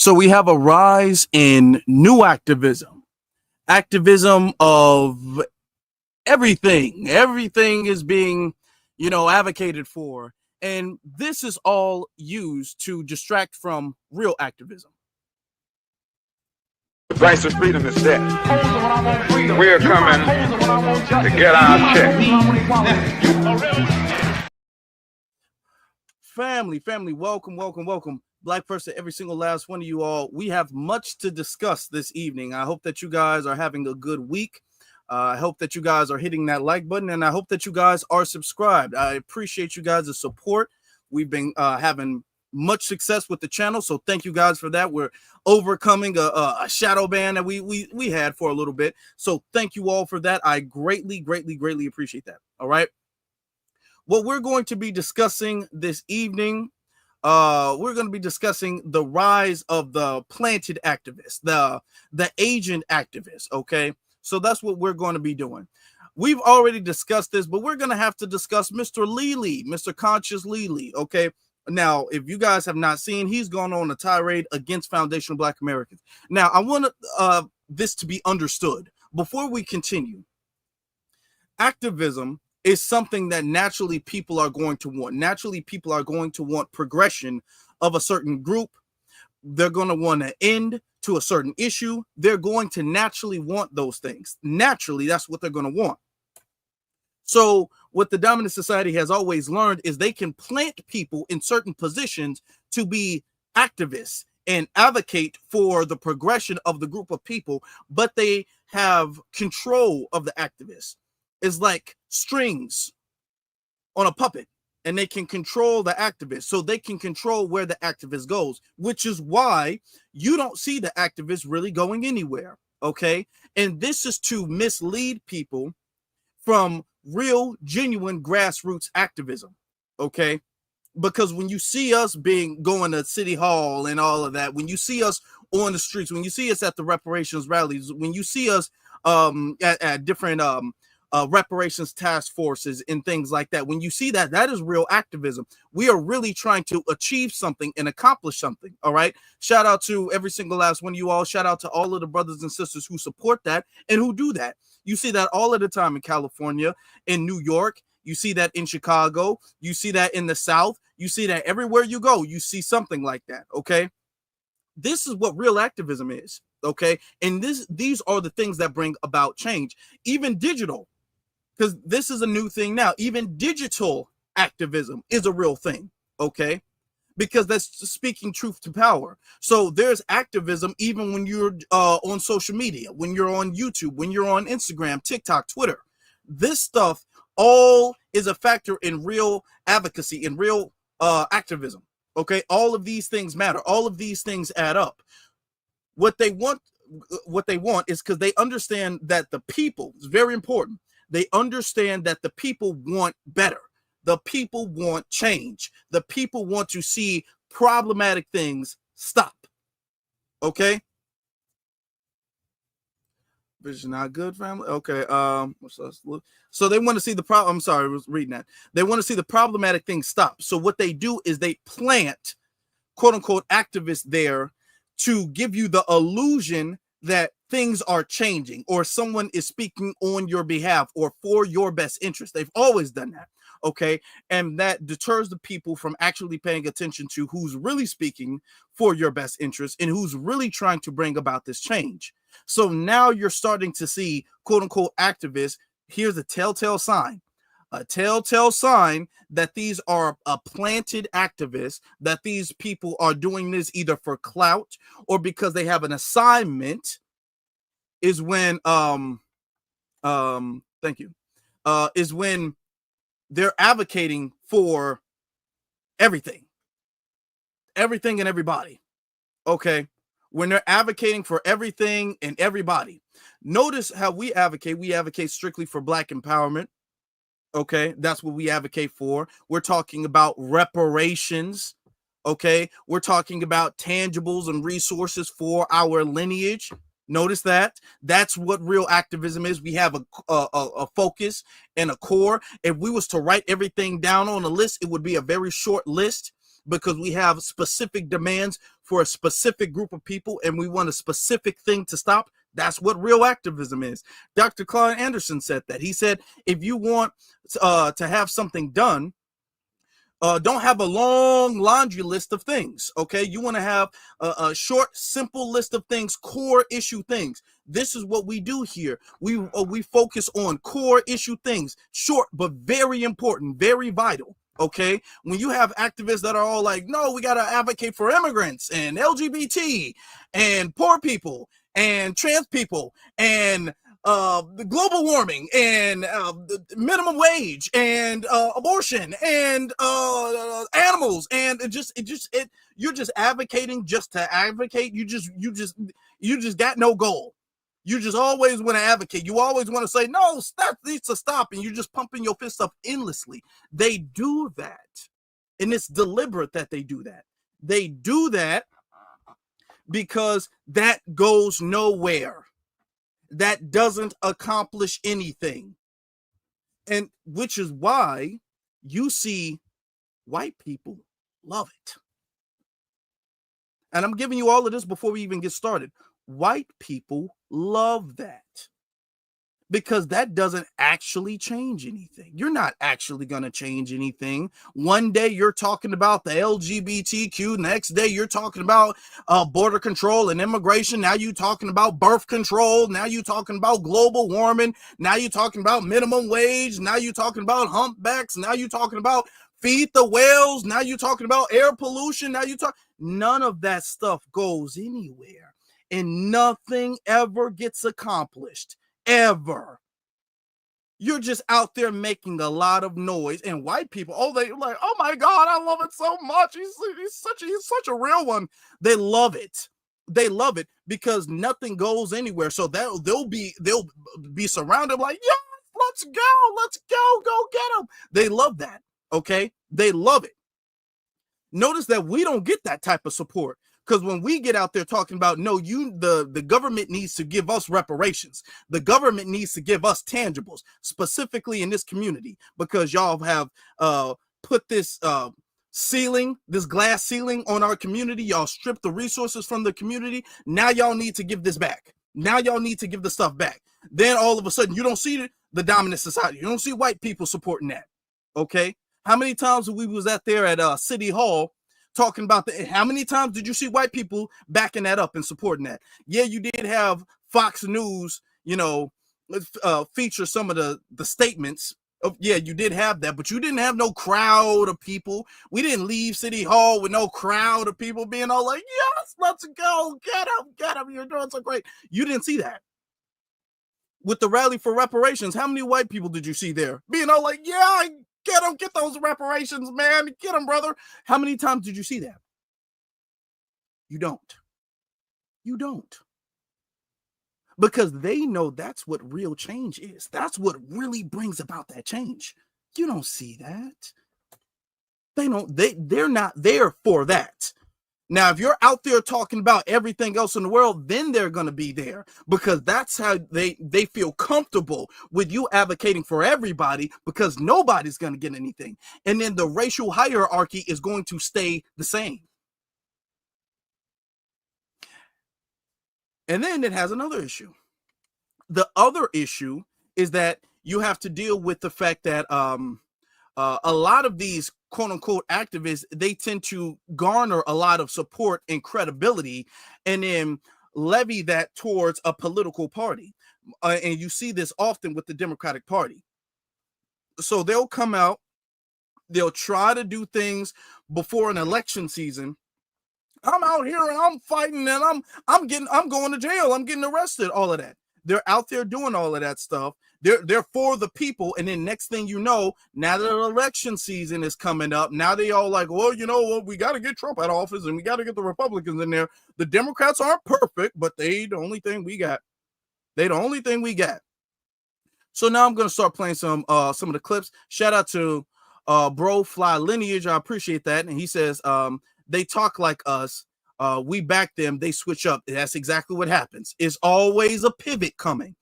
So we have a rise in new activism of everything. Everything is being, advocated for. And this is all used to distract from real activism. The price of freedom is death. We're coming to get our check. Family, welcome. Black person, every single last one of you all. We have much to discuss this evening. I hope that you guys are having a good week. I hope that you guys are hitting that like button, and I hope that you guys are subscribed. I appreciate you guys' support. We've been having much success with the channel, so thank you guys for that. We're overcoming a shadow ban that we had for a little bit, so thank you all for that. I greatly appreciate that. All right, what we're going to be discussing this evening, we're going to be discussing the rise of the planted activist, the agent activist. Okay, so that's what we're going to be doing. We've already discussed this, but we're going to have to discuss Mr. Lely, Mr. Conscious Lely. Okay, now if you guys have not seen, he's gone on a tirade against foundational Black Americans. Now I want this to be understood before we continue. Activism is something that naturally people are going to want. Naturally, people are going to want progression of a certain group. They're going to want to end to a certain issue. They're going to naturally want those things. Naturally, that's what they're going to want. So what the dominant society has always learned is they can plant people in certain positions to be activists and advocate for the progression of the group of people, but they have control of the activists. It's like strings on a puppet, and they can control the activist, so they can control where the activist goes, which is why you don't see the activist really going anywhere. Okay, and this is to mislead people from real, genuine grassroots activism. Okay, because when you see us going to City Hall and all of that, when you see us on the streets, when you see us at the reparations rallies, when you see us at different reparations task forces and things like that, when you see that, that is real activism. We are really trying to achieve something and accomplish something. All right, shout out to every single last one of you all. Shout out to all of the brothers and sisters who support that and who do that. You see that all of the time in California, in New York. You see that in Chicago. You see that in the South. You see that everywhere you go, you see something like that. Okay, this is what real activism is. Okay, and these are the things that bring about change. Even digital, because this is a new thing now. Even digital activism is a real thing. Okay, because that's speaking truth to power. So there's activism even when you're on social media, when you're on YouTube, when you're on Instagram, TikTok, Twitter. This stuff all is a factor in real advocacy, in real activism. Okay, all of these things matter. All of these things add up. What they want is because they understand that the people, it's very important. They understand that the people want better. The people want change. The people want to see problematic things stop. Okay? This is not good, family. Okay. So they want to see the problem. I'm sorry, I was reading that. They want to see the problematic things stop. So what they do is they plant, quote unquote, activists there to give you the illusion that things are changing or someone is speaking on your behalf or for your best interest. They've always done that. Okay, and that deters the people from actually paying attention to who's really speaking for your best interest and who's really trying to bring about this change. So now you're starting to see, quote unquote, activists. Here's a telltale sign that these are planted activists, that these people are doing this either for clout or because they have an assignment, is when is when they're advocating for everything and everybody. Okay, when they're advocating for everything and everybody. Notice how we advocate strictly for Black empowerment. Okay, that's what we advocate for. We're talking about reparations. Okay, we're talking about tangibles and resources for our lineage. Notice that. That's what real activism is. We have a focus and a core. If we was to write everything down on a list, it would be a very short list. because we have specific demands for a specific group of people and we want a specific thing to stop. That's what real activism is. Dr. Claude Anderson said that. He said, if you want to have something done, don't have a long laundry list of things, okay? You want to have a short, simple list of things, core issue things. This is what we do here. We focus on core issue things, short but very important, very vital, okay? When you have activists that are all like, no, we got to advocate for immigrants and LGBT and poor people and trans people and the global warming and the minimum wage and abortion and animals, and you're just advocating just to advocate. You just got no goal. You just always want to advocate. You always want to say, no, that needs to stop, and you're just pumping your fist up endlessly. They do that, and it's deliberate that they do that. They do that because that goes nowhere. That doesn't accomplish anything. And which is why you see white people love it. And I'm giving you all of this before we even get started. White people love that because that doesn't actually change anything. You're not actually going to change anything. One day you're talking about the LGBTQ, next day you're talking about border control and immigration. Now you're talking about birth control. Now you're talking about global warming. Now you're talking about minimum wage. Now you're talking about humpbacks. Now you're talking about feed the whales. Now you're talking about air pollution. Now none of that stuff goes anywhere, and nothing ever gets accomplished. Ever. You're just out there making a lot of noise, and white people, they're like, oh my God, I love it so much. He's such a real one. They love it. They love it because nothing goes anywhere. So they'll be surrounded like, yeah, let's go get them. They love that. Okay, they love it. Notice that we don't get that type of support. Because when we get out there talking about, no, the government needs to give us reparations. The government needs to give us tangibles, specifically in this community, because y'all have put this ceiling, this glass ceiling on our community. Y'all stripped the resources from the community. Now y'all need to give this back. Now y'all need to give the stuff back. Then all of a sudden, you don't see the dominant society. You don't see white people supporting that. Okay? How many times we was out there at City Hall talking about how many times did you see white people backing that up and supporting that? Yeah, you did have Fox News, feature some of the statements of, yeah, you did have that, but you didn't have no crowd of people. We didn't leave City Hall with no crowd of people being all like, yes, let's go, get them, you're doing so great. You didn't see that. With the rally for reparations, how many white people did you see there being all like, yeah, get them, get those reparations, man. Get them, brother. How many times did you see that? You don't. You don't. Because they know that's what real change is. That's what really brings about that change. You don't see that. They're not there for that. Now, if you're out there talking about everything else in the world, then they're going to be there because that's how they feel comfortable with you advocating for everybody because nobody's going to get anything. And then the racial hierarchy is going to stay the same. And then it has another issue. The other issue is that you have to deal with the fact that a lot of these quote unquote activists, they tend to garner a lot of support and credibility and then levy that towards a political party. And you see this often with the Democratic Party. So they'll come out, they'll try to do things before an election season. I'm out here and I'm fighting and I'm going to jail. I'm getting arrested, all of that. They're out there doing all of that stuff. They're for the people. And then next thing you know, now that the election season is coming up, now they all like, well, you know what? We got to get Trump out of office and we got to get the Republicans in there. The Democrats aren't perfect, but they the only thing we got. They the only thing we got. So now I'm going to start playing some of the clips. Shout out to Bro Fly Lineage. I appreciate that. And he says, they talk like us. We back them. They switch up. That's exactly what happens. It's always a pivot coming.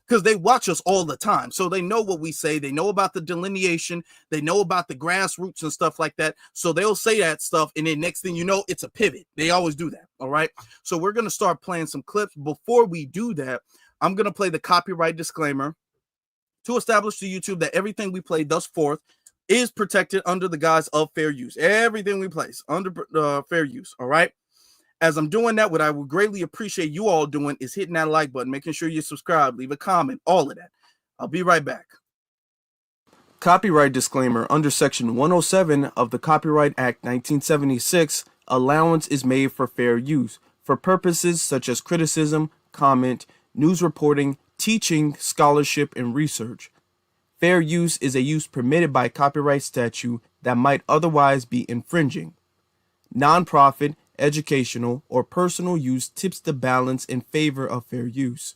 because they watch us all the time. So they know what we say. They know about the delineation. They know about the grassroots and stuff like that. So they'll say that stuff. And then next thing you know, it's a pivot. They always do that. All right. So we're going to start playing some clips. Before we do that, I'm going to play the copyright disclaimer to establish to YouTube that everything we play thus forth is protected under the guise of fair use. Everything we place under fair use. All right. As I'm doing that, what I would greatly appreciate you all doing is hitting that like button, making sure you subscribe, leave a comment, all of that. I'll be right back. Copyright disclaimer. Under Section 107 of the Copyright Act 1976, allowance is made for fair use for purposes such as criticism, comment, news reporting, teaching, scholarship, and research. Fair use is a use permitted by copyright statute that might otherwise be infringing. Nonprofit, educational, or personal use tips the balance in favor of fair use.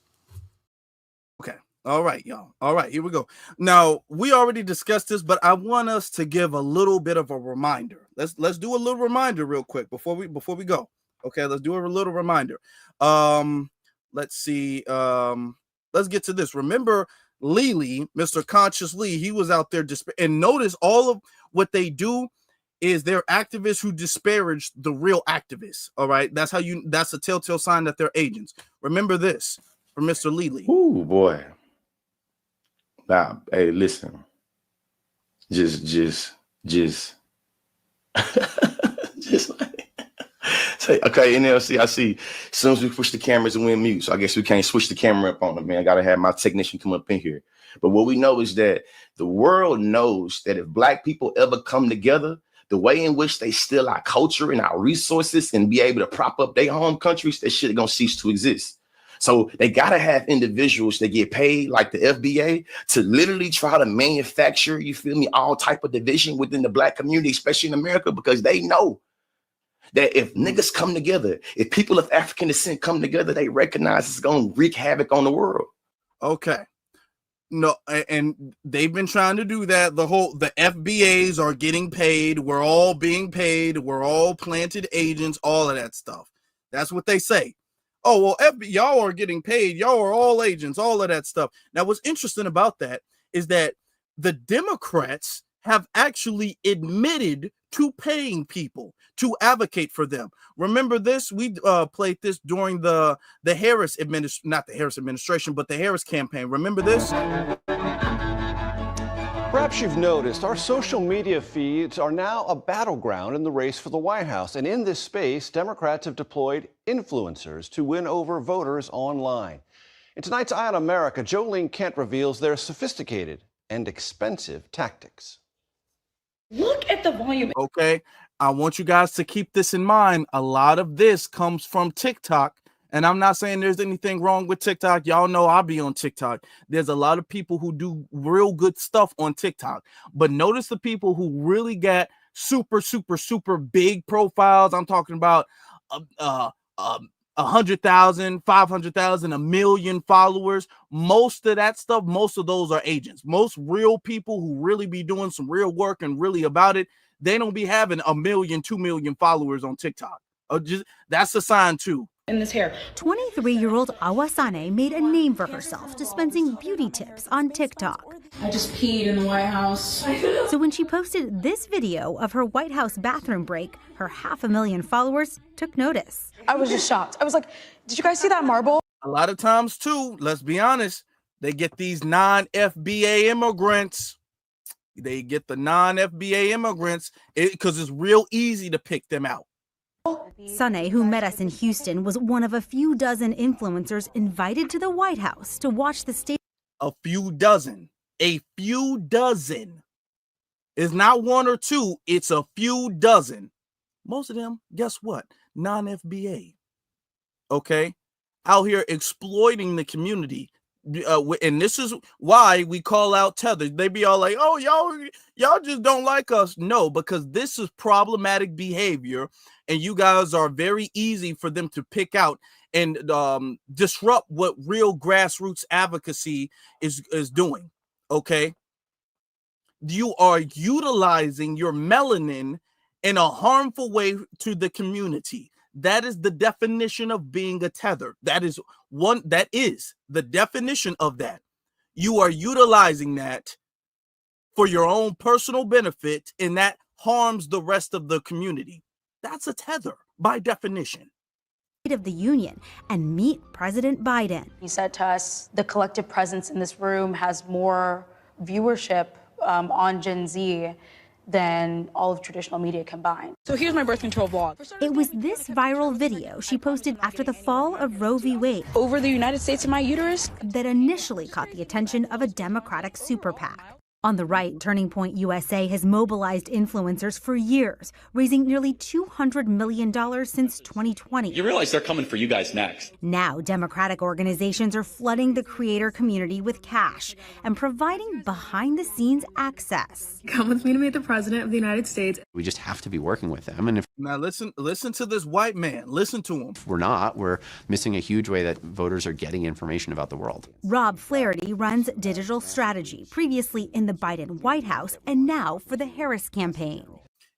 Okay. All right, y'all. All right, here we go. Now, we already discussed this, but I want us to give a little bit of a reminder. Let's do a little reminder real quick before we go. Okay, let's do a little reminder. Let's see. Let's get to this. Remember Lee, Mr. Conscious Lee, he was out there and notice all of what they do is they're activists who disparage the real activists. All right. That's a telltale sign that they're agents. Remember this from Mr. Lee. Ooh, boy. Now, hey, listen. Just just like say, okay, NLC, I see. As soon as we push the cameras and went mute, so I guess we can't switch the camera up on them, man. I gotta have my technician come up in here. But what we know is that the world knows that if Black people ever come together, the way in which they steal our culture and our resources and be able to prop up their home countries, that shit gonna cease to exist. So they gotta have individuals that get paid like the FBA to literally try to manufacture, you feel me, all type of division within the Black community, especially in America, because they know that if niggas come together, if people of African descent come together, they recognize it's gonna wreak havoc on the world. Okay. No, and they've been trying to do that. The FBAs are getting paid. We're all being paid. We're all planted agents, all of that stuff. That's what they say. Oh, well, y'all are getting paid. Y'all are all agents, all of that stuff. Now, what's interesting about that is that the Democrats have actually admitted to paying people to advocate for them. Remember this? We played this during the Harris administration, not the Harris administration, but the Harris campaign. Remember this? Perhaps you've noticed our social media feeds are now a battleground in the race for the White House. And in this space, Democrats have deployed influencers to win over voters online. In tonight's Eye on America, Jolene Kent reveals their sophisticated and expensive tactics. Look at the volume. Okay, I want you guys to keep this in mind. A lot of this comes from TikTok. And I'm not saying there's anything wrong with TikTok. Y'all know I'll be on TikTok. There's a lot of people who do real good stuff on TikTok. But notice the people who really got super, super, super big profiles. I'm talking about 100,000, 500,000, 1 million followers. Most of that stuff, most of those are agents. Most real people who really be doing some real work and really about it, they don't be having 1 million, 2 million followers on TikTok. That's a sign too. In this hair. 23-year-old Awasane made a name for herself dispensing beauty tips on TikTok. I just peed in the White House. So when she posted this video of her White House bathroom break, her 500,000 followers took notice. I was just shocked. I was like, did you guys see that marble? A lot of times too, let's be honest, they get these non-FBA immigrants. They get the non-FBA immigrants because it's real easy to pick them out. Sane, who met us in Houston, was one of a few dozen influencers invited to the White House to watch the state. A few dozen. It's not one or two. It's a few dozen. Most of them, guess what? Non-FBA. Okay? Out here exploiting the community. And this is why we call out Tether. They be all like, oh, y'all just don't like us. No, because this is problematic behavior. And you guys are very easy for them to pick out and disrupt what real grassroots advocacy is doing. Okay. You are utilizing your melanin in a harmful way to the community. That is the definition of being a tether. That is the definition of that. You are utilizing that for your own personal benefit, and that harms the rest of the community. That's a tether by definition. Of the Union and meet President Biden. He said to us, the collective presence in this room has more viewership on Gen Z than all of traditional media combined. So here's my birth control vlog. It was this viral video she posted after the fall of Roe v. Wade Over the United States in my uterus. that initially caught the attention of a Democratic super PAC. On the right, Turning Point USA has mobilized influencers for years, raising nearly $200 million since 2020. You realize they're coming for you guys next. Now, Democratic organizations are flooding the creator community with cash and providing behind-the-scenes access. Come with me to meet the President of the United States. We just have to be working with them. And if Now listen to this white man. Listen to him. we're not, we're missing a huge way that voters are getting information about the world. Rob Flaherty runs digital strategy, previously in the Biden White House and now for the Harris campaign.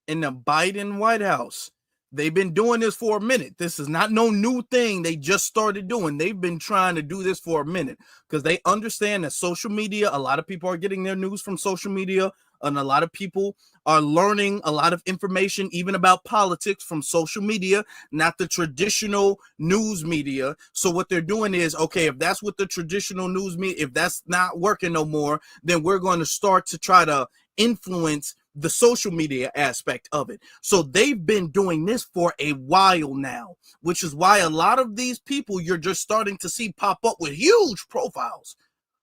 In the Biden White House, they've been doing this for a minute. This is not no new thing they just started doing. They've been trying to do this for a minute because they understand that social media, a lot of people are getting their news from social media, and a lot of people are learning a lot of information, even about politics, from social media, not the traditional news media. So what they're doing is, okay, if that's what the traditional news media, if that's not working no more, then we're going to start to try to influence the social media aspect of it. So they've been doing this for a while now, which is why a lot of these people you're just starting to see pop up with huge profiles.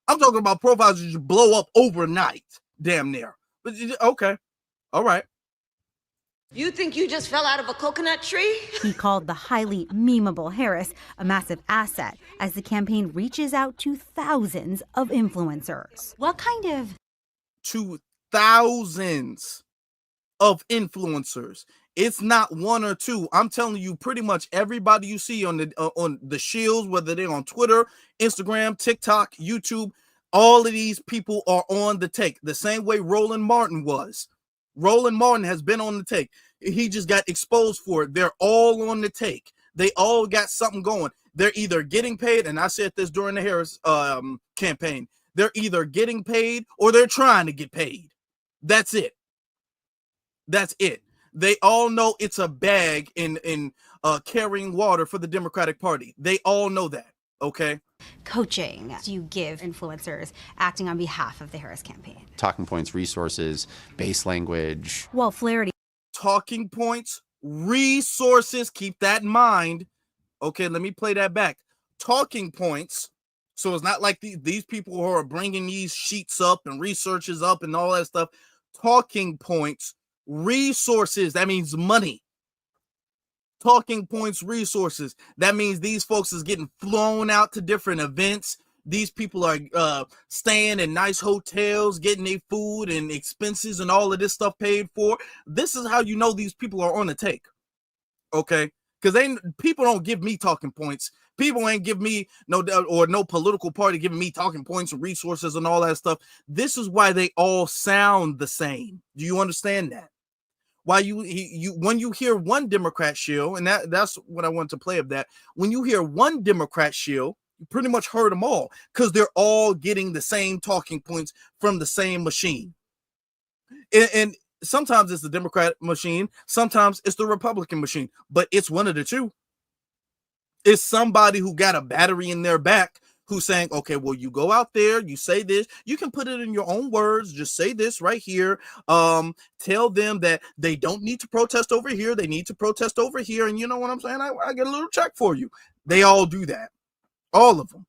I'm talking about profiles that just blow up overnight, damn near. But okay, all right. You think you just fell out of a coconut tree? He called the highly memeable Harris a massive asset as the campaign reaches out to thousands of influencers. What kind of... To thousands of influencers. It's not one or two. I'm telling you, pretty much everybody you see on the shields, whether they're on Twitter, Instagram, TikTok, YouTube, all of these people are on the take. The same way Roland Martin was. Roland Martin has been on the take. He just got exposed for it. They're all on the take. They all got something going. They're either getting paid, and I said this during the Harris campaign, they're either getting paid or they're trying to get paid. That's it. That's it. They all know it's a bag in carrying water for the Democratic Party. They all know that, okay? Coaching do you give influencers acting on behalf of the Harris campaign? Talking points, resources, base language. Well, Flaherty... Talking points, resources, keep that in mind. Okay, let me play that back. Talking points. So it's not like these people who are bringing these sheets up and researches up and all that stuff. Talking points, resources, that means money. Talking points, resources, that means these folks is getting flown out to different events. These people are staying in nice hotels, getting their food and expenses and all of this stuff paid for. This is how you know these people are on the take, okay? Because people don't give me talking points. People ain't give me no political party giving me talking points and resources and all that stuff. This is why they all sound the same. Do you understand that? Why when you hear one Democrat shill, and that's what I want to play of that. When you hear one Democrat shill, you pretty much heard them all because they're all getting the same talking points from the same machine. And sometimes it's the Democrat machine, sometimes it's the Republican machine, but it's one of the two. It's somebody who got a battery in their back who's saying, okay, well, you go out there, you say this, you can put it in your own words, just say this right here. Tell them that they don't need to protest over here, they need to protest over here, and you know what I'm saying? I get a little check for you. They all do that. All of them.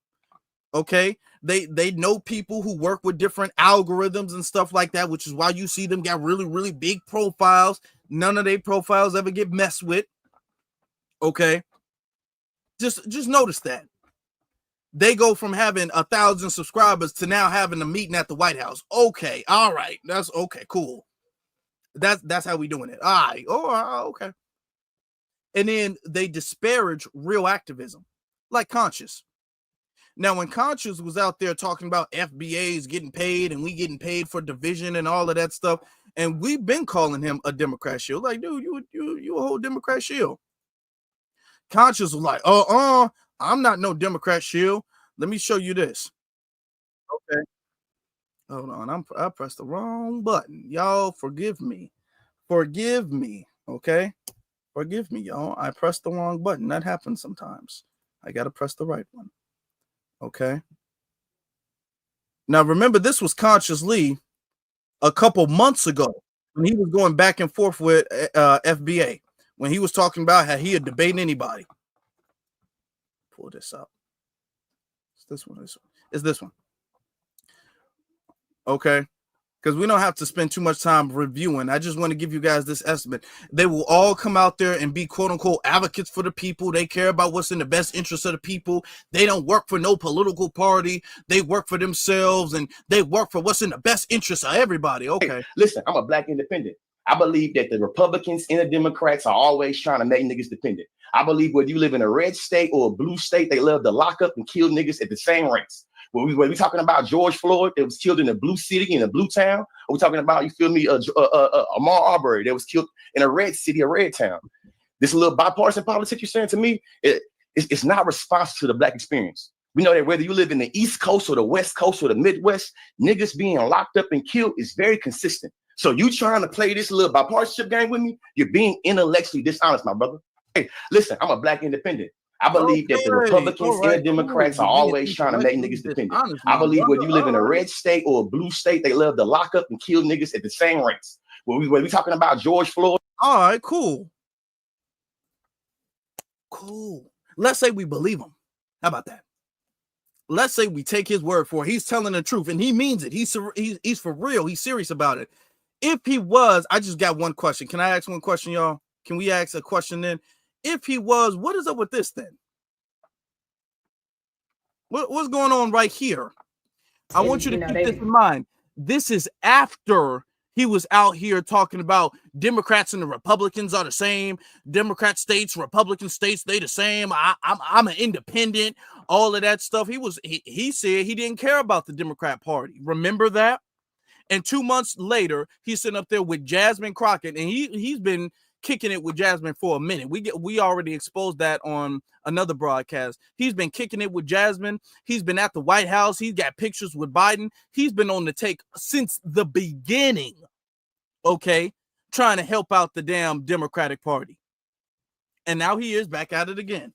Okay? They know people who work with different algorithms and stuff like that, which is why you see them got really, really big profiles. None of their profiles ever get messed with. Okay? Just notice that. They go from having 1,000 subscribers to now having a meeting at the White House. Okay, all right. That's okay, cool. That's how we doing it. All right. Oh, okay. And then they disparage real activism, like Conscious. Now, when Conscious was out there talking about FBAs getting paid and we getting paid for division and all of that stuff, and we've been calling him a Democrat shield. Like, dude, you a whole Democrat shield. Conscious was like, I'm not no Democrat shield. Let me show you this. Okay. Hold on. I pressed the wrong button. Y'all forgive me. Forgive me. Okay. Forgive me, y'all. I pressed the wrong button. That happens sometimes. I got to press the right one. Okay. Now, remember, this was Conscious Lee a couple months ago when he was going back and forth with FBA, when he was talking about how he would debate anybody. Pull this up. It's this one. It's this one. Okay. Because we don't have to spend too much time reviewing. I just want to give you guys this estimate. They will all come out there and be quote unquote advocates for the people. They care about what's in the best interest of the people. They don't work for no political party. They work for themselves and they work for what's in the best interest of everybody. Okay. Hey, listen, I'm a black independent. I believe that the Republicans and the Democrats are always trying to make niggas dependent. I believe whether you live in a red state or a blue state, they love to lock up and kill niggas at the same rates. When we talking about George Floyd that was killed in a blue city, in a blue town, or we talking about, you feel me, Ahmaud Arbery that was killed in a red city, a red town. This little bipartisan politics you're saying to me, it's not responsive to the black experience. We know that whether you live in the East Coast or the West Coast or the Midwest, niggas being locked up and killed is very consistent. So you trying to play this little bipartisanship game with me, you're being intellectually dishonest, my brother. Hey, listen, I'm a black independent. I believe that the Republicans and the Democrats are always trying to make niggas dependent. I believe whether you live in a red state or a blue state, they love to lock up and kill niggas at the same rates. When we talking about George Floyd. All right, cool. Cool. Let's say we believe him. How about that? Let's say we take his word for it. He's telling the truth and he means it. He's for real. He's serious about it. If he was, I just got one question. Can I ask one question, y'all? Can we ask a question then? If he was, what is up with this then? What's going on right here? I want you to keep this in mind. This is after he was out here talking about Democrats and the Republicans are the same. Democrat states, Republican states, they the same. I'm an independent. All of that stuff. He said he didn't care about the Democrat Party. Remember that? And 2 months later, he's sitting up there with Jasmine Crockett, and he's been kicking it with Jasmine for a minute. We already exposed that on another broadcast. He's been kicking it with Jasmine. He's been at the White House. He's got pictures with Biden. He's been on the take since the beginning, okay, trying to help out the damn Democratic Party. And now he is back at it again.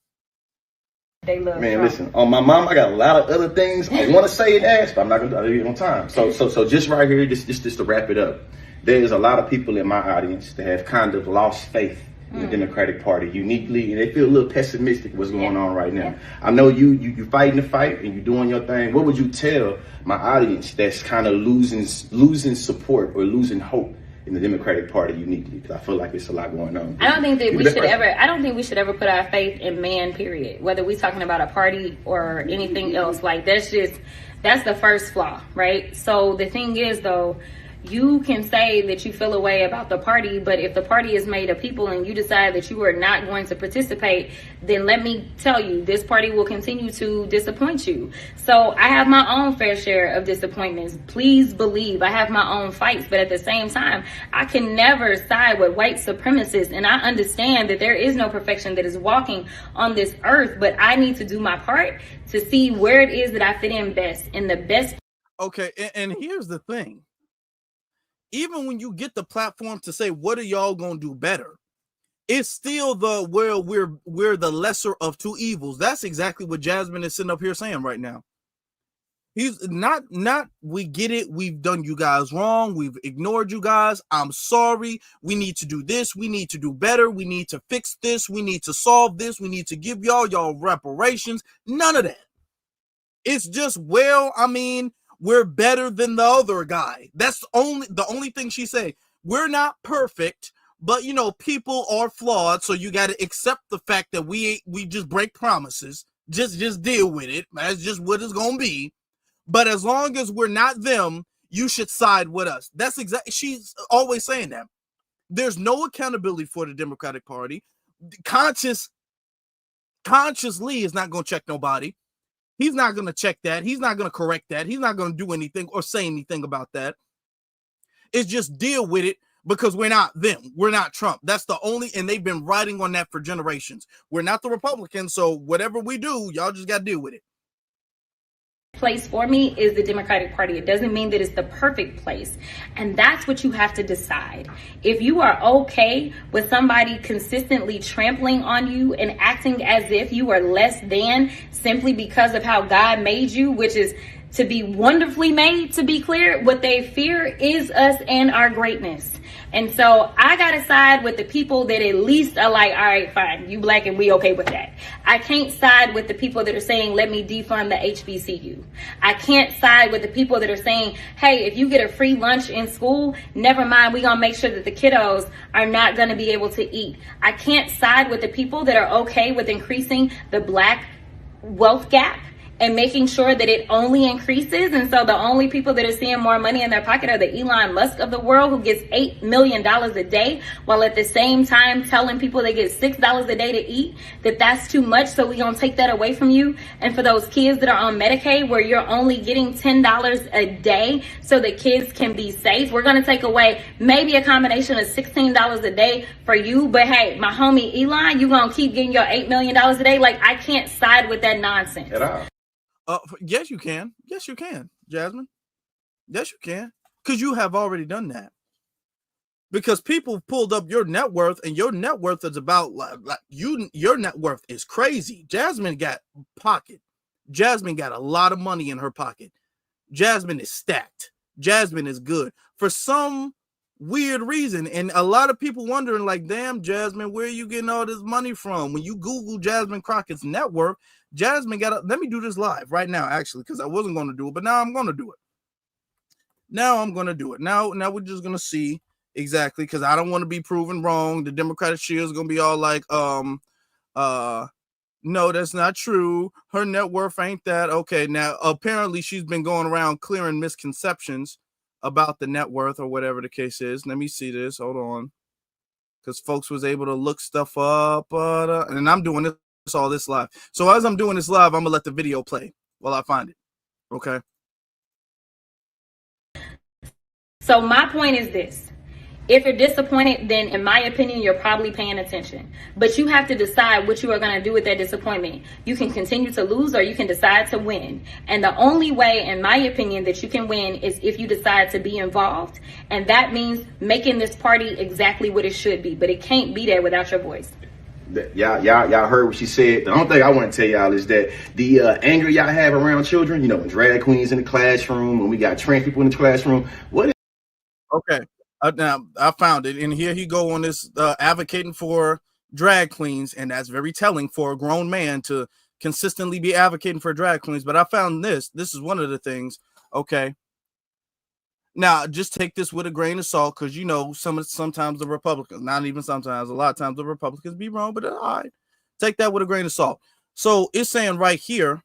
They love man, Trump. Listen, on my mom, I got a lot of other things I want to say and ask, but I'm not going to do it on time. So just right here, just to wrap it up, there's a lot of people in my audience that have kind of lost faith in the Democratic Party uniquely, and they feel a little pessimistic what's going on right now. I know you fighting the fight and you're doing your thing. What would you tell my audience that's kind of losing support or losing hope in the Democratic Party uniquely? Because I feel like it's a lot going on. I don't think that I don't think we should ever put our faith in man, period. Whether we're talking about a party or anything else, like that's the first flaw, right? So the thing is, though, you can say that you feel a way about the party, but if the party is made of people and you decide that you are not going to participate, then let me tell you, this party will continue to disappoint you. So I have my own fair share of disappointments. Please believe I have my own fights, but at the same time, I can never side with white supremacists. And I understand that there is no perfection that is walking on this earth, but I need to do my part to see where it is that I fit in best, in the best. Okay, and here's the thing. Even when you get the platform to say, what are y'all gonna do better? It's still we're the lesser of two evils. That's exactly what Jasmine is sitting up here saying right now. He's not, we get it. We've done you guys wrong. We've ignored you guys. I'm sorry. We need to do this. We need to do better. We need to fix this. We need to solve this. We need to give y'all reparations. None of that. It's just, we're better than the other guy. That's the only thing she say. We're not perfect, but people are flawed, so you got to accept the fact that we just break promises. Just deal with it. That's just what it's gonna be. But as long as we're not them, you should side with us. That's exactly. She's always saying that. There's no accountability for the Democratic Party. Conscious Lee is not gonna check nobody. He's not going to check that. He's not going to correct that. He's not going to do anything or say anything about that. It's just deal with it, because we're not them. We're not Trump. That's the only, and they've been riding on that for generations. We're not the Republicans, so whatever we do, y'all just got to deal with it. Place for me is the Democratic Party. It doesn't mean that it's the perfect place. And that's what you have to decide. If you are okay with somebody consistently trampling on you and acting as if you are less than simply because of how God made you, which is to be wonderfully made, to be clear, what they fear is us and our greatness. And so I got to side with the people that at least are like, all right, fine, you black and we okay with that. I can't side with the people that are saying, let me defund the HBCU. I can't side with the people that are saying, hey, if you get a free lunch in school, never mind, we're going to make sure that the kiddos are not going to be able to eat. I can't side with the people that are okay with increasing the black wealth gap and making sure that it only increases. And so the only people that are seeing more money in their pocket are the Elon Musk of the world, who gets $8 million a day, while at the same time telling people they get $6 a day to eat, that that's too much. So we're going to take that away from you. And for those kids that are on Medicaid, where you're only getting $10 a day so that kids can be safe, we're going to take away maybe a combination of $16 a day for you. But hey, my homie Elon, you're going to keep getting your $8 million a day. Like, I can't side with that nonsense. At all. Yes, you can. Yes, you can, Jasmine. Yes, you can. Because you have already done that. Because people pulled up your net worth, and your net worth is about like your net worth is crazy. Jasmine got pocket. Jasmine got a lot of money in her pocket. Jasmine is stacked. Jasmine is good. For some weird reason, and a lot of people wondering, like, damn, Jasmine, where are you getting all this money from? When you Google Jasmine Crockett's net worth, Jasmine let me do this live right now, actually, because I wasn't going to do it, but now I'm going to do it. Now we're just going to see exactly, because I don't want to be proven wrong. The Democratic share is going to be all like, no, that's not true. Her net worth ain't that. Okay, now, apparently she's been going around clearing misconceptions about the net worth or whatever the case is. Let me see this. Hold on. Because folks was able to look stuff up. And I'm doing all this live. So as I'm doing this live, I'm going to let the video play while I find it. Okay. So my point is this. If you're disappointed, then in my opinion, you're probably paying attention. But you have to decide what you are going to do with that disappointment. You can continue to lose, or you can decide to win. And the only way, in my opinion, that you can win is if you decide to be involved. And that means making this party exactly what it should be. But it can't be there without your voice. Y'all heard what she said. The only thing I want to tell y'all is that the anger y'all have around children, you know, drag queens in the classroom, when we got trans people in the classroom, what is... Okay. Now I found it, and here he go on this advocating for drag queens, and that's very telling for a grown man to consistently be advocating for drag queens. But I found this is one of the things. Okay, now just take this with a grain of salt, because you know sometimes the Republicans, not even sometimes, a lot of times the Republicans be wrong, but all right, take that with a grain of salt. So it's saying right here,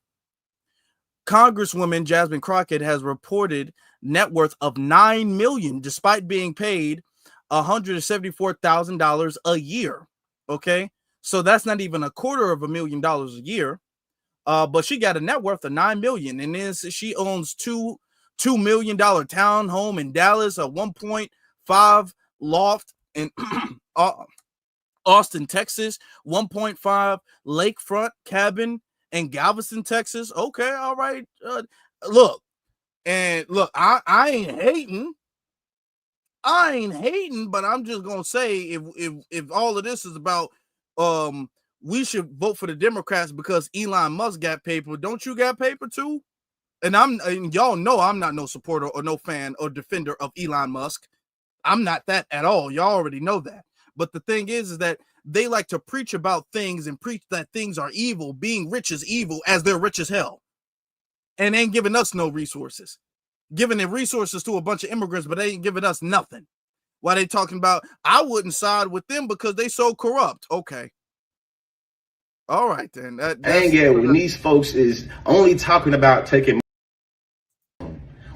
Congresswoman Jasmine Crockett has reported net worth of $9 million, despite being paid $174,000 a year. Okay, so that's not even $250,000 a year. But she got a net worth of $9 million, and then she owns $2 million townhome in Dallas, a 1.5 loft in Austin, Texas, 1.5 lakefront cabin in Galveston, Texas. Okay, all right. Look, I ain't hating. But I'm just gonna say, if all of this is about we should vote for the Democrats because Elon Musk got paper, don't you got paper too? And y'all know I'm not no supporter or no fan or defender of Elon Musk. I'm not that at all. Y'all already know that. But the thing is that they like to preach about things and preach that things are evil, being rich is evil, as they're rich as hell, and ain't giving us no resources. Giving the resources to a bunch of immigrants, but they ain't giving us nothing. Why they talking about, I wouldn't side with them because they so corrupt. Okay. All right, then. When these folks is only talking about taking...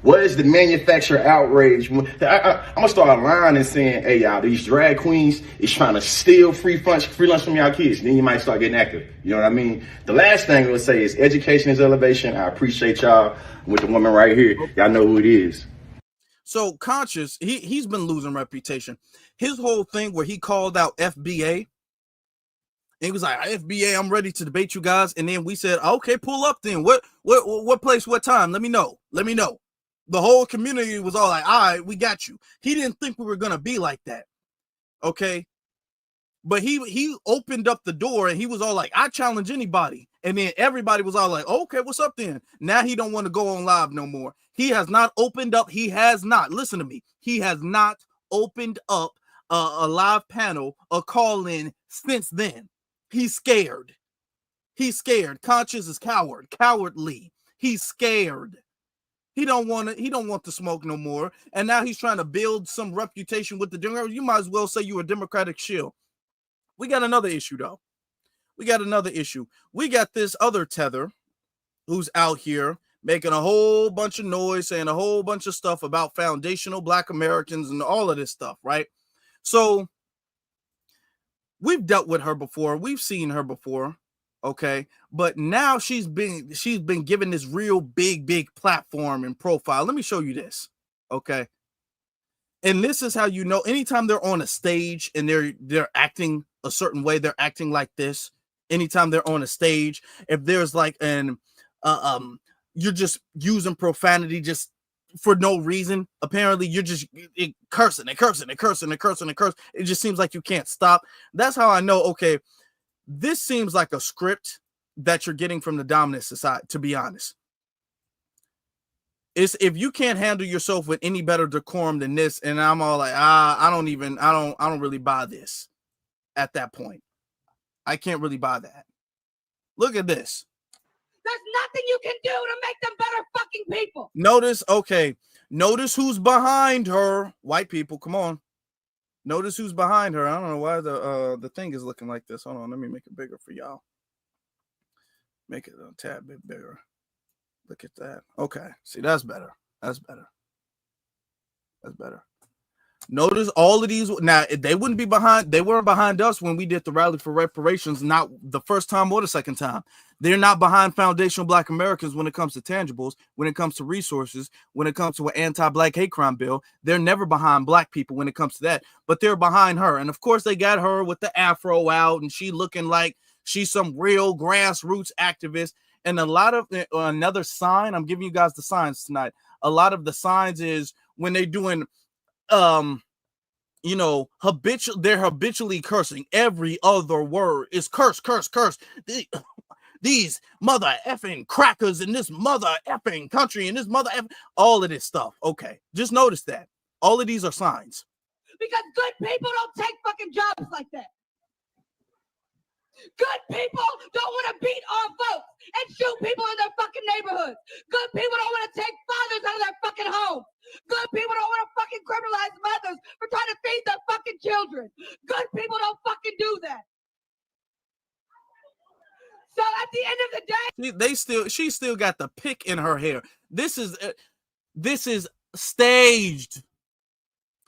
What is the manufacturer outrage? I'm gonna start lying and saying, hey, y'all, these drag queens is trying to steal free lunch from y'all kids. Then you might start getting active. You know what I mean? The last thing I would say is education is elevation. I appreciate y'all with the woman right here. Y'all know who it is. So Conscious, he's been losing reputation. His whole thing where he called out FBA, and he was like, FBA, I'm ready to debate you guys. And then we said, okay, pull up then. What place, what time? Let me know. The whole community was all like, all right, we got you. He didn't think we were going to be like that. Okay. But he opened up the door and he was all like, I challenge anybody. And then everybody was all like, okay, what's up then? Now he don't want to go on live no more. He has not opened up. He has not. Listen to me. He has not opened up a live panel, a call in since then. He's scared. Conscious is cowardly. He's scared. He don't want to smoke no more. And now he's trying to build some reputation with the Democrats. You might as well say you're a Democratic shill. We got another issue though. We got this other tether who's out here making a whole bunch of noise, saying a whole bunch of stuff about foundational Black Americans and all of this stuff, right? So we've dealt with her before. We've seen her before. Okay, but now she's been given this real big platform and profile. Let me show you this. Okay, and this is how you know anytime they're on a stage and they're acting a certain way, they're acting like this. Anytime they're on a stage, if there's like you're just using profanity just for no reason. Apparently, you're just cursing. It just seems like you can't stop. That's how I know. Okay. This seems like a script that you're getting from the dominant society, to be honest. It's if you can't handle yourself with any better decorum than this, and I'm all like, I don't really buy this at that point. I can't really buy that. Look at this. There's nothing you can do to make them better fucking people. Notice who's behind her. White people, come on. Notice who's behind her. I don't know why the thing is looking like this. Hold on, let me make it bigger for y'all. Make it a tad bit bigger. Look at that. Okay, see, that's better. Notice all of these. Now, they wouldn't be behind. They weren't behind us when we did the rally for reparations, not the first time or the second time. They're not behind foundational Black Americans when it comes to tangibles, when it comes to resources, when it comes to an anti-Black hate crime bill. They're never behind Black people when it comes to that, but they're behind her. And of course, they got her with the Afro out and she looking like she's some real grassroots activist. And a lot of another sign, I'm giving you guys the signs tonight. A lot of the signs is when they're doing they're habitually cursing. Every other word is curse. These mother effing crackers in this mother effing country, in this mother effing, all of this stuff. Okay, just notice that. All of these are signs. Because good people don't take fucking jobs like that. Good people don't want to beat our folks and shoot people in their fucking neighborhoods. Good people don't want to take fathers out of their fucking homes. Good people don't want to fucking criminalize mothers for trying to feed their fucking children. Good people don't fucking do that. So at the end of the day, she still got the pick in her hair. This is staged.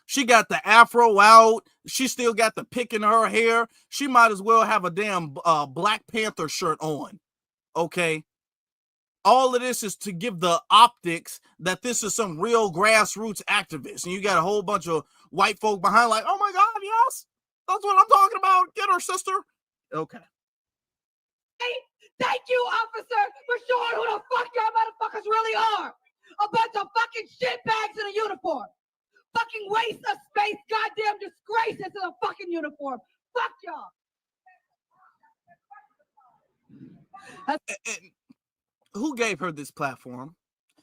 She got the Afro out. She still got the pick in her hair. She might as well have a damn Black Panther shirt on. Okay. All of this is to give the optics that this is some real grassroots activist. And you got a whole bunch of white folk behind like, oh my God, yes, that's what I'm talking about. Get her, sister. Okay. Hey, thank you, officer, for showing who the fuck y'all motherfuckers really are. A bunch of fucking shitbags in a uniform. Fucking waste of space, goddamn disgrace into a fucking uniform. Fuck y'all. And who gave her this platform?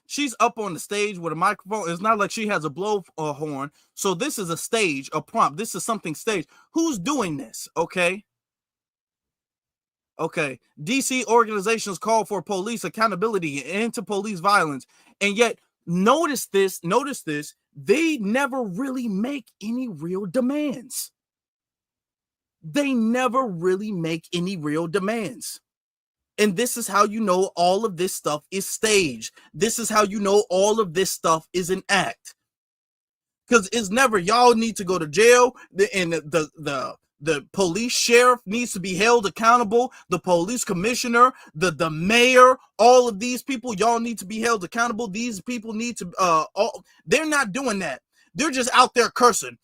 She's up on the stage with a microphone. It's not like she has a blow horn. So this is a stage, a prompt. This is something staged. Who's doing this? Okay. DC organizations call for police accountability into police violence. And yet, notice this. They never really make any real demands. And this is how you know all of this stuff is staged. This is how you know all of this stuff is an act. Because it's never, y'all need to go to jail. And the The police sheriff needs to be held accountable. The police commissioner, the mayor, all of these people, y'all need to be held accountable. These people need to, they're not doing that. They're just out there cursing.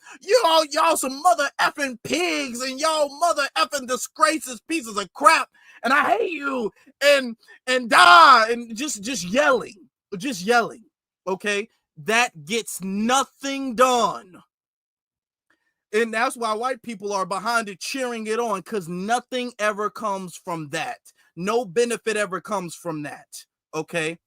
Y'all some mother effing pigs, and y'all mother effing disgraces, pieces of crap. And I hate you, and die, and just yelling. Okay, that gets nothing done. And that's why white people are behind it, cheering it on, because nothing ever comes from that. No benefit ever comes from that. Okay,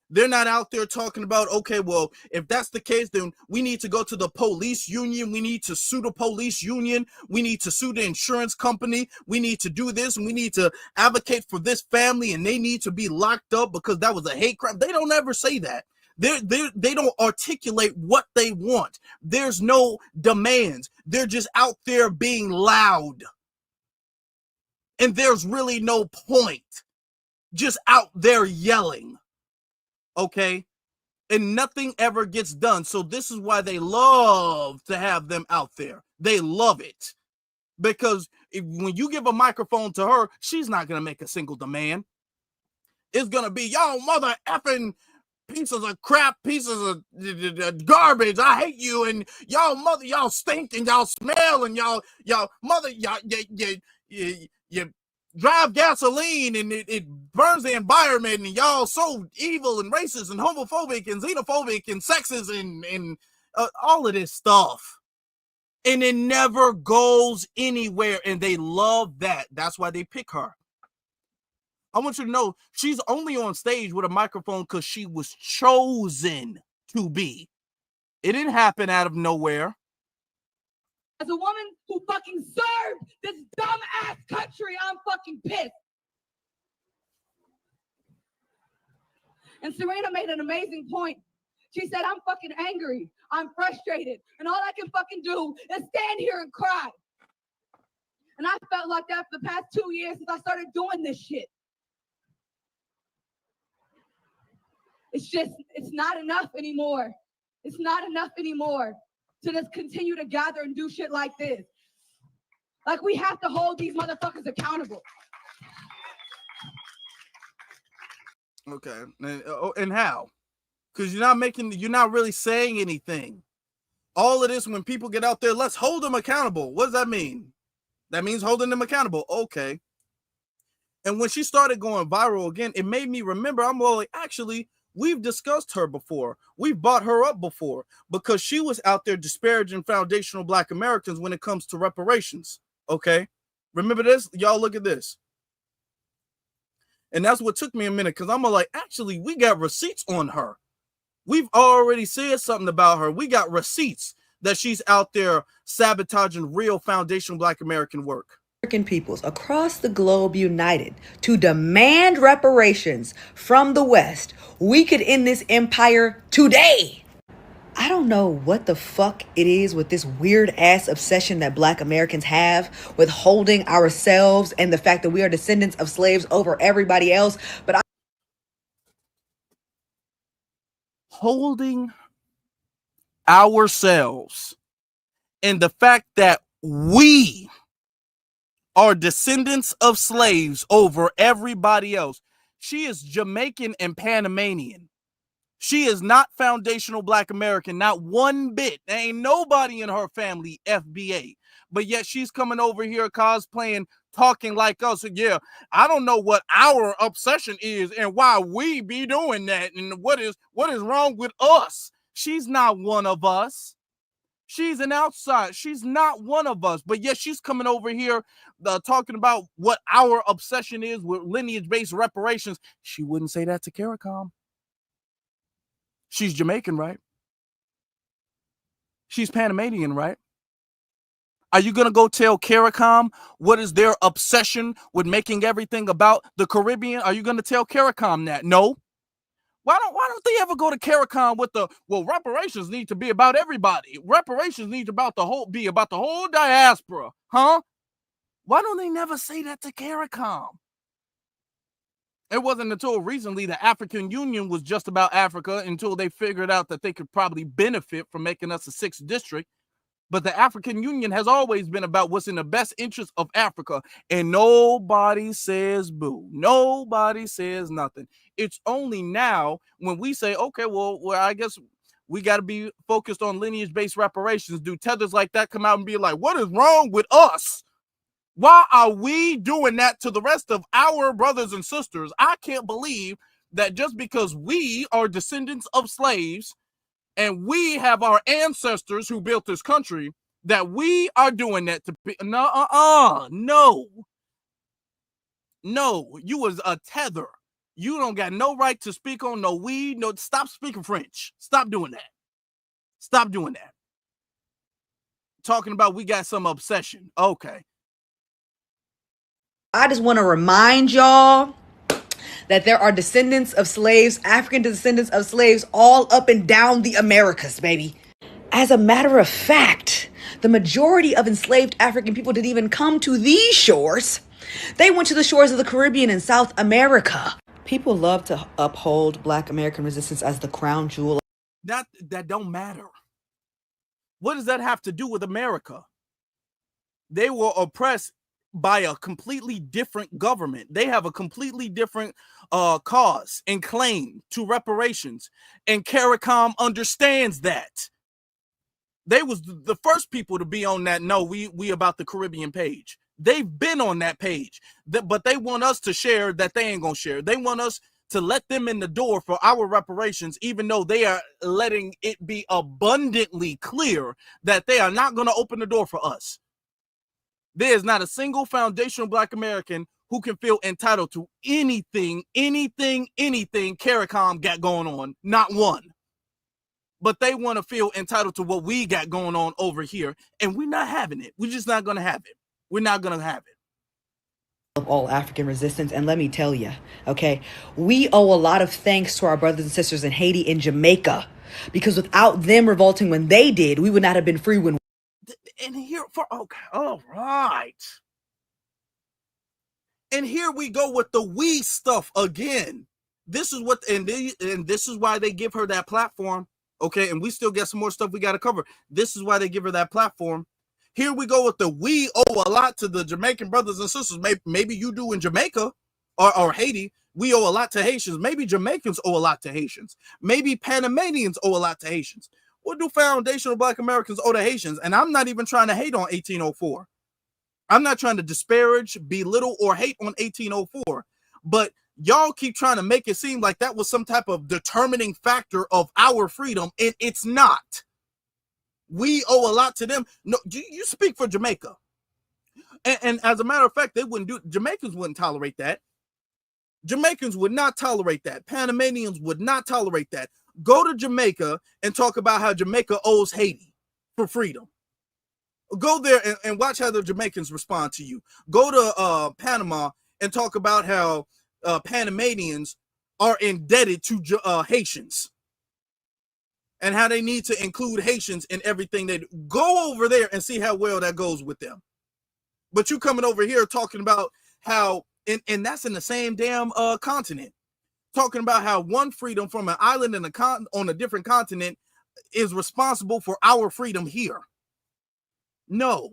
they're not out there talking about, okay, well, if that's the case, then we need to go to the police union. We need to sue the police union. We need to sue the insurance company. We need to do this, and we need to advocate for this family, and they need to be locked up because that was a hate crime. They don't ever say that. They don't articulate what they want. There's no demands. They're just out there being loud. And there's really no point. Just out there yelling. Okay? And nothing ever gets done. So this is why they love to have them out there. They love it. Because when you give a microphone to her, she's not going to make a single demand. It's going to be, y'all mother effing pieces of crap, pieces of garbage. I hate you, and y'all mother, y'all stink, and y'all smell, and y'all mother, you drive gasoline, and it burns the environment, and y'all so evil and racist and homophobic and xenophobic and sexist and all of this stuff. And it never goes anywhere, and they love that. That's why they pick her. I want you to know she's only on stage with a microphone because she was chosen to be. It didn't happen out of nowhere. As a woman who fucking served this dumb ass country, I'm fucking pissed. And Serena made an amazing point. She said, I'm fucking angry. I'm frustrated. And all I can fucking do is stand here and cry. And I felt like that for the past 2 years since I started doing this shit. It's not enough anymore. It's not enough anymore to just continue to gather and do shit like this. Like, we have to hold these motherfuckers accountable. Okay, and how? Because you're not really saying anything. All of this, when people get out there, let's hold them accountable. What does that mean? That means holding them accountable. Okay. And when she started going viral again, it made me remember, I'm like, actually, we've discussed her before. We've brought her up before because she was out there disparaging foundational Black Americans when it comes to reparations. Okay. Remember this? Y'all look at this. And that's what took me a minute, because I'm like, actually, we got receipts on her. We've already said something about her. We got receipts that she's out there sabotaging real foundational Black American work. American peoples across the globe united to demand reparations from the West, we could end this empire today. I don't know what the fuck it is with this weird ass obsession that Black Americans have with holding ourselves and the fact that we are descendants of slaves over everybody else, but holding ourselves and the fact that we are descendants of slaves over everybody else. She is Jamaican and Panamanian. She is not foundational Black American, not one bit. There ain't nobody in her family FBA. But yet she's coming over here cosplaying, talking like us. Yeah, I don't know what our obsession is and why we be doing that and what is wrong with us. She's not one of us. She's an outside. She's not one of us. But yet she's coming over here talking about what our obsession is with lineage-based reparations. She wouldn't say that to CARICOM. She's Jamaican, right? She's Panamanian, right? Are you going to go tell CARICOM what is their obsession with making everything about the Caribbean? Are you going to tell CARICOM that? No. Why don't they ever go to CARICOM with reparations need to be about everybody. Reparations need to be about the whole diaspora. Huh? Why don't they never say that to CARICOM? It wasn't until recently the African Union was just about Africa until they figured out that they could probably benefit from making us a 6th district. But the African Union has always been about what's in the best interest of Africa. And nobody says boo. Nobody says nothing. It's only now when we say, okay, well I guess we got to be focused on lineage-based reparations. Do tethers like that come out and be like, what is wrong with us? Why are we doing that to the rest of our brothers and sisters? I can't believe that just because we are descendants of slaves and we have our ancestors who built this country, that we are doing that to be, no, you was a tether. You don't got no right to speak on no weed. No, stop speaking French. Stop doing that. Stop doing that. Talking about we got some obsession. Okay. I just want to remind y'all that there are descendants of slaves, African descendants of slaves, all up and down the Americas, baby. As a matter of fact, the majority of enslaved African people didn't even come to these shores. They went to the shores of the Caribbean and South America. People love to uphold Black American resistance as the crown jewel. That don't matter. What does that have to do with America? They were oppressed by a completely different government. They have a completely different cause and claim to reparations. And CARICOM understands that. They was the first people to be on that, no, we about the Caribbean page. They've been on that page. But they want us to share that they ain't gonna share. They want us to let them in the door for our reparations, even though they are letting it be abundantly clear that they are not going to open the door for us. There is not a single foundational Black American who can feel entitled to anything CARICOM got going on. Not one. But they want to feel entitled to what we got going on over here. And we're not having it. We're just not going to have it. We're not going to have it. Of all African resistance. And let me tell you, okay, we owe a lot of thanks to our brothers and sisters in Haiti and Jamaica, because without them revolting when they did, we would not have been free when. And here for, okay, all right. And here we go with the we stuff again. This is what, and this is why they give her that platform. Okay, and we still get some more stuff we got to cover. This is why they give her that platform. Here we go with the we owe a lot to the Jamaican brothers and sisters. Maybe you do in Jamaica or Haiti. We owe a lot to Haitians. Maybe Jamaicans owe a lot to Haitians. Maybe Panamanians owe a lot to Haitians. What do foundational Black Americans owe to Haitians? And I'm not even trying to hate on 1804. I'm not trying to disparage, belittle, or hate on 1804. But y'all keep trying to make it seem like that was some type of determining factor of our freedom, and it's not. We owe a lot to them. No, you speak for Jamaica. And as a matter of fact, they wouldn't do, Jamaicans wouldn't tolerate that. Jamaicans would not tolerate that. Panamanians would not tolerate that. Go to Jamaica and talk about how Jamaica owes Haiti for freedom. Go there and watch how the Jamaicans respond to you. Go to Panama and talk about how Panamanians are indebted to Haitians. And how they need to include Haitians in everything they do. Go over there and see how well that goes with them. But you coming over here talking about how, and that's in the same damn continent, talking about how one freedom from an island in on a different continent is responsible for our freedom here. No,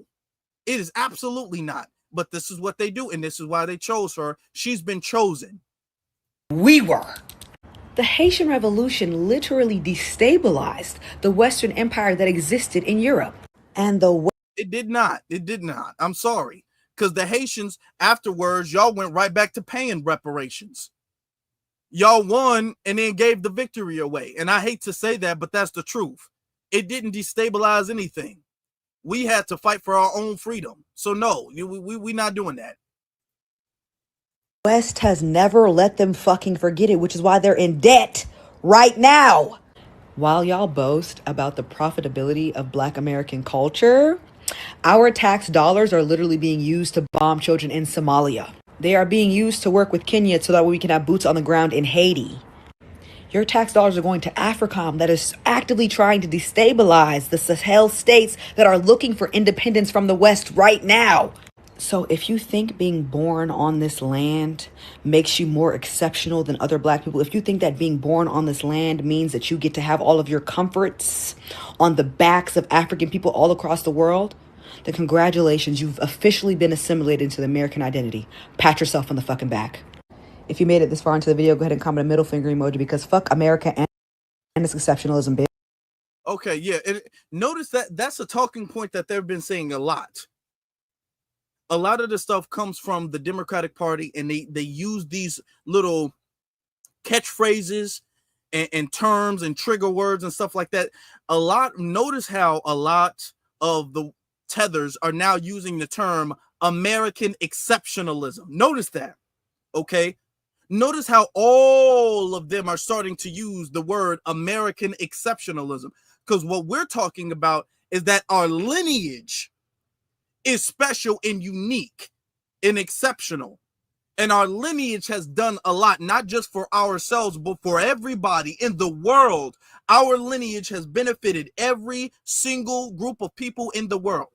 it is absolutely not. But this is what they do, and this is why they chose her. She's been chosen. We were. The Haitian Revolution literally destabilized the Western Empire that existed in Europe. And it did not. It did not. I'm sorry. Because the Haitians, afterwards, y'all went right back to paying reparations. Y'all won and then gave the victory away. And I hate to say that, but that's the truth. It didn't destabilize anything. We had to fight for our own freedom. So no, we're not doing that. West has never let them fucking forget it, which is why they're in debt right now. While y'all boast about the profitability of Black American culture, our tax dollars are literally being used to bomb children in Somalia. They are being used to work with Kenya so that we can have boots on the ground in Haiti. Your tax dollars are going to AFRICOM that is actively trying to destabilize the Sahel states that are looking for independence from the West right now. So if you think being born on this land makes you more exceptional than other black people, if you think that being born on this land means that you get to have all of your comforts on the backs of African people all across the world, then congratulations, you've officially been assimilated into the American identity. Pat yourself on the fucking back. If you made it this far into the video, go ahead and comment a middle finger emoji, because fuck America and its exceptionalism, bitch. Okay, yeah. Notice that that's a talking point that they've been saying a lot. A lot of the stuff comes from the Democratic Party, and they use these little catchphrases and terms and trigger words and stuff like that. Notice how a lot of the tethers are now using the term American exceptionalism. Notice that, okay? Notice how all of them are starting to use the word American exceptionalism, because what we're talking about is that our lineage is special and unique and exceptional. And our lineage has done a lot, not just for ourselves, but for everybody in the world. Our lineage has benefited every single group of people in the world,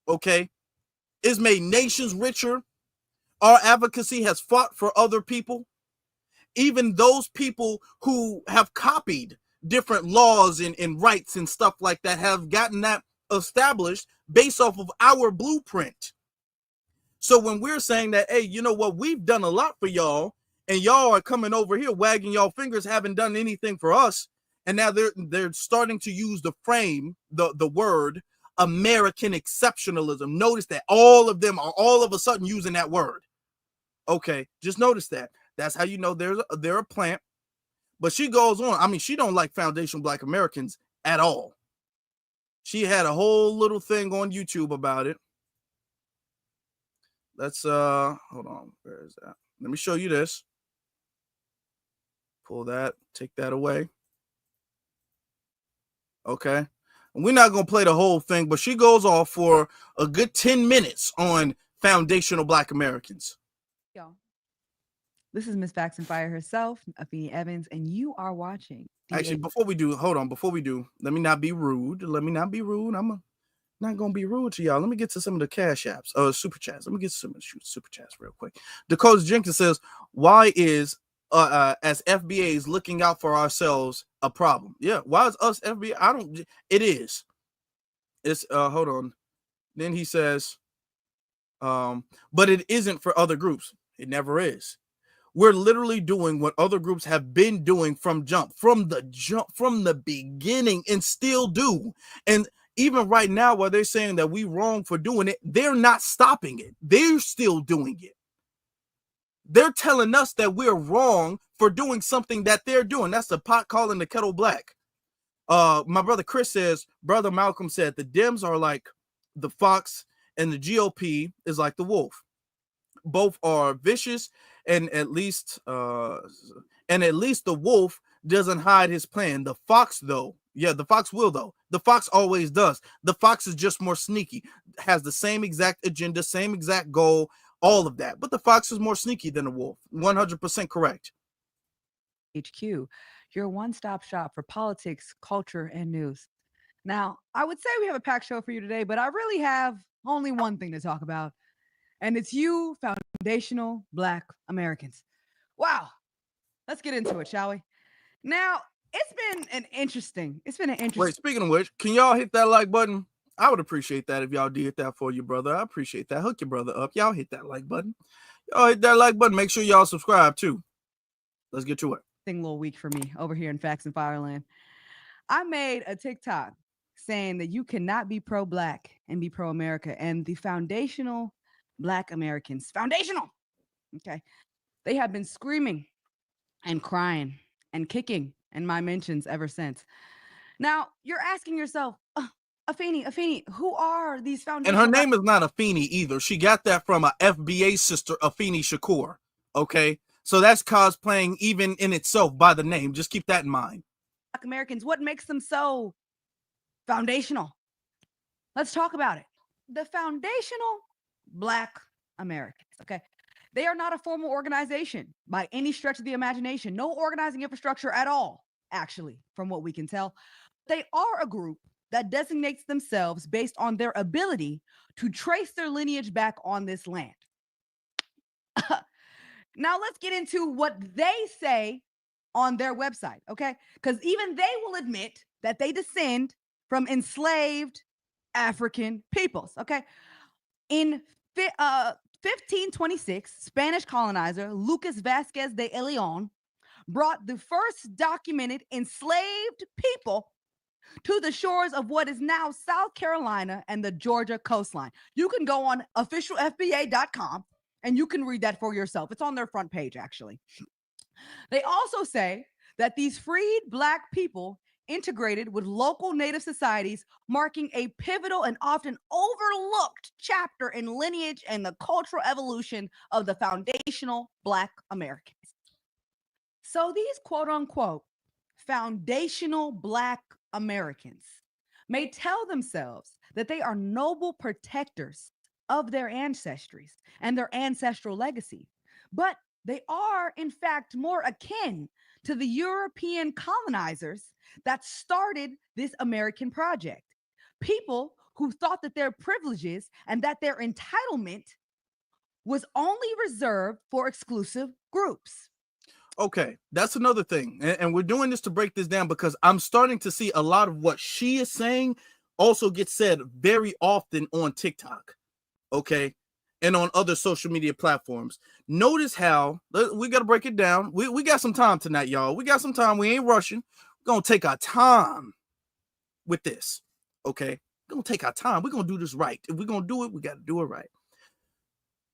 okay? It's made nations richer. Our advocacy has fought for other people. Even those people who have copied different laws and rights and stuff like that have gotten that established based off of our blueprint. So when we're saying that, hey, you know what, we've done a lot for y'all, and y'all are coming over here wagging y'all fingers, haven't done anything for us, and now they're starting to use the word American exceptionalism. Notice that all of them are all of a sudden using that word. Okay, just notice that. That's how you know they're a plant. But she goes on. I mean, she don't like foundational Black Americans at all. She had a whole little thing on YouTube about it. Let's hold on. Where is that? Let me show you this. Pull that, take that away. Okay. And we're not gonna play the whole thing, but she goes off for a good 10 minutes on foundational Black Americans. Y'all, this is Miss Facts and Fire herself, Afeni Evans, and you are watching. Actually, before we do, let me not be rude. I'm not gonna be rude to y'all. Let me get to some of the cash apps, super chats. Let me get to some of the super chats real quick. Dakota Jenkins says, "Why is as FBAs looking out for ourselves a problem?" Yeah, why is us FBA? It is. It's hold on. Then he says, but it isn't for other groups. It never is. We're literally doing what other groups have been doing from the beginning, and still do. And even right now, while they're saying that we wrong for doing it, they're not stopping it. They're still doing it. They're telling us that we're wrong for doing something that they're doing. That's the pot calling the kettle black. My brother Chris says, Brother Malcolm said, the Dems are like the fox and the GOP is like the wolf. Both are vicious, and at least the wolf doesn't hide his plan. The fox, though, yeah, the fox will, though. The fox always does. The fox is just more sneaky, has the same exact agenda, same exact goal, all of that. But the fox is more sneaky than the wolf. 100% correct. HQ, your one-stop shop for politics, culture, and news. Now, I would say we have a packed show for you today, but I really have only one thing to talk about, and it's you, foundational Black Americans. Wow. Let's get into it, shall we? Now, it's been an interesting. Wait, speaking of which, can y'all hit that like button? I would appreciate that if y'all did that for your brother. I appreciate that. Hook your brother up. Y'all hit that like button. Y'all hit that like button. Make sure y'all subscribe too. Let's get to it. Thing a little weak for me over here in Facts and Fireland. I made a TikTok saying that you cannot be pro-Black and be pro-America, and the foundational Black Americans, foundational, okay, they have been screaming and crying and kicking in my mentions ever since. Now, you're asking yourself, Afeni, who are these foundational? And her name is not Afeni either. She got that from a FBA sister, Afeni Shakur, okay? So that's cosplaying even in itself by the name. Just keep that in mind. Black Americans, what makes them so foundational? Let's talk about it. The foundational Black Americans, okay? They are not a formal organization by any stretch of the imagination. No organizing infrastructure at all, actually, from what we can tell. They are a group that designates themselves based on their ability to trace their lineage back on this land. Now let's get into what they say on their website, okay? Because even they will admit that they descend from enslaved African peoples, okay? In 1526, Spanish colonizer Lucas Vasquez de Leon brought the first documented enslaved people to the shores of what is now South Carolina and the Georgia coastline. You can go on officialfba.com and you can read that for yourself. It's on their front page, actually. They also say that these freed Black people integrated with local Native societies, marking a pivotal and often overlooked chapter in lineage and the cultural evolution of the foundational Black Americans. So these quote unquote foundational Black Americans may tell themselves that they are noble protectors of their ancestries and their ancestral legacy, but they are in fact more akin to the European colonizers that started this American project. People who thought that their privileges and that their entitlement was only reserved for exclusive groups. Okay, that's another thing. And we're doing this to break this down because I'm starting to see a lot of what she is saying also gets said very often on TikTok, okay, and on other social media platforms. Notice how, we got to break it down. We got some time tonight, y'all. We got some time. We ain't rushing. We're going to take our time with this, okay? We're going to take our time. We're going to do this right. If we're going to do it, we got to do it right.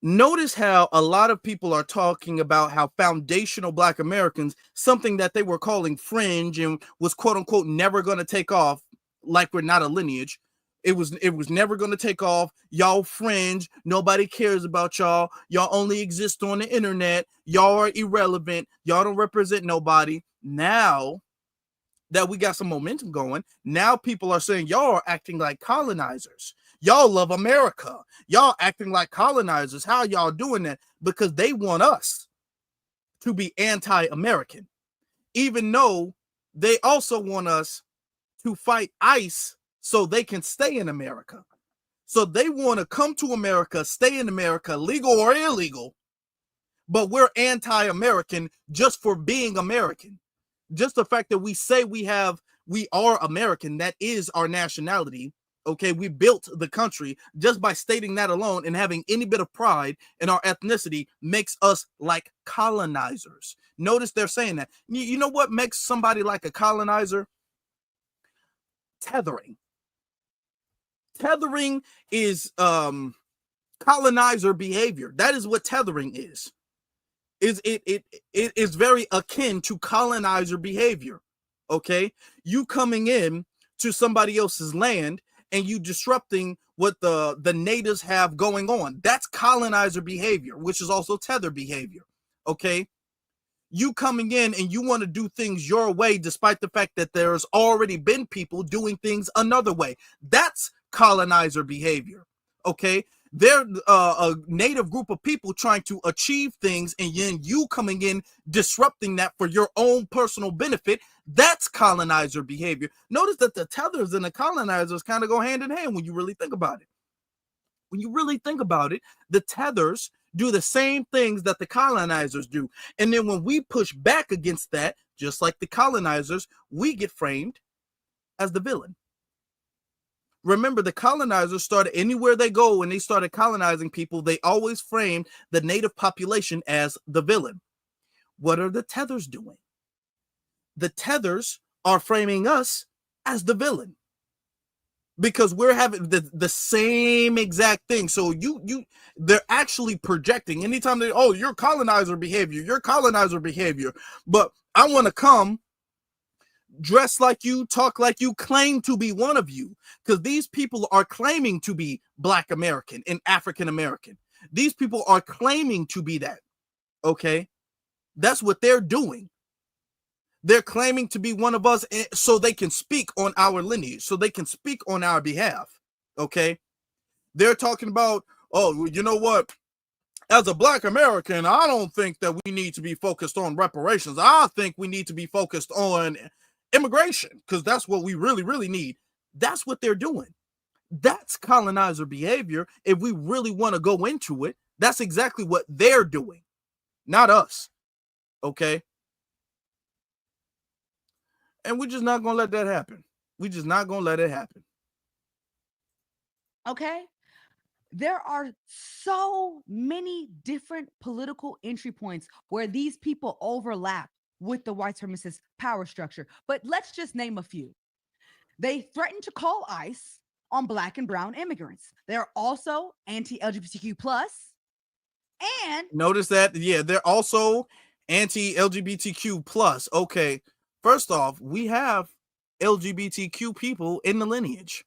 Notice how a lot of people are talking about how foundational Black Americans, something that they were calling fringe and was quote unquote never going to take off, like we're not a lineage. It was never going to take off. Y'all fringe. Nobody cares about y'all. Y'all only exist on the internet. Y'all are irrelevant. Y'all don't represent nobody. Now that we got some momentum going, now people are saying y'all are acting like colonizers. Y'all love America. Y'all acting like colonizers. How y'all doing that? Because they want us to be anti-American, even though they also want us to fight ICE so they can stay in America. So they want to come to America, stay in America, legal or illegal, but we're anti-American just for being American. Just the fact that we say we are American, that is our nationality. Okay, we built the country. Just by stating that alone and having any bit of pride in our ethnicity makes us like colonizers. Notice they're saying that. You know what makes somebody like a colonizer? Tethering. Tethering is colonizer behavior. That is what tethering is. It is very akin to colonizer behavior. Okay, you coming in to somebody else's land and you disrupting what the natives have going on. That's colonizer behavior, which is also tether behavior, okay? You coming in and you want to do things your way despite the fact that there's already been people doing things another way. That's colonizer behavior, okay? They're a native group of people trying to achieve things, and then you coming in disrupting that for your own personal benefit. That's colonizer behavior. Notice that the tethers and the colonizers kind of go hand in hand when you really think about it. When you really think about it, the tethers do the same things that the colonizers do. And then when we push back against that, just like the colonizers, we get framed as the villain. Remember, the colonizers started anywhere they go when they started colonizing people, they always framed the native population as the villain. What are the tethers doing? The tethers are framing us as the villain because we're having the same exact thing. So they're actually projecting anytime they, oh, your colonizer behavior, but I want to come dress like you, talk like you, claim to be one of you, because these people are claiming to be Black American and African American. These people are claiming to be that. Okay, that's what they're doing. They're claiming to be one of us so they can speak on our lineage, so they can speak on our behalf. Okay, they're talking about, oh, you know what? As a Black American, I don't think that we need to be focused on reparations. I think we need to be focused on immigration, because that's what we really, really need. That's what they're doing. That's colonizer behavior. If we really want to go into it, that's exactly what they're doing, not us. Okay? And we're just not going to let that happen. We're just not going to let it happen. Okay? There are so many different political entry points where these people overlap with the white supremacist power structure. But let's just name a few. They threatened to call ICE on Black and brown immigrants. They're also anti-LGBTQ plus. And notice that, yeah, they're also anti-LGBTQ plus. Okay, first off, we have LGBTQ people in the lineage.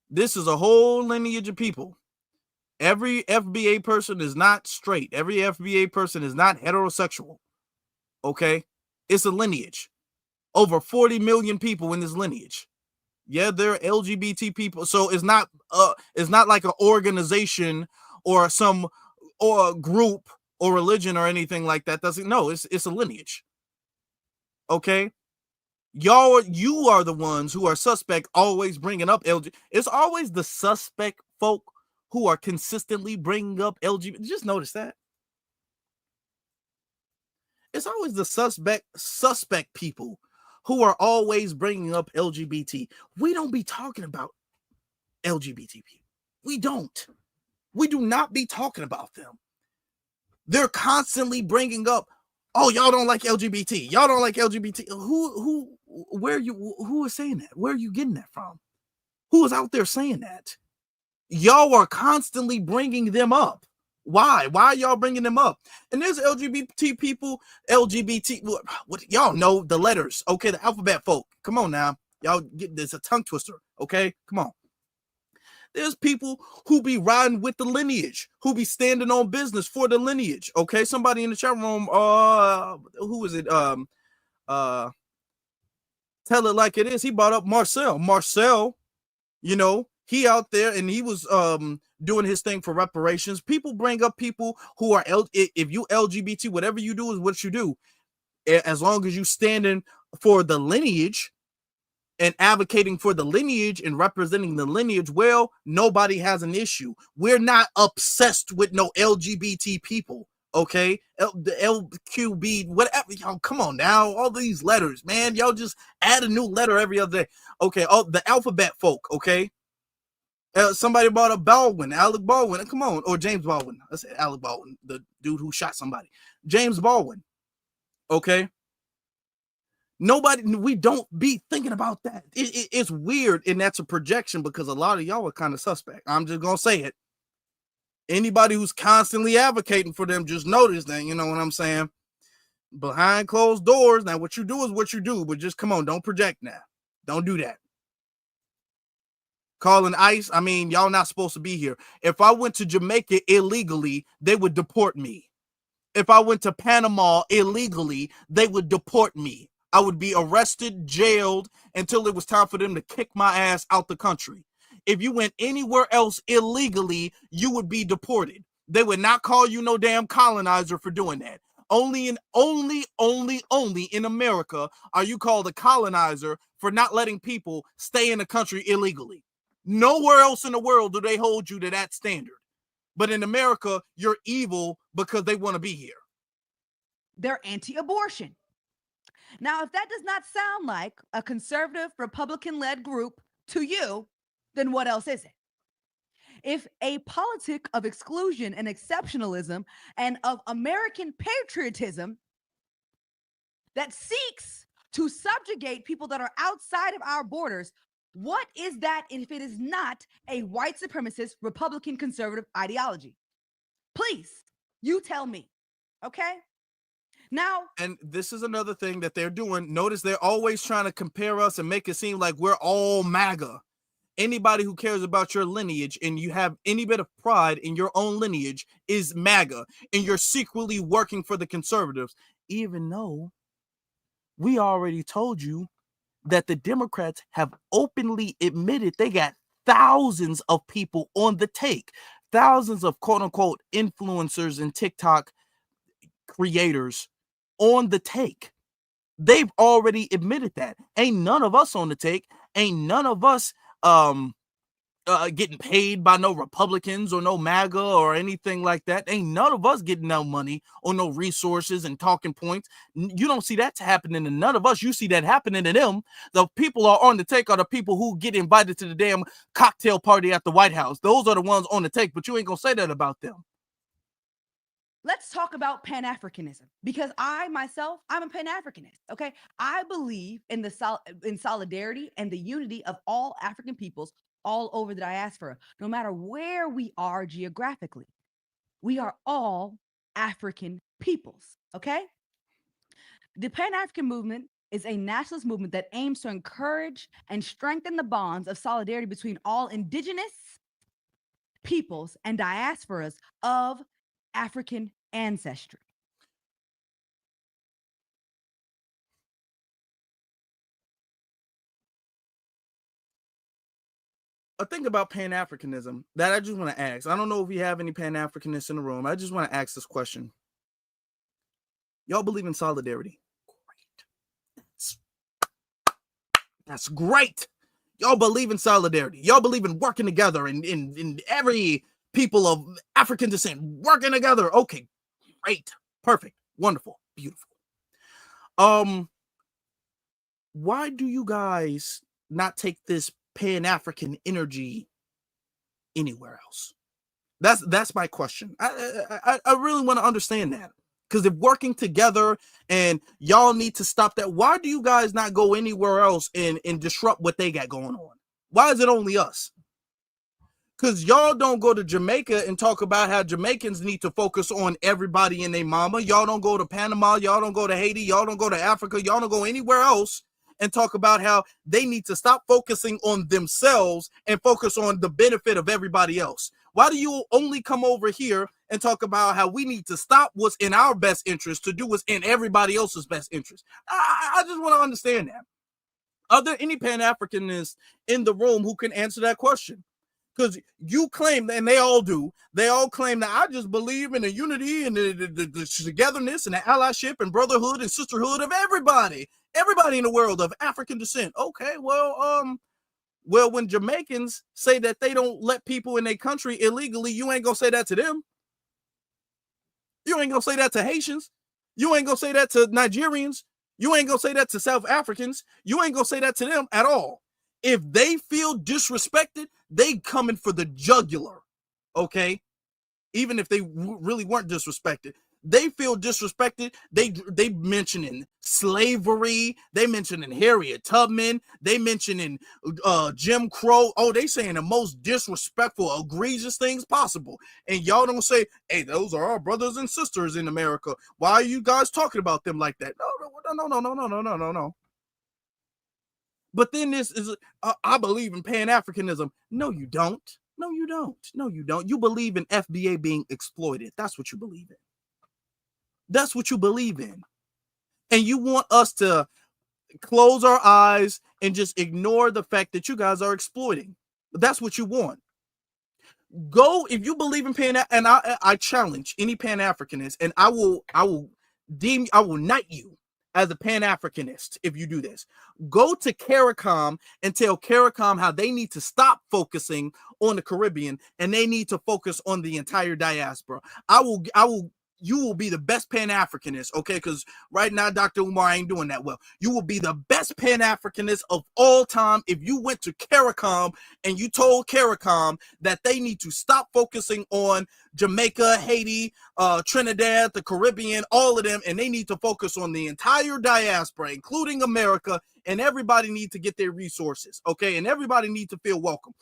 This is a whole lineage of people. Every FBA person is not straight. Every FBA person is not heterosexual. Okay? It's a lineage. Over 40 million people in this lineage. Yeah, they're LGBT people. So it's not like an organization or some or a group or religion or anything like that. It's a lineage. Okay? You are the ones who are suspect always bringing up LGBT. It's always the suspect folk who are consistently bringing up LGBT. Just notice that. It's always the suspect people who are always bringing up LGBT. We don't be talking about LGBT people. We don't. We do not be talking about them. They're constantly bringing up, oh, y'all don't like LGBT. Y'all don't like LGBT. Who is saying that? Where are you getting that from? Who is out there saying that? Y'all are constantly bringing them up. Why? Why are y'all bringing them up? And there's LGBT people, what y'all know the letters. Okay, the alphabet folk. Come on now. Y'all get this a tongue twister. Okay, come on. There's people who be riding with the lineage, who be standing on business for the lineage. Okay, somebody in the chat room, who is it? Tell it like it is. He brought up Marcel. Marcel, you know, he out there and he was doing his thing for reparations. People bring up people who are if you LGBT, whatever you do is what you do. As long as you standing for the lineage and advocating for the lineage and representing the lineage, well, nobody has an issue. We're not obsessed with no LGBT people. Okay, the LQB, whatever. Y'all, come on now. All these letters, man. Y'all just add a new letter every other day. Okay, the alphabet folk. Okay, somebody brought up Alec Baldwin. Come on, or James Baldwin. I said Alec Baldwin, the dude who shot somebody. James Baldwin. Okay. We don't be thinking about that. It's weird, and that's a projection because a lot of y'all are kind of suspect. I'm just gonna say it. Anybody who's constantly advocating for them, just notice that, you know what I'm saying? Behind closed doors. Now, what you do is what you do, but just come on, don't project now. Don't do that. Calling ICE, I mean, y'all not supposed to be here. If I went to Jamaica illegally, they would deport me. If I went to Panama illegally, they would deport me. I would be arrested, jailed, until it was time for them to kick my ass out the country. If you went anywhere else illegally, you would be deported. They would not call you no damn colonizer for doing that. Only in America are you called a colonizer for not letting people stay in the country illegally. Nowhere else in the world do they hold you to that standard. But in America, you're evil because they want to be here. They're anti-abortion. Now, if that does not sound like a conservative Republican-led group to you, then what else is it? If a politic of exclusion and exceptionalism and of American patriotism that seeks to subjugate people that are outside of our borders, what is that if it is not a white supremacist Republican conservative ideology? Please, you tell me, okay? Now, and this is another thing that they're doing. Notice they're always trying to compare us and make it seem like we're all MAGA. Anybody who cares about your lineage and you have any bit of pride in your own lineage is MAGA, and you're secretly working for the conservatives, even though we already told you that the Democrats have openly admitted they got thousands of people on the take, thousands of quote unquote influencers and TikTok creators on the take. They've already admitted that. Ain't none of us on the take. Ain't none of us getting paid by no Republicans or no MAGA or anything like that. Ain't none of us getting no money or no resources and talking points. You don't see that happening to none of us. You see that happening to them. The people are on the take are the people who get invited to the damn cocktail party at the White House. Those are the ones on the take, but you ain't gonna say that about them. Let's talk about Pan-Africanism, because I myself, I'm a Pan-Africanist. Okay, I believe in the in solidarity and the unity of all African peoples all over the diaspora, no matter where we are geographically. We are all African peoples. Okay, the Pan-African movement is a nationalist movement that aims to encourage and strengthen the bonds of solidarity between all indigenous peoples and diasporas of African ancestry. A thing about Pan-Africanism that I just want to ask. I don't know if we have any Pan-Africanists in the room. I just want to ask this question. Y'all believe in solidarity? Great. That's great. Y'all believe in solidarity. Y'all believe in working together and in every people of African descent working together. Okay, great, perfect, wonderful, beautiful. Why do you guys not take this Pan-African energy anywhere else? That's my question. I really want to understand that, because if working together and y'all need to stop that, why do you guys not go anywhere else and disrupt what they got going on? Why is it only us? Because y'all don't go to Jamaica and talk about how Jamaicans need to focus on everybody and their mama. Y'all don't go to Panama. Y'all don't go to Haiti. Y'all don't go to Africa. Y'all don't go anywhere else and talk about how they need to stop focusing on themselves and focus on the benefit of everybody else. Why do you only come over here and talk about how we need to stop what's in our best interest to do what's in everybody else's best interest? I just want to understand that. Are there any Pan-Africanists in the room who can answer that question? Because you claim, and they all do, they all claim that I just believe in the unity and the togetherness and the allyship and brotherhood and sisterhood of everybody in the world of African descent. Okay, well, when Jamaicans say that they don't let people in their country illegally, you ain't gonna say that to them. You ain't gonna say that to Haitians. You ain't gonna say that to Nigerians. You ain't gonna say that to South Africans. You ain't gonna say that to them at all. If they feel disrespected, they coming for the jugular, okay? Even if they really weren't disrespected. They feel disrespected. They mentioning slavery. They mentioning Harriet Tubman. They mentioning Jim Crow. Oh, they saying the most disrespectful, egregious things possible. And y'all don't say, hey, those are our brothers and sisters in America. Why are you guys talking about them like that? No. But then this is, I believe in Pan-Africanism. No, you don't. No, you don't. No, you don't. You believe in FBA being exploited. That's what you believe in. That's what you believe in. And you want us to close our eyes and just ignore the fact that you guys are exploiting. That's what you want. Go, if you believe in and I challenge any Pan-Africanist, and I will knight you as a Pan-Africanist if you do this. Go to CARICOM and tell CARICOM how they need to stop focusing on the Caribbean and they need to focus on the entire diaspora. You will be the best Pan-Africanist, okay? Because right now, Dr. Umar ain't doing that well. You will be the best Pan-Africanist of all time if you went to CARICOM and you told CARICOM that they need to stop focusing on Jamaica, Haiti, Trinidad, the Caribbean, all of them, and they need to focus on the entire diaspora, including America, and everybody need to get their resources, okay? And everybody need to feel welcome.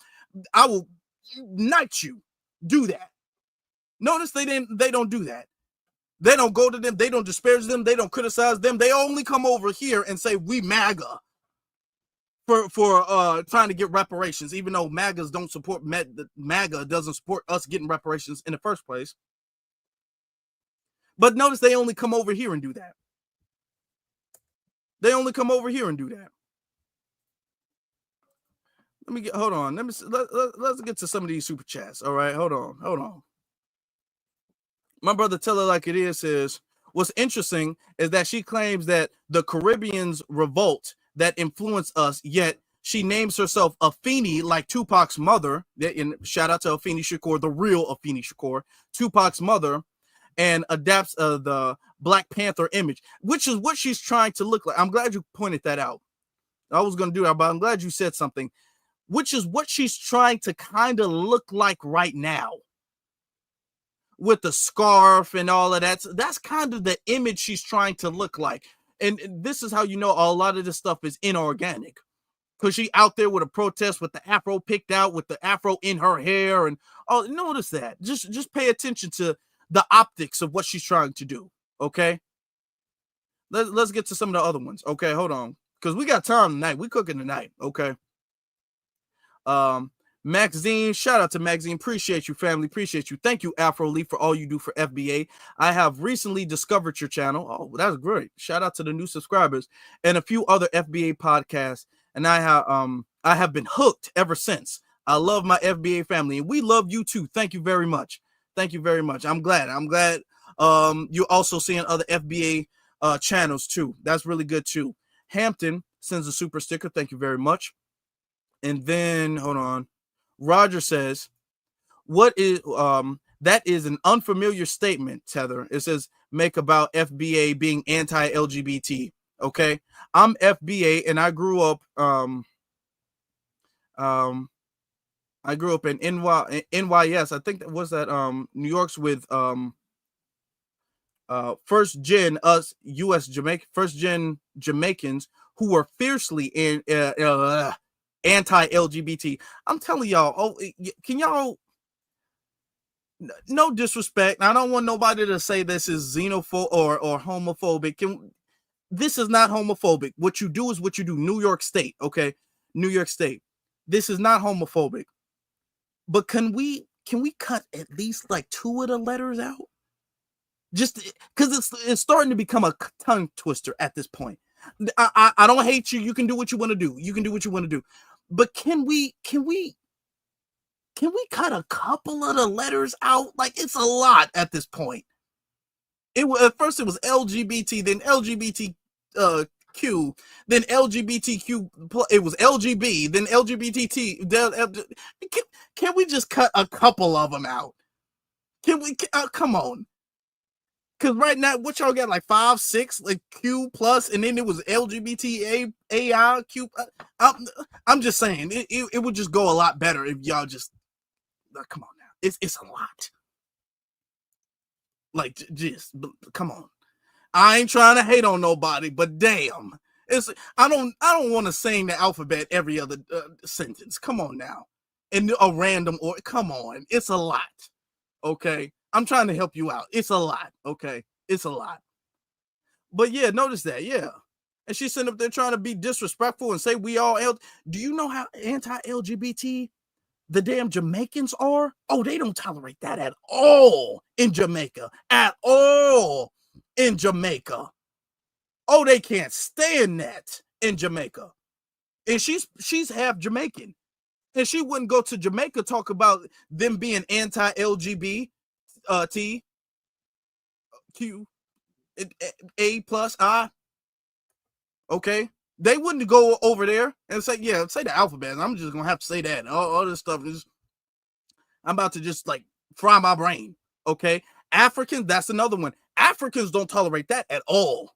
I will knight you. Do that. Notice they don't do that. They don't go to them. They don't disparage them. They don't criticize them. They only come over here and say we MAGA for trying to get reparations, even though MAGAs don't support MAGA doesn't support us getting reparations in the first place. But notice they only come over here and do that. They only come over here and do that. Hold on. Let's get to some of these super chats. All right, hold on. My brother Tell It Like It Is says, what's interesting is that she claims that the Caribbeans revolt that influence us, yet She names herself Afeni, like Tupac's mother. And shout out to Afeni Shakur, the real Afeni Shakur, Tupac's mother, and adapts the Black Panther image, which is what she's trying to look like. I'm glad you pointed that out. I was going to do that, but I'm glad you said something, which is what she's trying to kind of look like right now. With the scarf and all of that. That's kind of the image she's trying to look like. And this is how you know a lot of this stuff is inorganic. Because she out there with a protest with the afro picked out, with the afro in her hair. And oh, notice that. Just pay attention to the optics of what she's trying to do. Okay? Let's get to some of the other ones. Okay, hold on. Because we got time tonight. We cooking tonight. Okay. Maxine, shout out to Maxine. Appreciate you, family. Appreciate you. Thank you, Afro Lee, for all you do for FBA. I have recently discovered your channel. Oh, that's great. Shout out to the new subscribers and a few other FBA podcasts. And I have been hooked ever since. I love my FBA family, and we love you too. Thank you very much. Thank you very much. I'm glad. You're also seeing other FBA channels too. That's really good too. Hampton sends a super sticker. Thank you very much. And then hold on. Roger says, what is that is an unfamiliar statement, Tether. It says make about FBA being anti-LGBT. Okay. I'm FBA and I grew up in NYS. I think that was that New York's with first gen us US Jamaican first gen Jamaicans who were fiercely in anti-LGBT. I'm telling y'all, can y'all, no disrespect, I don't want nobody to say this is xenophobic or homophobic. This is not homophobic. What you do is what you do. New York State, okay? New York State. This is not homophobic. But can we cut at least like 2 of the letters out? Just because it's starting to become a tongue twister at this point. I don't hate you. You can do what you want to do. You can do what you want to do. But can we cut a couple of the letters out? Like, it's a lot at this point. At first it was LGBT, then LGBTQ, then LGBTQ. It was LGB, then LGBTT. Can we just cut a couple of them out? Can we? Come on. Because right now, what y'all got, like 5, 6, like Q plus, and then it was LGBT, AI, Q. I'm just saying, it would just go a lot better if y'all just, come on now. It's a lot. Like, just, come on. I ain't trying to hate on nobody, but damn. I don't want to sing the alphabet every other sentence. Come on now. And a random, or come on. It's a lot. Okay. I'm trying to help you out. It's a lot, okay? It's a lot. But yeah, notice that, yeah. And she's sitting up there trying to be disrespectful and say we all do you know how anti-LGBT the damn Jamaicans are? Oh, they don't tolerate that at all in Jamaica. At all in Jamaica. Oh, they can't stand that in Jamaica. And she's half Jamaican. And she wouldn't go to Jamaica talk about them being anti-LGBT. T Q A plus I. Okay, they wouldn't go over there and say the alphabet. I'm just gonna have to say that. All this stuff is, I'm about to just like fry my brain. Okay, Africans, that's another one. Africans don't tolerate that at all.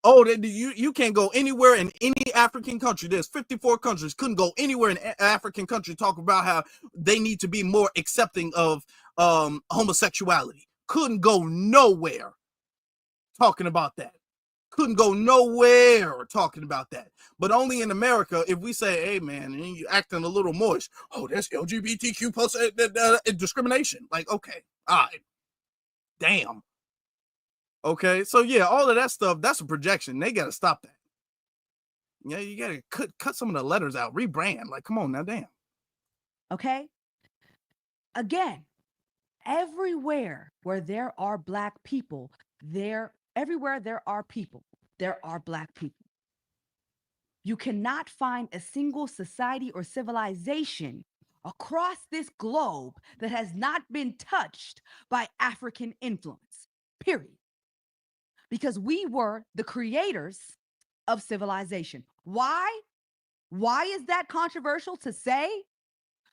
Oh, you can't go anywhere in any African country. There's 54 countries. Couldn't go anywhere in African country talk about how they need to be more accepting of homosexuality. Couldn't go nowhere talking about that. Couldn't go nowhere talking about that. But only in America, if we say, hey man, you acting a little moist. Oh, that's LGBTQ plus discrimination. Like, okay, all right. Damn. Okay, so yeah, all of that stuff, that's a projection. They got to stop that. Yeah, you got to cut some of the letters out, rebrand. Like, come on now, damn. Okay? Again, everywhere where there are Black people, everywhere there are people, there are Black people. You cannot find a single society or civilization across this globe that has not been touched by African influence, period. Because we were the creators of civilization. Why? Why is that controversial to say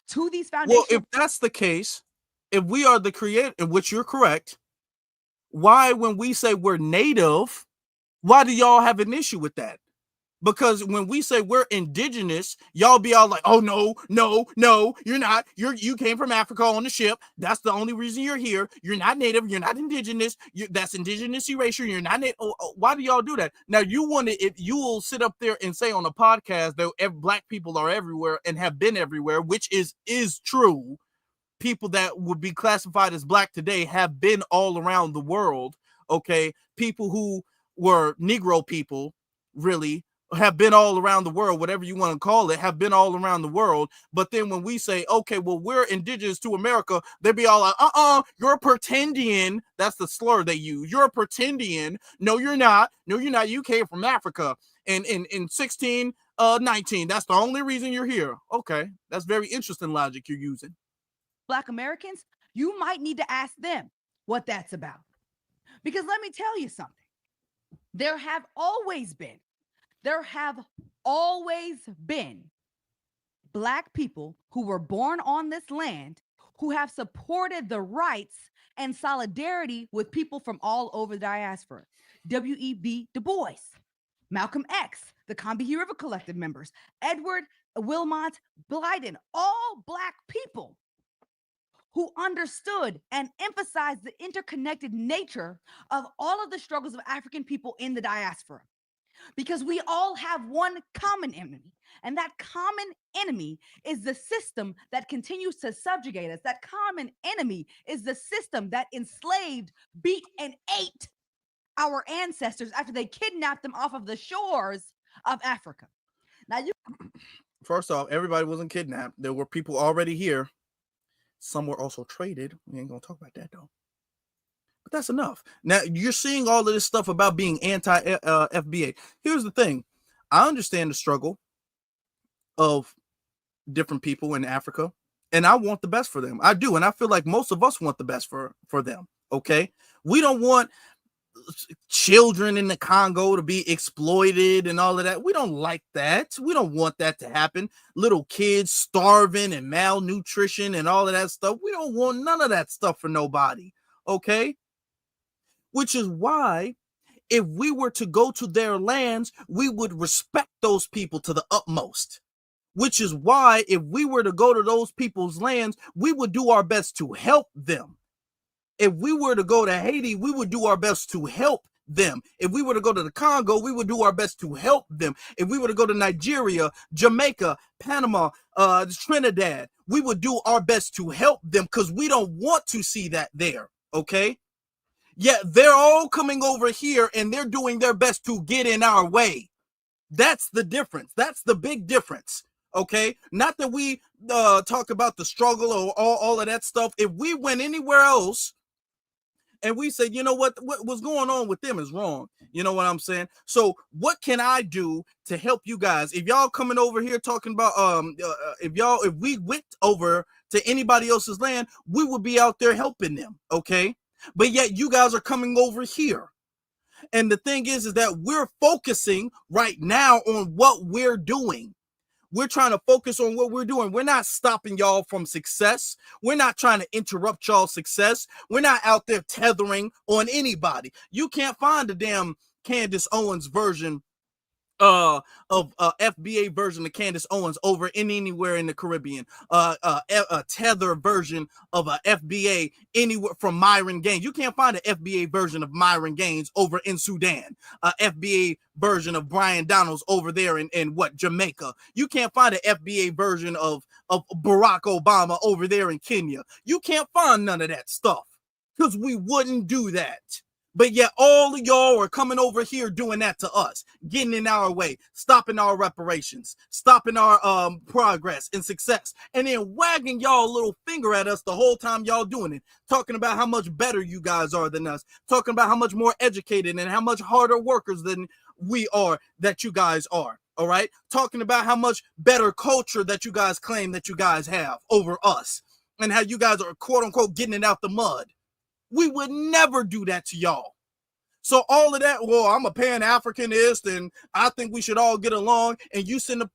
to these foundational? Well, if that's the case, if we are the creator, in which you're correct, why, when we say we're native, why do y'all have an issue with that? Because when we say we're indigenous, y'all be all like, oh, no, you're not. You came from Africa on the ship. That's the only reason you're here. You're not native. You're not indigenous. That's indigenous erasure. You're not native. Why do y'all do that? Now, you will sit up there and say on a podcast that black people are everywhere and have been everywhere, which is true. People that would be classified as black today have been all around the world. Okay. People who were Negro people really have been all around the world, whatever you want to call it, have been all around the world. But then when we say, okay, well, we're indigenous to America, they be all like, you're a pretendian. That's the slur they use. You're a pretendian. No, you're not. No, you're not. You came from Africa in 1619. That's the only reason you're here. Okay. That's very interesting logic you're using. Black Americans, you might need to ask them what that's about. Because let me tell you something. There have always been Black people who were born on this land who have supported the rights and solidarity with people from all over the diaspora. W.E.B. Du Bois, Malcolm X, the Combahee River Collective members, Edward Wilmot Blyden, all Black people who understood and emphasized the interconnected nature of all of the struggles of African people in the diaspora. Because we all have one common enemy, and that common enemy is the system that continues to subjugate us. That common enemy is the system that enslaved, beat, and ate our ancestors after they kidnapped them off of the shores of Africa. Now, first off, everybody wasn't kidnapped. There were people already here. Some were also traded. We ain't gonna talk about that though. But that's enough. Now you're seeing all of this stuff about being anti-FBA. Here's the thing. I understand the struggle of different people in Africa, and I want the best for them. I do, and I feel like most of us want the best for them. Okay, we don't want children in the Congo to be exploited and all of that. We don't like that. We don't want that to happen. Little kids starving and malnutrition and all of that stuff. We don't want none of that stuff for nobody. Okay. Which is why if we were to go to their lands, we would respect those people to the utmost. Which is why if we were to go to those people's lands, we would do our best to help them. If we were to go to Haiti, we would do our best to help them. If we were to go to the Congo, we would do our best to help them. If we were to go to Nigeria, Jamaica, Panama, Trinidad, we would do our best to help them because we don't want to see that there, okay? Yet they're all coming over here and they're doing their best to get in our way. That's the difference. That's the big difference, okay? Not that we talk about the struggle or all of that stuff. If we went anywhere else, and we said, you know what's going on with them is wrong. You know what I'm saying? So what can I do to help you guys? If y'all coming over here talking about, if we went over to anybody else's land, we would be out there helping them. Okay. But yet you guys are coming over here. And the thing is that we're focusing right now on what we're doing. We're trying to focus on what we're doing. We're not stopping y'all from success. We're not trying to interrupt y'all's success. We're not out there tethering on anybody. You can't find a damn Candace Owens version of FBA version of Candace Owens over in anywhere in the Caribbean. A tether version of a FBA anywhere from Myron Gaines. You can't find an FBA version of Myron Gaines over in Sudan. A FBA version of Brian Donalds over there in Jamaica. You can't find an FBA version of Barack Obama over there in Kenya. You can't find none of that stuff because we wouldn't do that. But yet all of y'all are coming over here doing that to us, getting in our way, stopping our reparations, stopping our progress and success, and then wagging y'all little finger at us the whole time y'all doing it, talking about how much better you guys are than us, talking about how much more educated and how much harder workers than we are that you guys are. All right. Talking about how much better culture that you guys claim that you guys have over us and how you guys are quote unquote getting it out the mud. We would never do that to y'all. So all of that, well, I'm a Pan-Africanist and I think we should all get along, and you send up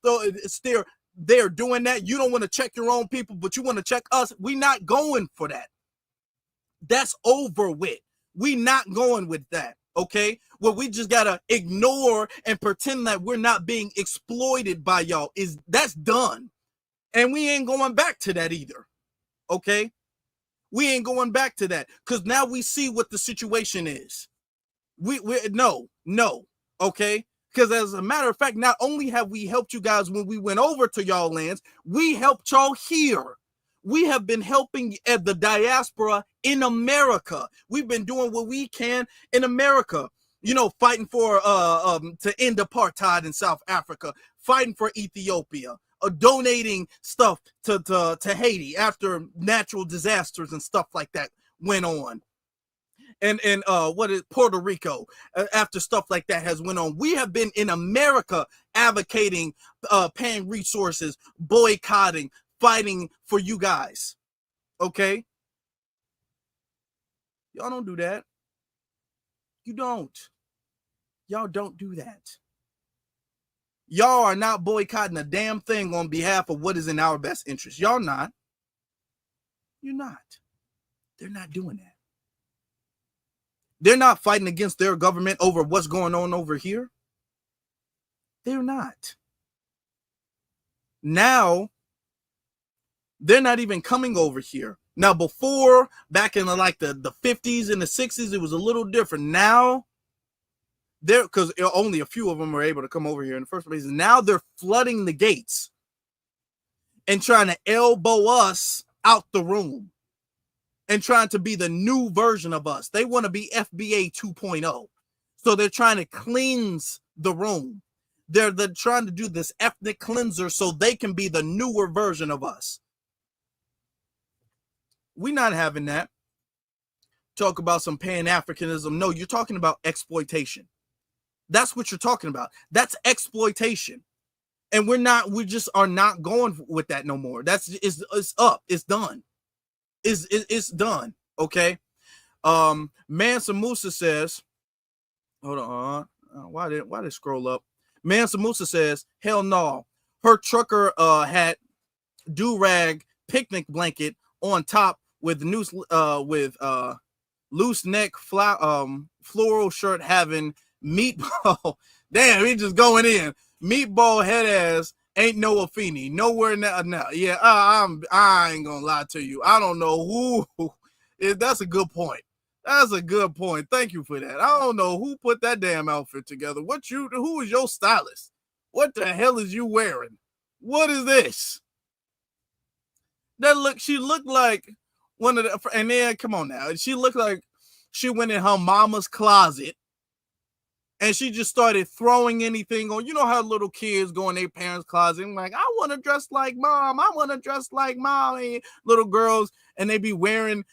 they're doing that. You don't want to check your own people, but you want to check us. We not going for that. That's over with. We not going with that. Okay, well, we just gotta ignore and pretend that we're not being exploited by y'all. That's done, and we ain't going back to that either. Okay, we ain't going back to that because now we see what the situation is. No. Okay, because as a matter of fact, not only have we helped you guys when we went over to y'all lands, we helped y'all here. We have been helping at the diaspora in America. We've been doing what we can in America. You know, fighting for to end apartheid in South Africa, fighting for Ethiopia, donating stuff to Haiti after natural disasters and stuff like that went on. And what is Puerto Rico after stuff like that has went on. We have been in America advocating, paying resources, boycotting, fighting for you guys. Okay, y'all don't do that. Y'all don't do that. Y'all are not boycotting a damn thing on behalf of what is in our best interest. Y'all not. You're not. They're not doing that. They're not fighting against their government over what's going on over here. They're not. Now, they're not even coming over here. Now, before, back in the 50s and the 60s, it was a little different. Now, because only a few of them were able to come over here in the first place. Now they're flooding the gates and trying to elbow us out the room and trying to be the new version of us. They want to be FBA 2.0. So they're trying to cleanse the room. They're trying to do this ethnic cleanser so they can be the newer version of us. We're not having that. Talk about some Pan-Africanism. No, you're talking about exploitation. That's what you're talking about. That's exploitation. And we just are not going with that no more. It's up. It's done. It's done. Okay. Mansa Musa says, hold on. Why did it scroll up? Mansa Musa says, hell no. Her trucker hat, do-rag, picnic blanket on top with loose neck floral shirt having meatball. Damn, he just going in. Meatball head ass ain't no Afeni. Nowhere now. Yeah, I ain't gonna lie to you. I don't know who. That's a good point. That's a good point. Thank you for that. I don't know who put that damn outfit together. Who is your stylist? What the hell is you wearing? What is this? She looked like one of the, and then come on now. She looked like she went in her mama's closet and she just started throwing anything on. You know how little kids go in their parents' closet and like, I want to dress like mom. I want to dress like mom. And little girls, and they be wearing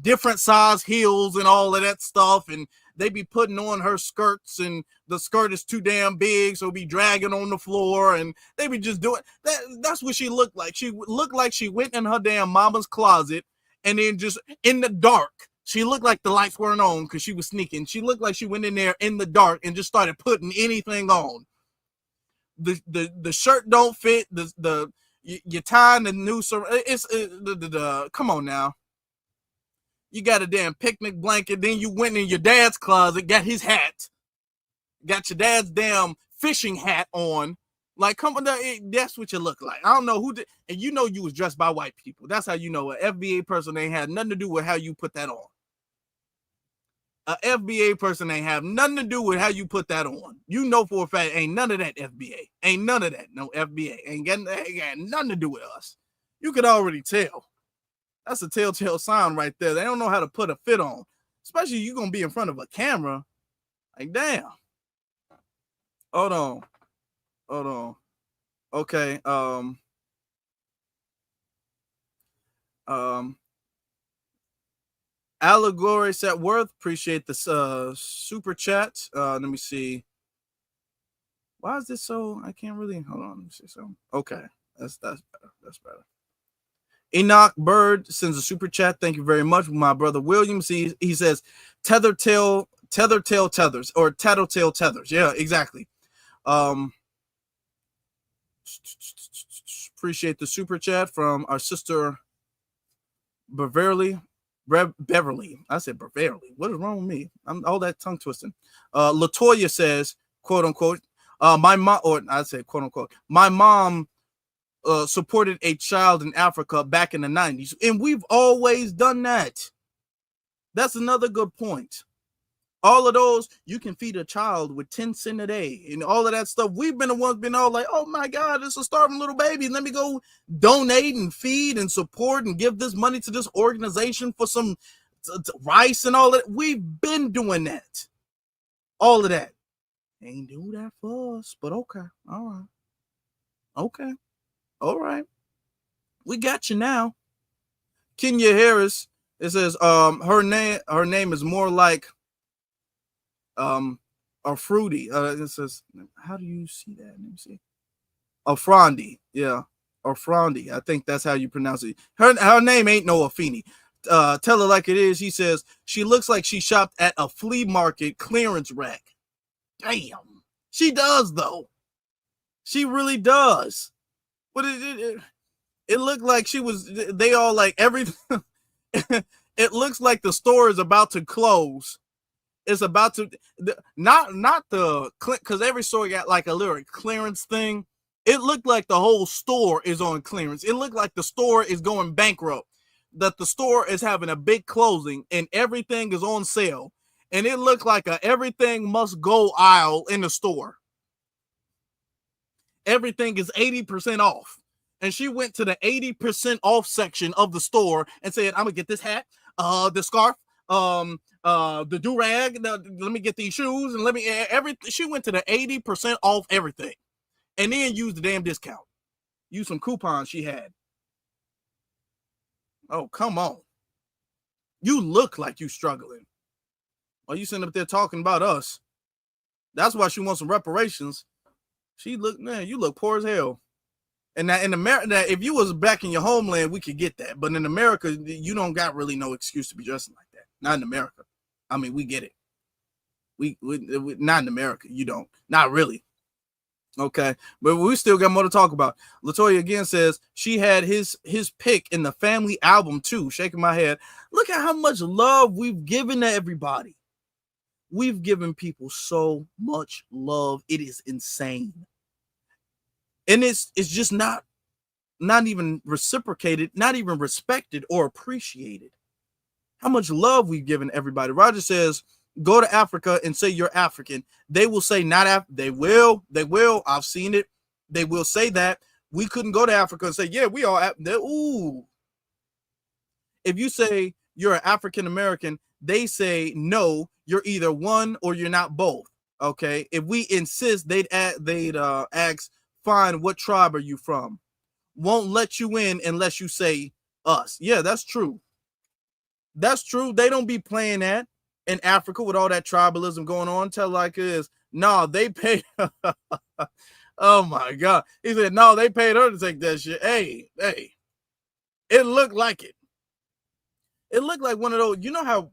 different size heels and all of that stuff. And they be putting on her skirts and the skirt is too damn big. So be dragging on the floor and they be just doing that. That's what she looked like. She looked like she went in her damn mama's closet and then just in the dark. She looked like the lights weren't on because she was sneaking. She looked like she went in there in the dark and just started putting anything on. The shirt don't fit. You're tying the noose. Come on now. You got a damn picnic blanket. Then you went in your dad's closet, got his hat, got your dad's damn fishing hat on. Like, come on, that's what you look like. I don't know who did, and you know you was dressed by white people. That's how you know an FBA person ain't had nothing to do with how you put that on. A FBA person ain't have nothing to do with how you put that on. You know for a fact ain't none of that FBA. Ain't none of that. No FBA. Ain't got nothing to do with us. You could already tell. That's a telltale sign right there. They don't know how to put a fit on. Especially you gonna be in front of a camera. Like, damn. Hold on. Okay. Allegory Set Worth, appreciate the super chat. Let me see. Why is this so? I can't really. Hold on. Let me see something. Okay, that's better. That's better. Enoch Bird sends a super chat. Thank you very much, my brother Williams. He says, Tether Tethertail tethers or tattletale tethers. Yeah, exactly. Appreciate the super chat from our sister Beverly. Beverly. I said Beverly. What is wrong with me? I'm all that tongue twisting. Latoya says, quote unquote, my mom, or I said quote unquote, my mom supported a child in Africa back in the 90s. And we've always done that. That's another good point. All of those, you can feed a child with 10 cents a day and all of that stuff. We've been the ones been all like, oh my God, it's a starving little baby. Let me go donate and feed and support and give this money to this organization for some rice and all that. We've been doing that. All of that. Ain't do that for us, but okay. All right. Okay. All right. We got you now. Kenya Harris, it says her name is more like a fruity. It says, how do you see that? Let me see. A frondy, yeah, or frondy. I think that's how you pronounce it. Her name ain't no Afeni. Tell her like it is. He says she looks like she shopped at a flea market clearance rack. Damn, she does though. She really does. But it looked like she was. They all like everything. It looks like the store is about to close. It's about to not the because every store got like a little clearance thing. It looked like the whole store is on clearance. It looked like the store is going bankrupt. That the store is having a big closing and everything is on sale. And it looked like a everything must go aisle in the store. Everything is 80% off. And she went to the 80% off section of the store and said, I'm gonna get this hat, the scarf, the do-rag, let me get these shoes and let me everything. She went to the 80% off everything and then used the damn discount. Use some coupons she had. Oh, come on. You look like you struggling. Are you sitting up there talking about us? That's why she wants some reparations. She look, man, you look poor as hell. And that in America, if you was back in your homeland, we could get that. But in America, you don't got really no excuse to be dressing like that. Not in America. I mean, we get it. We not in America. You don't. Not really. Okay. But we still got more to talk about. Latoya again says she had his pick in the family album too. Shaking my head. Look at how much love we've given to everybody. We've given people so much love. It is insane. And it's just not even reciprocated, not even respected or appreciated. How much love we've given everybody. Roger says, go to Africa and say you're African. They will say not they will. I've seen it. They will say that. We couldn't go to Africa and say, yeah, we are. Ooh. If you say you're an African American, they say no, you're either one or you're not both. Okay. If we insist, they'd ask, fine, what tribe are you from? Won't let you in unless you say us. Yeah, that's true. That's true. They don't be playing that in Africa with all that tribalism going on. Tell like it is. No, they pay. Oh my God. He said, no, they paid her to take that shit. Hey. It looked like it. It looked like one of those, you know how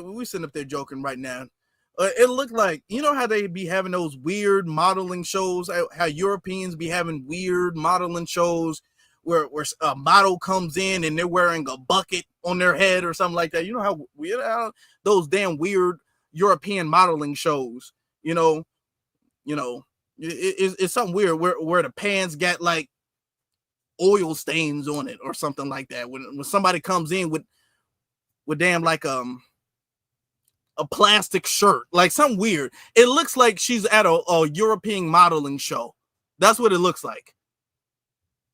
we sitting up there joking right now. It looked like, you know how they be having those weird modeling shows, how Europeans be having weird modeling shows where a model comes in and they're wearing a bucket on their head or something like that. You know how weird those damn weird European modeling shows, it's something weird where the pants got like oil stains on it or something like that. When somebody comes in with damn like a plastic shirt, like something weird. It looks like she's at a European modeling show. That's what it looks like.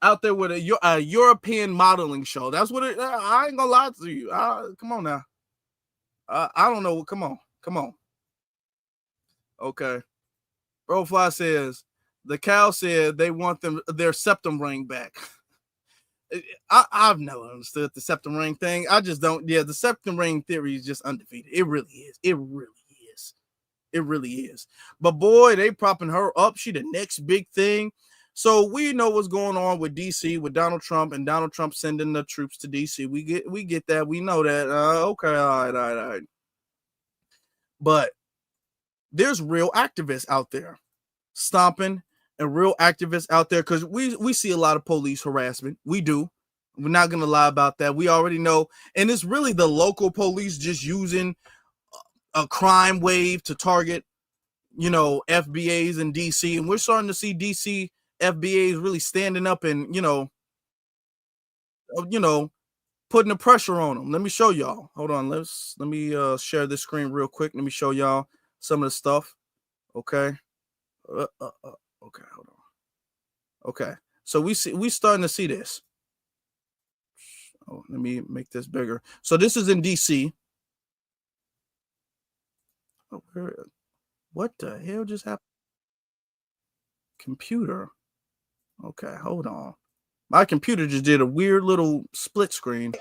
Out there with a European modeling show. That's what it. I ain't gonna lie to you. Come on now. I don't know. Come on. Okay. Profile says the cow said they want their septum ring back. I've never understood the septum ring thing. I just don't. Yeah, the septum ring theory is just undefeated. It really is. It really is. But boy, they propping her up. She the next big thing. So we know what's going on with DC with Donald Trump and Donald Trump sending the troops to DC. We get that. We know that. Okay, all right. But there's real activists out there stomping, and real activists out there, because we see a lot of police harassment. We do. We're not going to lie about that. We already know. And it's really the local police just using a crime wave to target, FBAs in DC. And we're starting to see DC FBAs really standing up and, putting the pressure on them. Let me show y'all. Hold on. Let me share this screen real quick. Let me show y'all some of the stuff. Okay. Okay, hold on. Okay. So we starting to see this. Oh, let me make this bigger. So this is in DC. Oh, what the hell just happened? Computer. Okay, hold on. My computer just did a weird little split screen.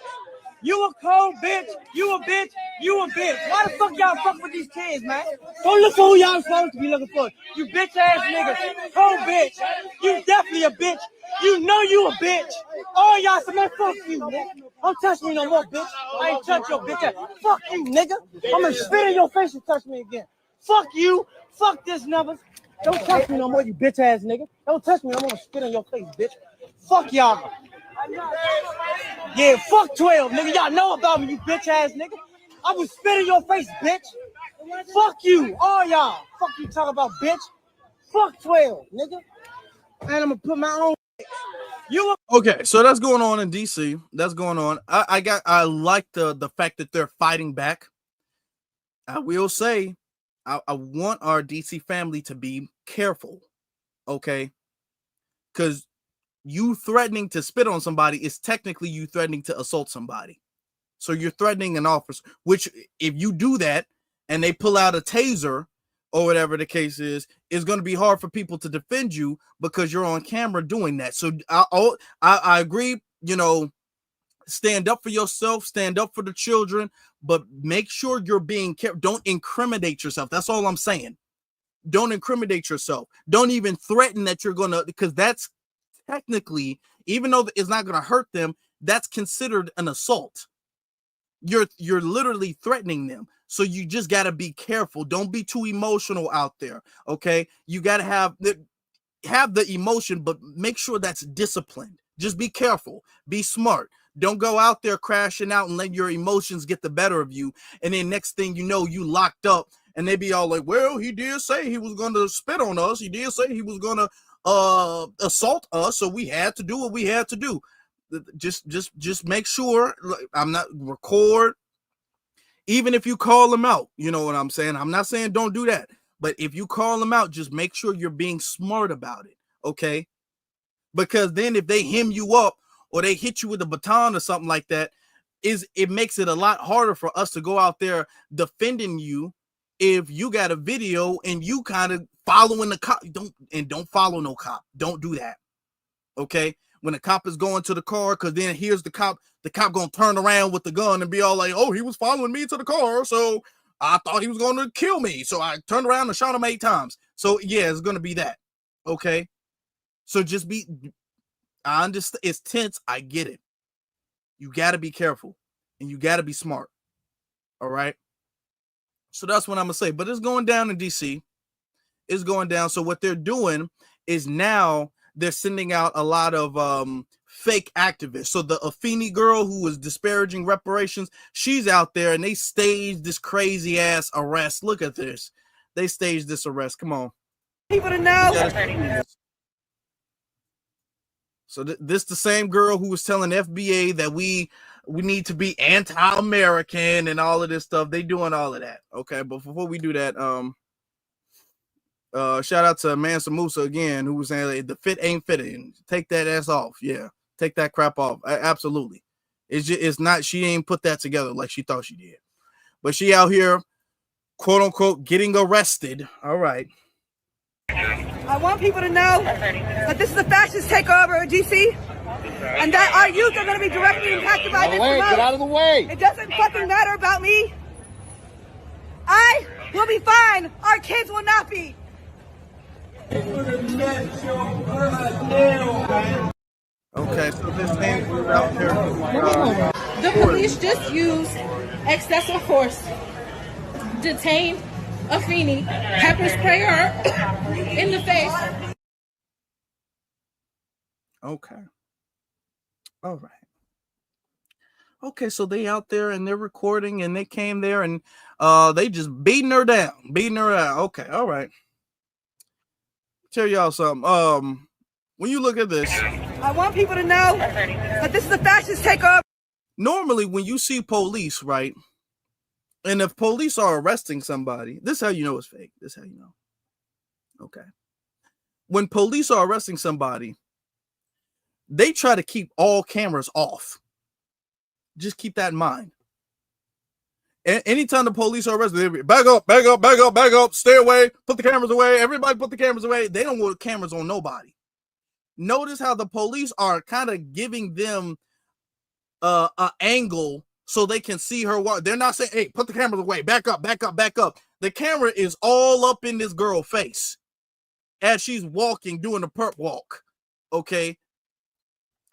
You a cold bitch. You a bitch. You a bitch. Why the fuck y'all fuck with these kids, man? Go look for who y'all supposed to be looking for. You bitch ass niggas. Cold bitch. You definitely a bitch. You know you a bitch. All y'all some man, fuck you, nigga. Don't touch me no more, bitch. I ain't touch your bitch ass. Fuck you, nigga. I'm gonna spit in your face and touch me again. Fuck you. Fuck this number. Don't touch me no more, you bitch ass nigga. Don't touch me no more. I'm gonna spit in your face, bitch. Fuck y'all. Yeah, fuck 12, nigga. Y'all know about me, you bitch ass nigga. I will spit in your face, bitch. Fuck you, all y'all. Fuck you talk about, bitch. Fuck 12, nigga. And I'm gonna put my own. Okay, so that's going on in DC. That's going on. I like the fact that they're fighting back. I will say, I want our DC family to be careful, okay? Because you threatening to spit on somebody is technically you threatening to assault somebody. So you're threatening an officer, which if you do that and they pull out a taser or whatever the case is, it's going to be hard for people to defend you because you're on camera doing that. So I agree, stand up for yourself, stand up for the children, but make sure you're being careful. Don't incriminate yourself. That's all I'm saying. Don't incriminate yourself. Don't even threaten that you're going to, because that's technically, even though it's not going to hurt them, that's considered an assault. You're literally threatening them. So you just got to be careful. Don't be too emotional out there. Okay. You got to have the emotion, but make sure that's disciplined. Just be careful, be smart. Don't go out there crashing out and let your emotions get the better of you. And then next thing you know, you locked up and they be all like, well, he did say he was going to spit on us. He did say he was going to assault us. So we had to do what we had to do. Just make sure I'm not record. Even if you call them out, you know what I'm saying? I'm not saying don't do that, but if you call them out, just make sure you're being smart about it. Okay. Because then if they hem you up or they hit you with a baton or something like that, it makes it a lot harder for us to go out there defending you if you got a video and you kind of following the cop. Don't follow no cop. Don't do that. Okay. When the cop is going to the car, because then here's the cop gonna turn around with the gun and be all like, oh, he was following me to the car, so I thought he was going to kill me. So I turned around and shot him 8 times. So yeah, it's gonna be that. Okay. So just I understand it's tense. I get it. You got to be careful and you got to be smart. All right. So that's what I'm going to say. But it's going down in DC. It's going down. So what they're doing is now they're sending out a lot of fake activists. So the Afeni girl who was disparaging reparations, she's out there and they staged this crazy ass arrest. Look at this. They staged this arrest. Come on. People to know. So this the same girl who was telling FBA that we need to be anti-American and all of this stuff. They doing all of that. Okay, but before we do that, shout out to Mansa Musa again, who was saying like, the fit ain't fitting. Take that ass off. Yeah, take that crap off. Absolutely. It's not. She ain't put that together like she thought she did. But she out here, quote unquote, getting arrested. All right. I want people to know that this is a fascist takeover of DC, and that our youth are going to be directly impacted by this. Get out of the way! It doesn't fucking matter about me. I will be fine. Our kids will not be. Okay, so this thing out here. The police just used excessive force, detained Afeni, pepper spray her in the face. Okay. All right. Okay, so they out there and they're recording and they came there and they just beating her down. Okay, all right. Tell y'all something. When you look at this, I want people to know that this is a fascist takeover. Normally when you see police, right? And if police are arresting somebody, this is how you know it's fake. This is how you know. Okay. When police are arresting somebody, they try to keep all cameras off. Just keep that in mind. Anytime the police are arrested, they be, back up, stay away, put the cameras away. Everybody put the cameras away. They don't want cameras on nobody. Notice how the police are kind of giving them an angle so they can see her walk. They're not saying, hey, put the cameras away, back up. The camera is all up in this girl's face as she's walking, doing a perp walk. Okay.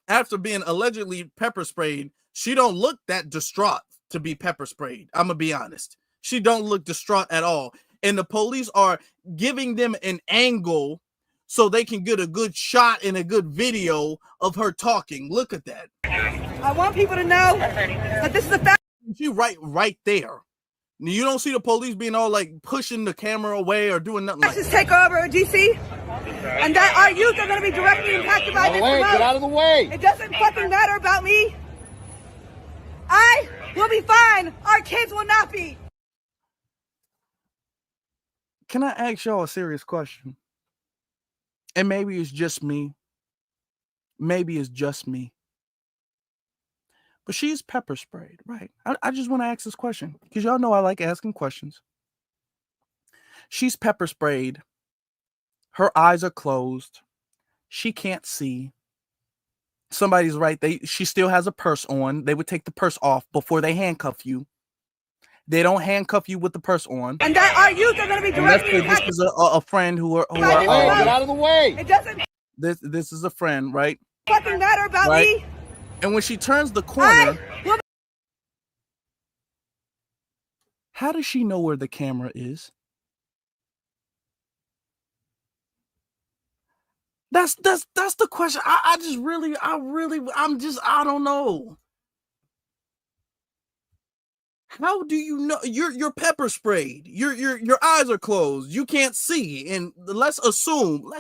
After being allegedly pepper sprayed, she don't look that distraught to be pepper sprayed. I'm gonna be honest. She don't look distraught at all. And the police are giving them an angle so they can get a good shot and a good video of her talking. Look at that. I want people to know that this is a fact. She right there. You don't see the police being all like pushing the camera away or doing nothing like that. This take over DC, and that our youth are going to be directly impacted by this. Get out of the way. It doesn't fucking matter about me. I will be fine. Our kids will not be. Can I ask y'all a serious question? And maybe it's just me. But she's pepper sprayed, right? I just want to ask this question because y'all know I like asking questions. She's pepper sprayed. Her eyes are closed. She can't see. Somebody's right. She still has a purse on. They would take the purse off before they handcuff you. They don't handcuff you with the purse on. And that our youth are going to be directly impacted. This is a friend who are get out of the way. It doesn't. This is a friend, right? Fucking matter about me. And when she turns the corner, how does she know where the camera is? That's the question. I don't know. How do you know you're pepper sprayed? Your eyes are closed. You can't see. And let's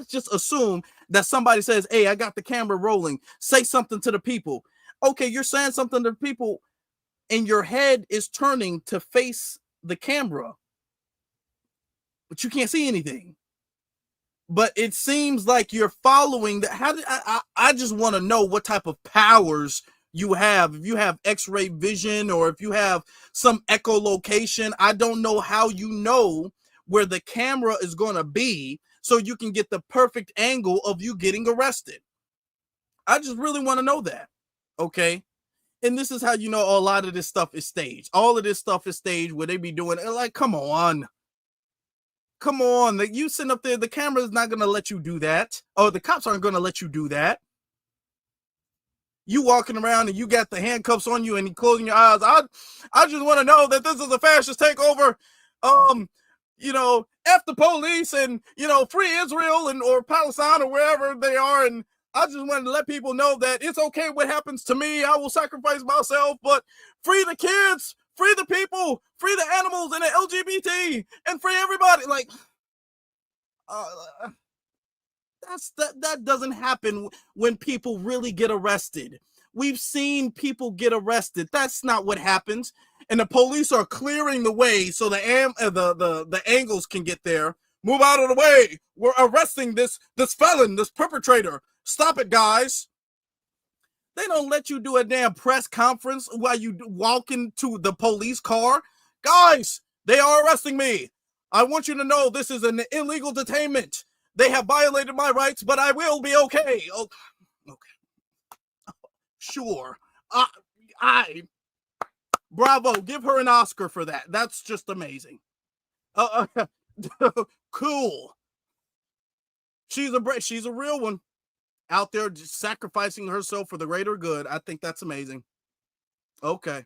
just assume that somebody says, "Hey, I got the camera rolling. Say something to the people." Okay, you're saying something to the people, and your head is turning to face the camera, but you can't see anything. But it seems like you're following that. I just want to know what type of powers you have. If you have X-ray vision or if you have some echolocation, I don't know how you know where the camera is going to be so you can get the perfect angle of you getting arrested. I just really want to know that. Okay. And this is how you know a lot of this stuff is staged. All of this stuff is staged where they be doing it like, come on. Like, you sitting up there, the camera is not going to let you do that. Or the cops aren't going to let you do that. You walking around and you got the handcuffs on you and you closing your eyes. I just want to know that this is a fascist takeover. F the police and, free Israel or Palestine or wherever they are. And I just wanted to let people know that it's okay what happens to me. I will sacrifice myself, but free the kids, free the people, free the animals and the LGBT, and free everybody. Like, that doesn't happen when people really get arrested. We've seen people get arrested. That's not what happens. And the police are clearing the way so the angles can get there. Move out of the way. We're arresting this felon, this perpetrator. Stop it, guys. They don't let you do a damn press conference while you walk into the police car. Guys, they are arresting me. I want you to know this is an illegal detainment. They have violated my rights, but I will be okay. Okay. Sure. Bravo. Give her an Oscar for that. That's just amazing. Cool. She's a real one. Out there just sacrificing herself for the greater good. I think that's amazing. Okay.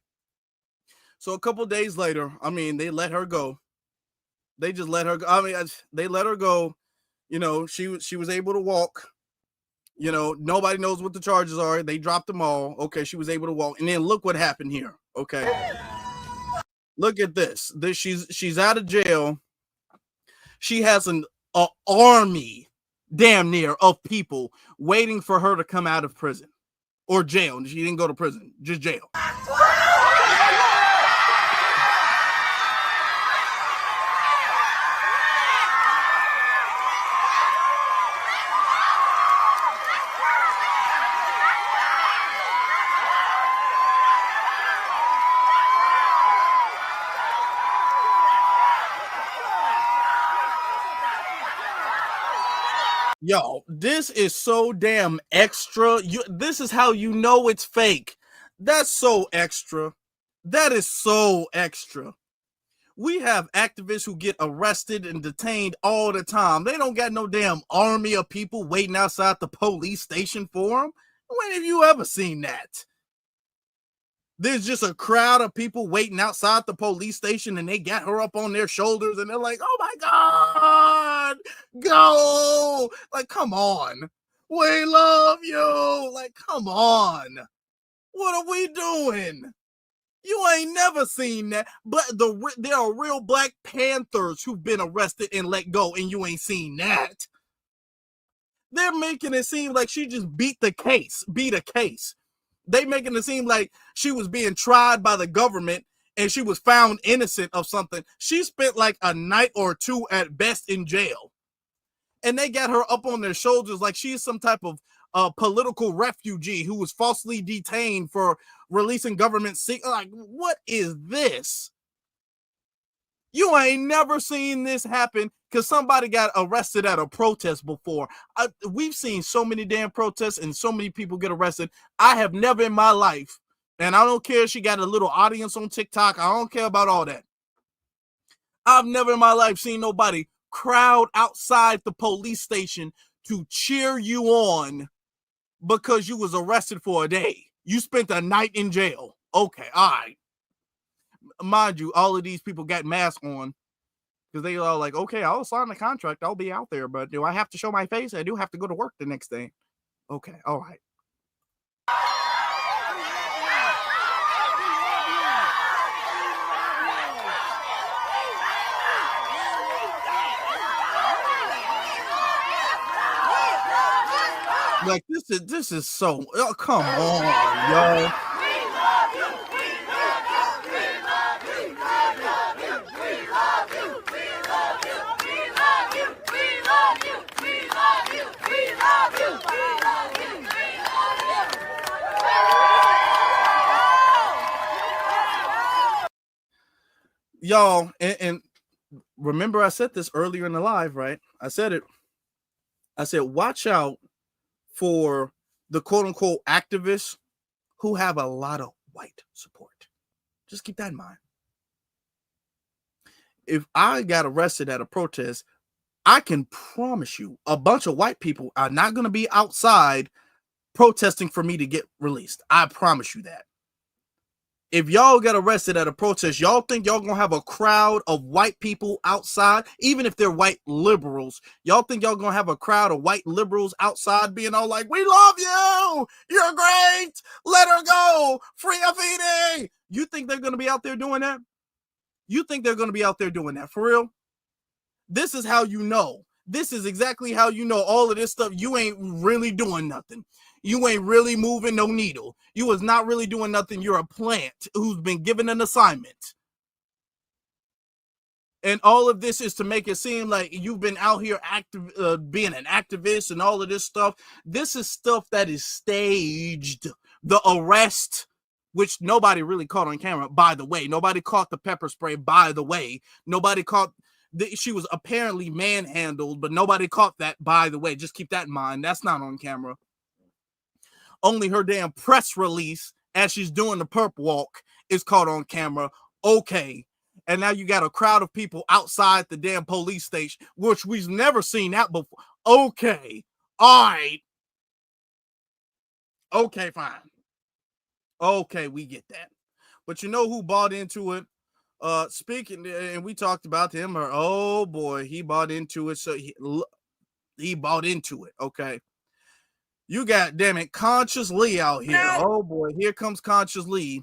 So a couple days later, they let her go. They just let her go. I mean, they let her go. You know, she was able to walk. You know, nobody knows what the charges are. They dropped them all. Okay, she was able to walk. And then look what happened here. Okay. Look at this. She's out of jail. She has an army damn near of people waiting for her to come out of prison or jail. She didn't go to prison, just jail. Yo, this is so damn extra. This is how you know it's fake. That's so extra. That is so extra. We have activists who get arrested and detained all the time. They don't got no damn army of people waiting outside the police station for them. When have you ever seen that? There's just a crowd of people waiting outside the police station and they got her up on their shoulders and they're like, oh my God, go. Like, come on. We love you. Like, come on. What are we doing? You ain't never seen that. But there are real Black Panthers who've been arrested and let go and you ain't seen that. They're making it seem like she just beat a case. They making it seem like she was being tried by the government and she was found innocent of something. She spent like a night or two at best in jail. And they got her up on their shoulders like she's some type of political refugee who was falsely detained for releasing government secrets. Like, what is this? You ain't never seen this happen because somebody got arrested at a protest before. We've seen so many damn protests and so many people get arrested. I have never in my life, and I don't care if she got a little audience on TikTok. I don't care about all that. I've never in my life seen nobody crowd outside the police station to cheer you on because you was arrested for a day. You spent a night in jail. Okay, all right. Mind you, all of these people got masks on because they are like, okay, I'll sign the contract. I'll be out there, but do I have to show my face? I do have to go to work the next day. Okay, all right. Like, this is so, oh, come on, yo. Y'all, and remember I said this earlier in the live, right? I said, watch out for the quote unquote activists who have a lot of white support. Just keep that in mind. If I got arrested at a protest, I can promise you a bunch of white people are not going to be outside protesting for me to get released. I promise you that. If y'all get arrested at a protest, y'all think y'all gonna have a crowd of white people outside, even if they're white liberals? Y'all think y'all gonna have a crowd of white liberals outside being all like, we love you, you're great, let her go, free Afeni? You think they're gonna be out there doing that? You think they're gonna be out there doing that for real? This is how you know. This is exactly how you know all of this stuff. You ain't really doing nothing. You ain't really moving no needle. You was not really doing nothing. You're a plant who's been given an assignment. And all of this is to make it seem like you've been out here being an activist and all of this stuff. This is stuff that is staged. The arrest, which nobody really caught on camera, by the way. Nobody caught the pepper spray, by the way. Nobody caught... She was apparently manhandled, but nobody caught that, by the way. Just keep that in mind. That's not on camera. Only her damn press release as she's doing the perp walk is caught on camera. Okay. And now you got a crowd of people outside the damn police station, which we've never seen that before. Okay. All right. Okay, fine. Okay, we get that. But you know who bought into it? Speaking, and we talked about him, or oh boy, he bought into it. So he bought into it. Okay. You got, damn it, Conscious Lee out here. Oh boy, here comes Conscious Lee.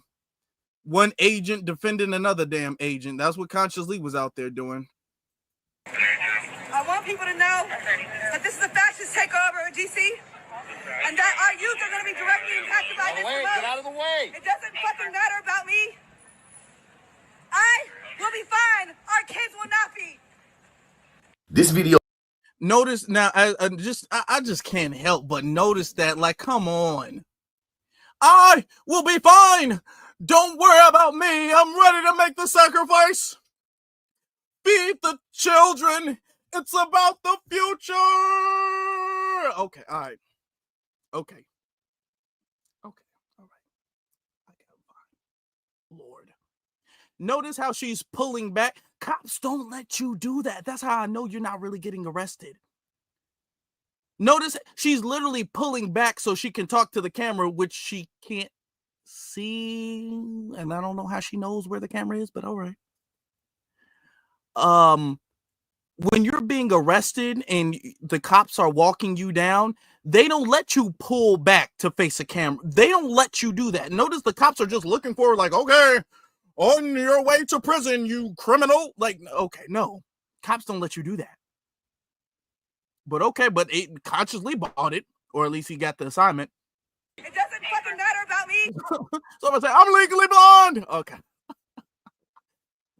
One agent defending another damn agent. That's what Conscious Lee was out there doing. I want people to know that this is a fascist takeover in DC, and that our youth are going to be directly impacted by this. Get out of the way. It doesn't fucking matter about me. I will be fine. Our kids will not be. This video. Notice now, I just can't help but notice that, like, come on. I will be fine. Don't worry about me. I'm ready to make the sacrifice. Feed the children. It's about the future. Okay, all right. Okay. Okay, all right. Okay, fine. Lord. Notice how she's pulling back. Cops don't let you do that. That's how I know you're not really getting arrested. Notice she's literally pulling back so she can talk to the camera, which she can't see. And I don't know how she knows where the camera is, but all right. When you're being arrested and the cops are walking you down, they don't let you pull back to face a camera. They don't let you do that. Notice the cops are just looking for, like, okay, on your way to prison, you criminal. Like, okay, no. Cops don't let you do that. But okay, but it consciously bought it, or at least he got the assignment. It doesn't fucking matter about me. Someone say, I'm legally blonde. Okay.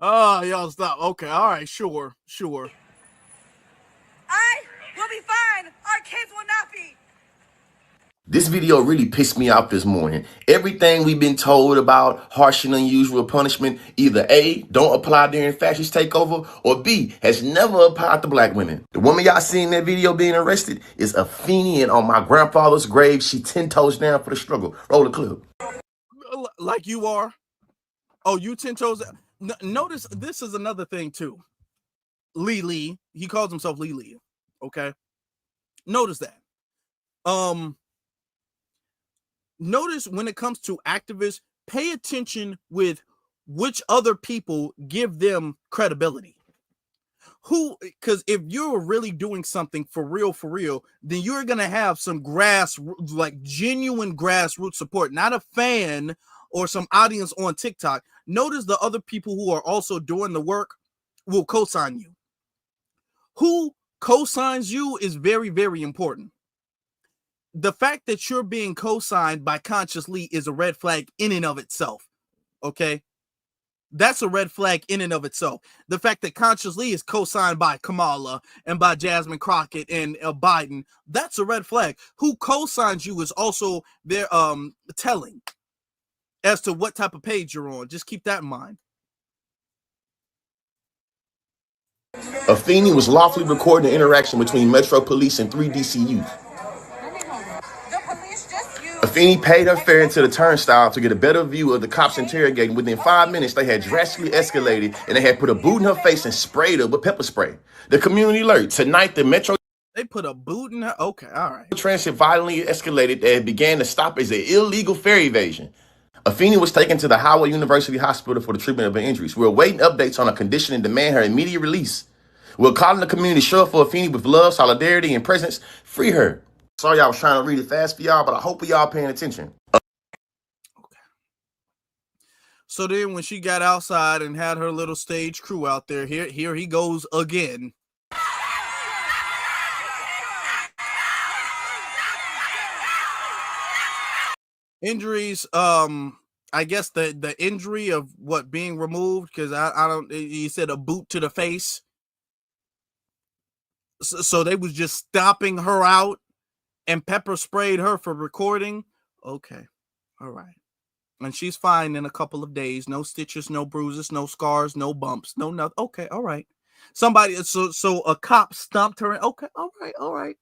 Oh, y'all stop. Okay, all right, sure. I will be fine. Our kids will not be. This video really pissed me off this morning. Everything we've been told about harsh and unusual punishment, either A, don't apply during fascist takeover, or B, has never applied to black women. The woman y'all see in that video being arrested is a Fenian on my grandfather's grave. She 10 toes down for the struggle. Roll the clip. Like you are. Oh, you 10 toes down. Notice this is another thing too. Lee. He calls himself Lee. Okay. Notice that. Notice when it comes to activists, pay attention with which other people give them credibility. Because if you're really doing something for real, then you're going to have some genuine grassroots support, not a fan or some audience on TikTok. Notice the other people who are also doing the work will co-sign you. Who co-signs you is very, very important. The fact that you're being co-signed by Conscious Lee is a red flag in and of itself. Okay? That's a red flag in and of itself. The fact that Conscious Lee is co-signed by Kamala and by Jasmine Crockett and Biden, that's a red flag. Who co-signs you is also their telling as to what type of page you're on. Just keep that in mind. Afeni was lawfully recording the interaction between Metro Police and 3 DC youth. Afeni paid her fare into the turnstile to get a better view of the cops interrogating. Within 5 minutes, they had drastically escalated and they had put a boot in her face and sprayed her with pepper spray. The community alert. Tonight, the Metro... They put a boot in her? Okay, all right. Transit violently escalated and began to stop as an illegal fare evasion. Afeni was taken to the Howard University Hospital for the treatment of her injuries. We're awaiting updates on her condition and demand her immediate release. We're calling the community show up for Afeni with love, solidarity, and presence. Free her. Sorry, I was trying to read it fast for y'all, but I hope y'all paying attention. Okay. So then when she got outside and had her little stage crew out there, here he goes again. Injuries, I guess the injury of what being removed, because I don't, he said a boot to the face. So they was just stopping her out and pepper sprayed her for recording. Okay. All right. And she's fine in a couple of days. No stitches, no bruises, no scars, no bumps, no nothing. Okay. All right. Somebody, so a cop stomped her. Okay. All right. All right.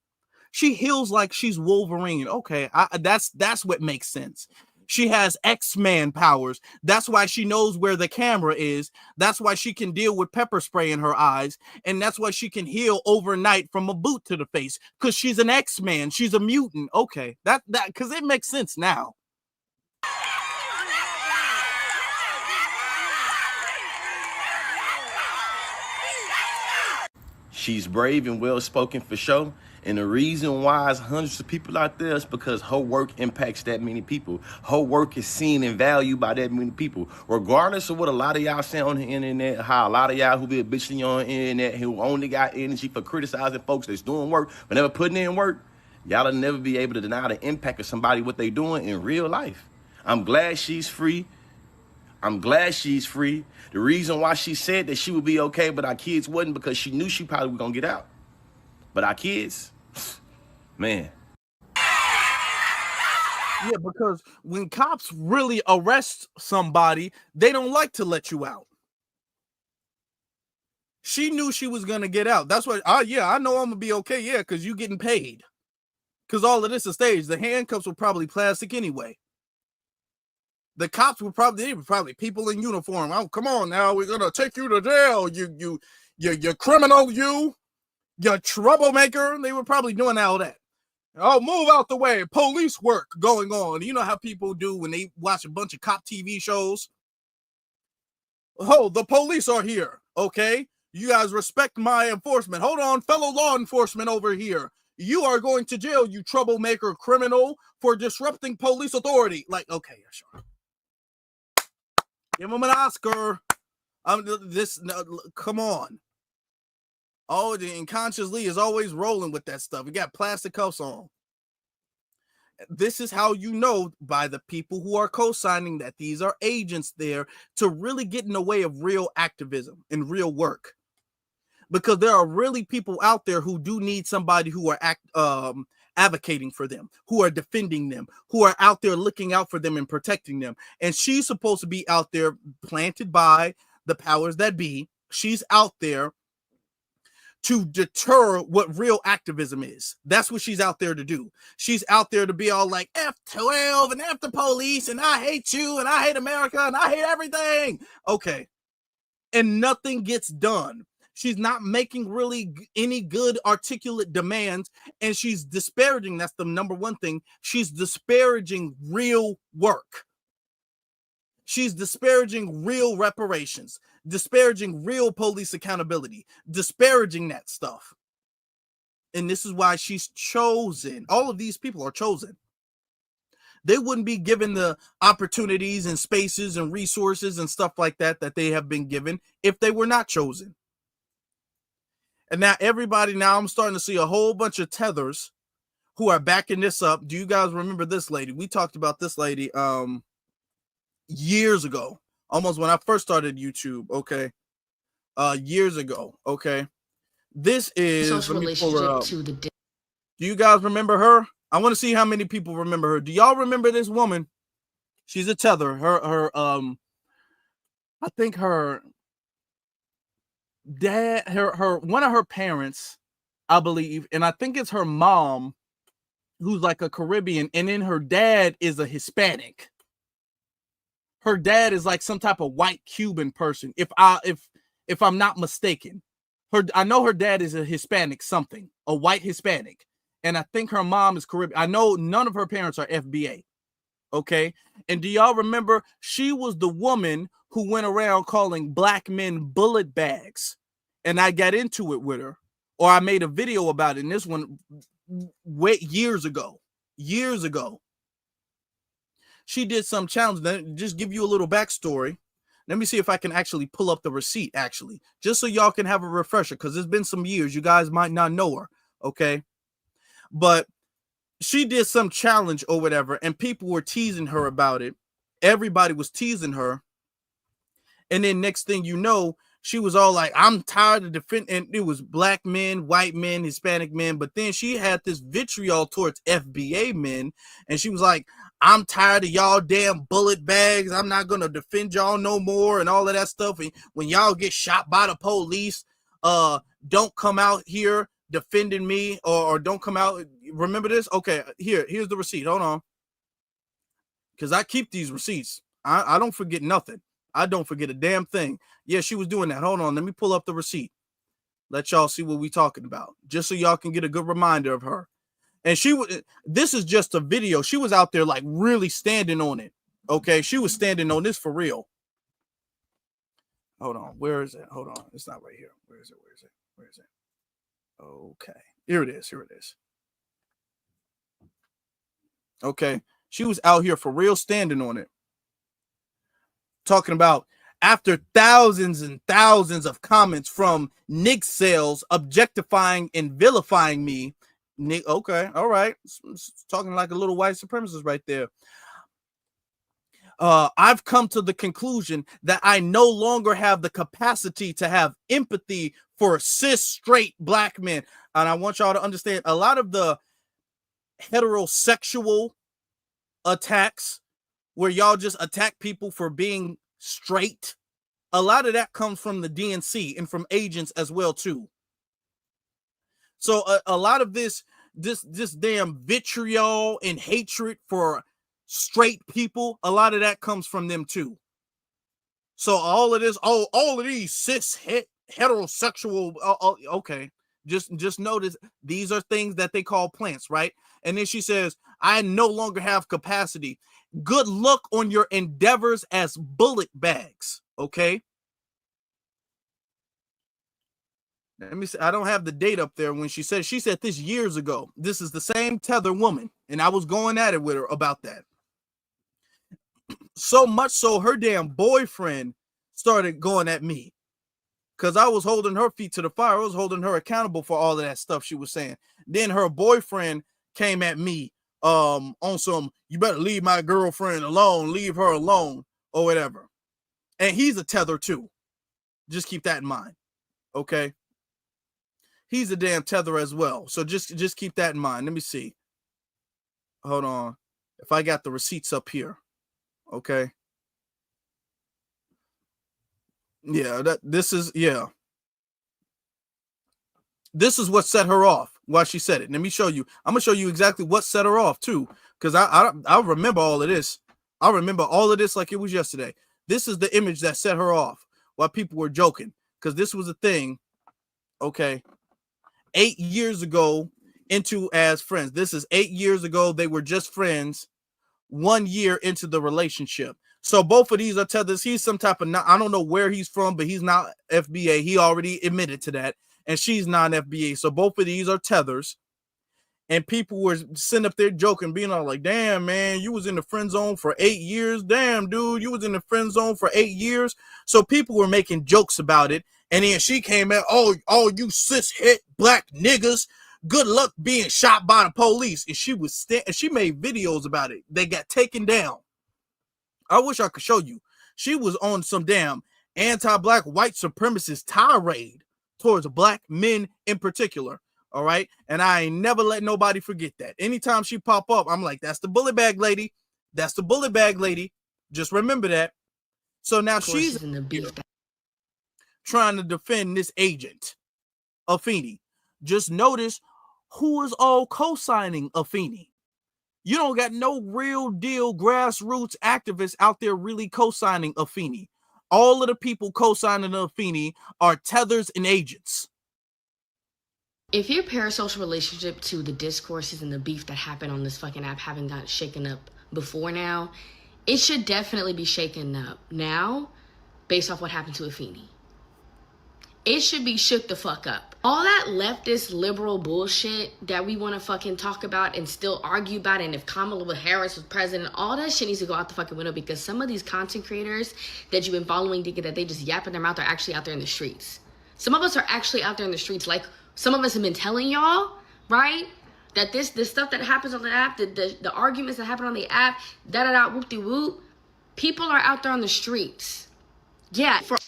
She heals like she's Wolverine. Okay. That's what makes sense. She has X-Man powers. That's why she knows where the camera is. That's why she can deal with pepper spray in her eyes. And that's why she can heal overnight from a boot to the face. Because she's an X-Man. She's a mutant. Okay. That because it makes sense now. She's brave and well-spoken for sure. And the reason why it's hundreds of people out there is because her work impacts that many people. Her work is seen and valued by that many people. Regardless of what a lot of y'all say on the internet, how a lot of y'all who be bitching on the internet, who only got energy for criticizing folks that's doing work, but never putting in work, y'all will never be able to deny the impact of somebody, what they doing in real life. I'm glad she's free. I'm glad she's free. The reason why she said that she would be okay, but our kids wasn't, because she knew she probably was gonna get out. But our kids, man. Yeah, because when cops really arrest somebody, they don't like to let you out. She knew she was gonna get out. That's why, yeah, I know I'm gonna be okay. Yeah, because you getting paid. Because all of this is staged. The handcuffs were probably plastic anyway. The cops were probably people in uniform. Oh, come on now, we're gonna take you to jail. You criminal, you troublemaker. They were probably doing all that. Oh, move out the way. Police work going on. You know how people do when they watch a bunch of cop TV shows. Oh, the police are here. Okay, you guys respect my enforcement. Hold on, fellow law enforcement over here. You are going to jail, you troublemaker criminal, for disrupting police authority. Like, okay, yeah, sure. Give him an Oscar. Come on. Oh, and Conscious Lee is always rolling with that stuff. He got plastic cuffs on. This is how you know, by the people who are co-signing, that these are agents there to really get in the way of real activism and real work. Because there are really people out there who do need somebody who are advocating for them, who are defending them, who are out there looking out for them and protecting them. And she's supposed to be out there planted by the powers that be. She's out there to deter what real activism is. That's what she's out there to do. She's out there to be all like F12 and F the police and I hate you and I hate America and I hate everything. Okay. And nothing gets done. She's not making really any good articulate demands, and she's disparaging. That's the number one thing. She's disparaging real work. She's disparaging real reparations, disparaging real police accountability, disparaging that stuff. And this is why she's chosen. All of these people are chosen. They wouldn't be given the opportunities and spaces and resources and stuff like that that they have been given if they were not chosen. And now I'm starting to see a whole bunch of tethers who are backing this up. Do you guys remember this lady? We talked about this lady years ago, almost when I first started YouTube, okay? Years ago, okay? This is, social relationship to the do you guys remember her? I want to see how many people remember her. Do y'all remember this woman? She's a tether. I think her dad, one of her parents, I believe, and I think it's her mom, who's like a Caribbean, and then her dad is a Hispanic. Her dad is like some type of white Cuban person, if I'm not mistaken. I know her dad is a Hispanic something, a white Hispanic, and I think her mom is Caribbean. I know none of her parents are FBA. Okay, and do y'all remember she was the woman who went around calling black men bullet bags? And I got into it with her, or I made a video about it. And this one, years ago. She did some challenge. Then just give you a little backstory. Let me see if I can actually pull up the receipt, actually, just so y'all can have a refresher, because it's been some years. You guys might not know her, okay? But she did some challenge or whatever, and people were teasing her about it. Everybody was teasing her. And then next thing you know, she was all like, I'm tired of defending. And it was black men, white men, Hispanic men. But then she had this vitriol towards FBA men. And she was like, I'm tired of y'all damn bullet bags. I'm not going to defend y'all no more and all of that stuff. And when y'all get shot by the police, don't come out here defending me, or don't come out. Remember this? Okay, here's the receipt. Hold on. Because I keep these receipts. I don't forget nothing. I don't forget a damn thing. Yeah, she was doing that. Hold on. Let me pull up the receipt. Let y'all see what we talking about, just so y'all can get a good reminder of her. And this is just a video. She was out there like really standing on it. Okay. She was standing on this for real. Hold on. Where is it? Hold on. It's not right here. Where is it? Okay. Here it is. Okay. She was out here for real standing on it. Talking about after thousands and thousands of comments from Nick sales objectifying and vilifying me. Nick, okay, all right. Talking like a little white supremacist right there. I've come to the conclusion that I no longer have the capacity to have empathy for cis straight black men. And I want y'all to understand a lot of the heterosexual attacks where y'all just attack people for being straight. A lot of that comes from the DNC and from agents as well too. So a lot of this damn vitriol and hatred for straight people, a lot of that comes from them too. So all of this, all of these cis heterosexual, okay, just notice these are things that they call plants, right? And then she says, I no longer have capacity. Good luck on your endeavors as bullet bags, okay? Let me see. I don't have the date up there when she said this years ago. This is the same Tether woman, and I was going at it with her about that. So much so her damn boyfriend started going at me because I was holding her feet to the fire. I was holding her accountable for all of that stuff she was saying. Then her boyfriend came at me on some, you better leave my girlfriend alone, leave her alone, or whatever. And he's a Tether too. Just keep that in mind. Okay. He's a damn Tether as well. So just keep that in mind. Let me see. Hold on. If I got the receipts up here. Okay. Yeah, this is what set her off while she said it. Let me show you. I'm gonna show you exactly what set her off too. Because I remember all of this. I remember all of this like it was yesterday. This is the image that set her off while people were joking. Because this was a thing. Okay. 8 years ago into as friends. This is 8 years ago. They were just friends 1 year into the relationship. So both of these are tethers. He's some type of, I don't know where he's from, but he's not FBA. He already admitted to that. And she's non-FBA. So both of these are tethers. And people were sitting up there joking, being all like, damn, man, you was in the friend zone for 8 years. Damn, dude, you was in the friend zone for 8 years. So people were making jokes about it. And then she came at, oh, you cis-het black niggas, good luck being shot by the police. And she was she made videos about it. They got taken down. I wish I could show you. She was on some damn anti-black white supremacist tirade towards black men in particular. All right. And I ain't never let nobody forget that. Anytime she pop up, I'm like, that's the bullet bag lady. That's the bullet bag lady. Just remember that. So now she's in the beef trying to defend this agent, Afeni. Just notice who is all co-signing Afeni. You don't got no real deal grassroots activists out there really co-signing Afeni. All of the people co-signing Afeni are tethers and agents. If your parasocial relationship to the discourses and the beef that happened on this fucking app haven't got shaken up before now, it should definitely be shaken up now based off what happened to Afeni. It should be shook the fuck up. All that leftist liberal bullshit that we want to fucking talk about and still argue about, and if Kamala Harris was president, all that shit needs to go out the fucking window, because some of these content creators that you've been following thinking that they just yapping their mouth are actually out there in the streets. Some of us are actually out there in the streets. Like some of us have been telling y'all, right? That this stuff that happens on the app, the arguments that happen on the app, whoop-de-whoop, people are out there on the streets. Yeah, for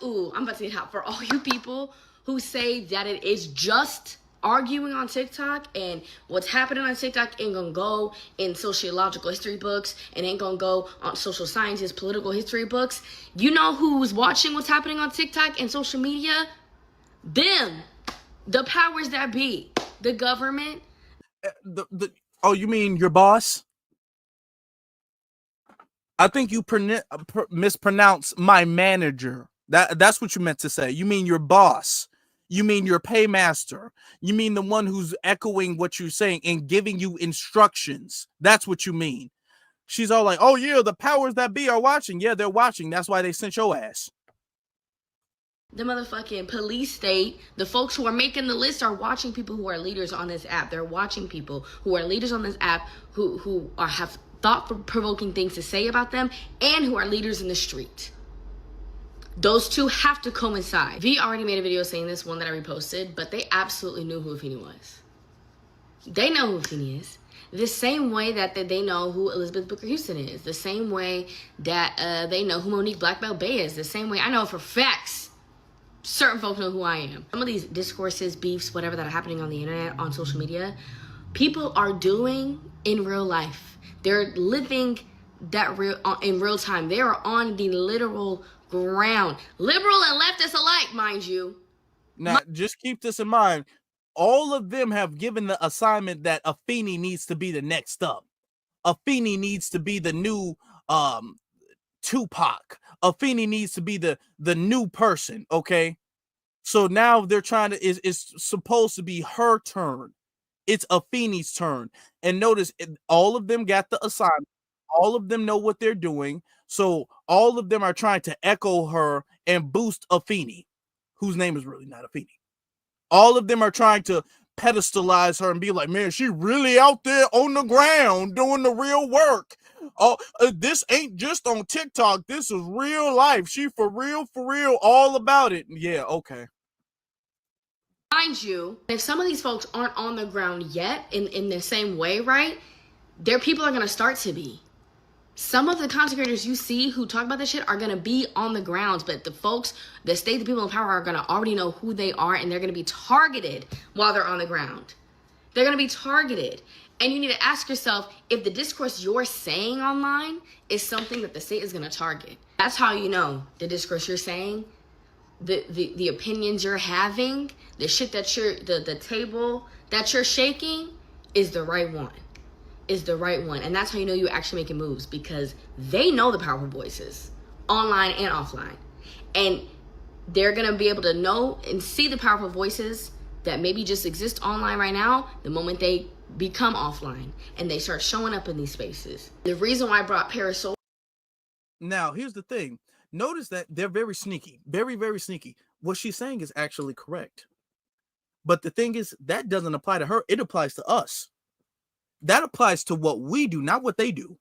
I'm about to get hot. For all you people who say that it is just arguing on TikTok and what's happening on TikTok ain't gonna go in sociological history books and ain't gonna go on social sciences, political history books. You know who's watching what's happening on TikTok and social media? Them. The powers that be. The government. Oh, you mean your boss? I think you mispronounce my manager. That's what you meant to say. You mean your boss. You mean your paymaster. You mean the one who's echoing what you're saying and giving you instructions. That's what you mean. She's all like, oh, yeah, the powers that be are watching. Yeah, they're watching. That's why they sent your ass. The motherfucking police state, the folks who are making the list are watching people who are leaders on this app. They're watching people who are leaders on this app who have thought-provoking things to say about them and who are leaders in the street. Those two have to coincide. V already made a video saying this, one that I reposted, but they absolutely knew who Afeni was. They know who Afeni is. The same way that they know who Elizabeth Booker Houston is. The same way that they know who Monique Black Belt Bay is. The same way I know for facts certain folks know who I am. Some of these discourses, beefs, whatever that are happening on the internet, on social media, people are doing in real life. They're living that in real time. They are on the literal ground. Liberal and leftist alike, mind you. Now, just keep this in mind. All of them have given the assignment that Afeni needs to be the next up. Afeni needs to be the new Tupac. Afeni needs to be the new person, okay? So now they're trying to, it's supposed to be her turn. It's Afeni's turn. And notice, all of them got the assignment. All of them know what they're doing. So all of them are trying to echo her and boost Afeni, whose name is really not Afeni. All of them are trying to pedestalize her and be like, man, she really out there on the ground doing the real work. Oh, this ain't just on TikTok. This is real life. She for real, all about it. Yeah, okay. Mind you, if some of these folks aren't on the ground yet in the same way, right, their people are going to start to be. Some of the content creators you see who talk about this shit are going to be on the grounds, but the folks that state the people in power are going to already know who they are, and they're going to be targeted while they're on the ground. They're going to be targeted. And you need to ask yourself if the discourse you're saying online is something that the state is going to target. That's how you know the discourse you're saying, the opinions you're having, the shit that the table that you're shaking is the right one. Is the right one. And that's how you know you're actually making moves, because they know the powerful voices online and offline. And they're going to be able to know and see the powerful voices that maybe just exist online right now the moment they become offline and they start showing up in these spaces. The reason why I brought Parasol. Now, here's the thing. Notice that they're very sneaky, very, very sneaky. What she's saying is actually correct. But the thing is, that doesn't apply to her. It applies to us. That applies to what we do, not what they do.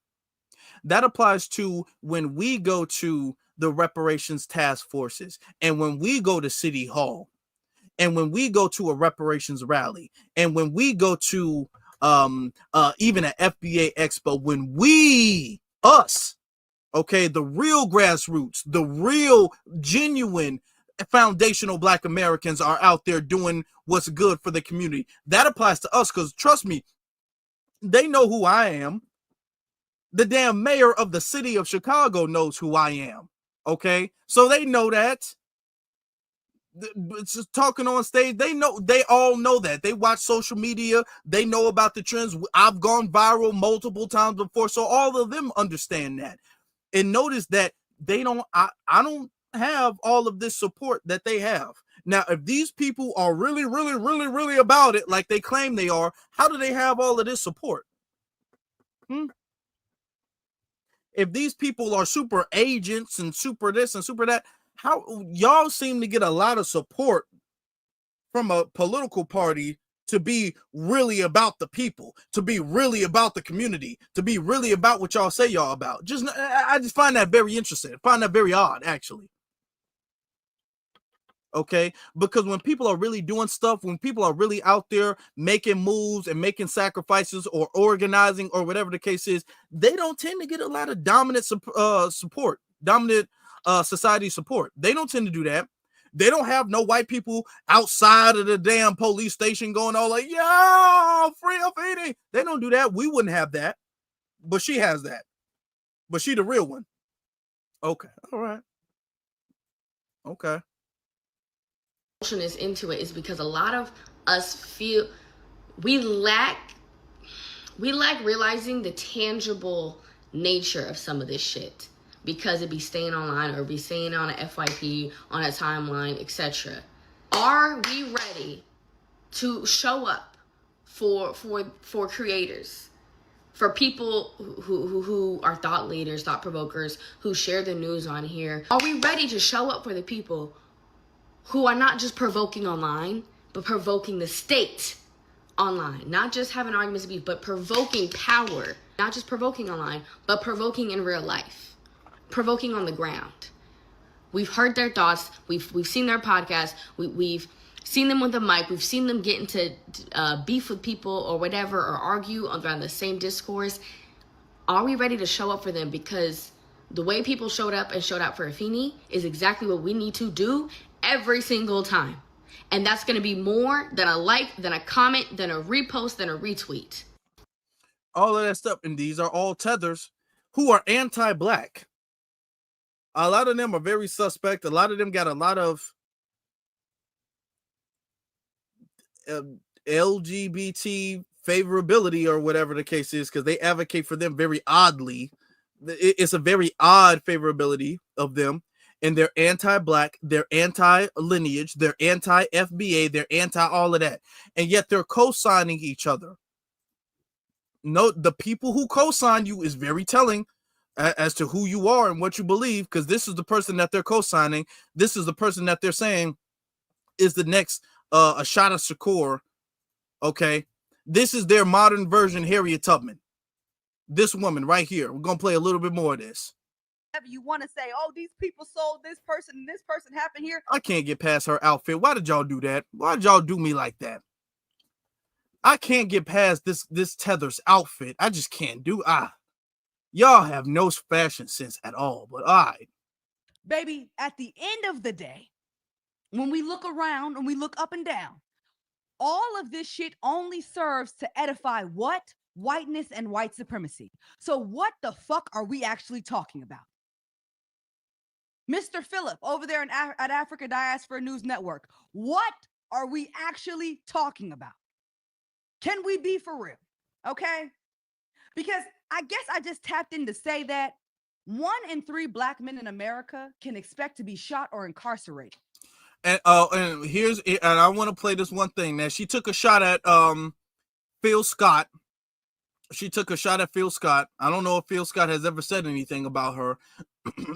That applies to when we go to the reparations task forces, and when we go to City Hall, and when we go to a reparations rally, and when we go to even an FBA expo, when us, okay, the real grassroots, the real genuine foundational Black Americans are out there doing what's good for the community. That applies to us, because trust me, they know who I am. The damn mayor of the city of Chicago knows who I am. Okay, so they know that. Just talking on stage, they all know that. They watch social media, they know about the trends. I've gone viral multiple times before, so all of them understand that. And notice that they don't, I don't have all of this support that they have. Now, if these people are really, really, really, really about it, like they claim they are, how do they have all of this support? If these people are super agents and super this and super that, how y'all seem to get a lot of support from a political party to be really about the people, to be really about the community, to be really about what y'all say y'all about. I just find that very interesting. I find that very odd, actually. Okay, because when people are really doing stuff, when people are really out there making moves and making sacrifices or organizing or whatever the case is, they don't tend to get a lot of dominant support, dominant society support. They don't tend to do that. They don't have no white people outside of the damn police station going all like, yeah, free Afeni. They don't do that. We wouldn't have that, but she has that. But she the real one. Okay, all right. Okay. Is into it is because a lot of us feel we lack realizing the tangible nature of some of this shit, because it be staying online or be staying on an FYP, on a timeline, etc. Are we ready to show up for creators, for people who are thought leaders, thought provokers, who share the news on here? Are we ready to show up for the people who are not just provoking online, but provoking the state online. Not just having arguments of beef, but provoking power. Not just provoking online, but provoking in real life. Provoking on the ground. We've heard their thoughts. We've seen their podcasts. We've seen them with a mic. We've seen them get into beef with people or whatever, or argue around the same discourse. Are we ready to show up for them? Because the way people showed up and showed out for Afeni is exactly what we need to do every single time. And that's going to be more than a like, than a comment, than a repost, than a retweet. All of that stuff. And these are all tethers who are anti-black. A lot of them are very suspect. A lot of them got a lot of LGBT favorability or whatever the case is, because they advocate for them very oddly. It's a very odd favorability of them. And they're anti-black, they're anti-lineage, they're anti-FBA, they're anti-all of that. And yet they're co-signing each other. No, the people who co-sign you is very telling as to who you are and what you believe, because this is the person that they're co-signing. This is the person that they're saying is the next Ashada Shakur. Okay, this is their modern version Harriet Tubman. This woman right here. We're gonna play a little bit more of this. You want to say, oh, these people sold this person and this person happened here. I can't get past her outfit. Why did y'all do that? Why did y'all do me like that? I can't get past this Tether's outfit. I just can't do. Y'all have no fashion sense at all. But all right, baby. At the end of the day, when we look around and we look up and down, all of this shit only serves to edify what? Whiteness and white supremacy. So what the fuck are we actually talking about? Mr. Phillip over there at Africa Diaspora News Network, what are we actually talking about? Can we be for real? Okay? Because I guess I just tapped in to say that 1 in 3 black men in America can expect to be shot or incarcerated. And I want to play this one thing. Now, she took a shot at Phil Scott. She took a shot at Phil Scott. I don't know if Phil Scott has ever said anything about her,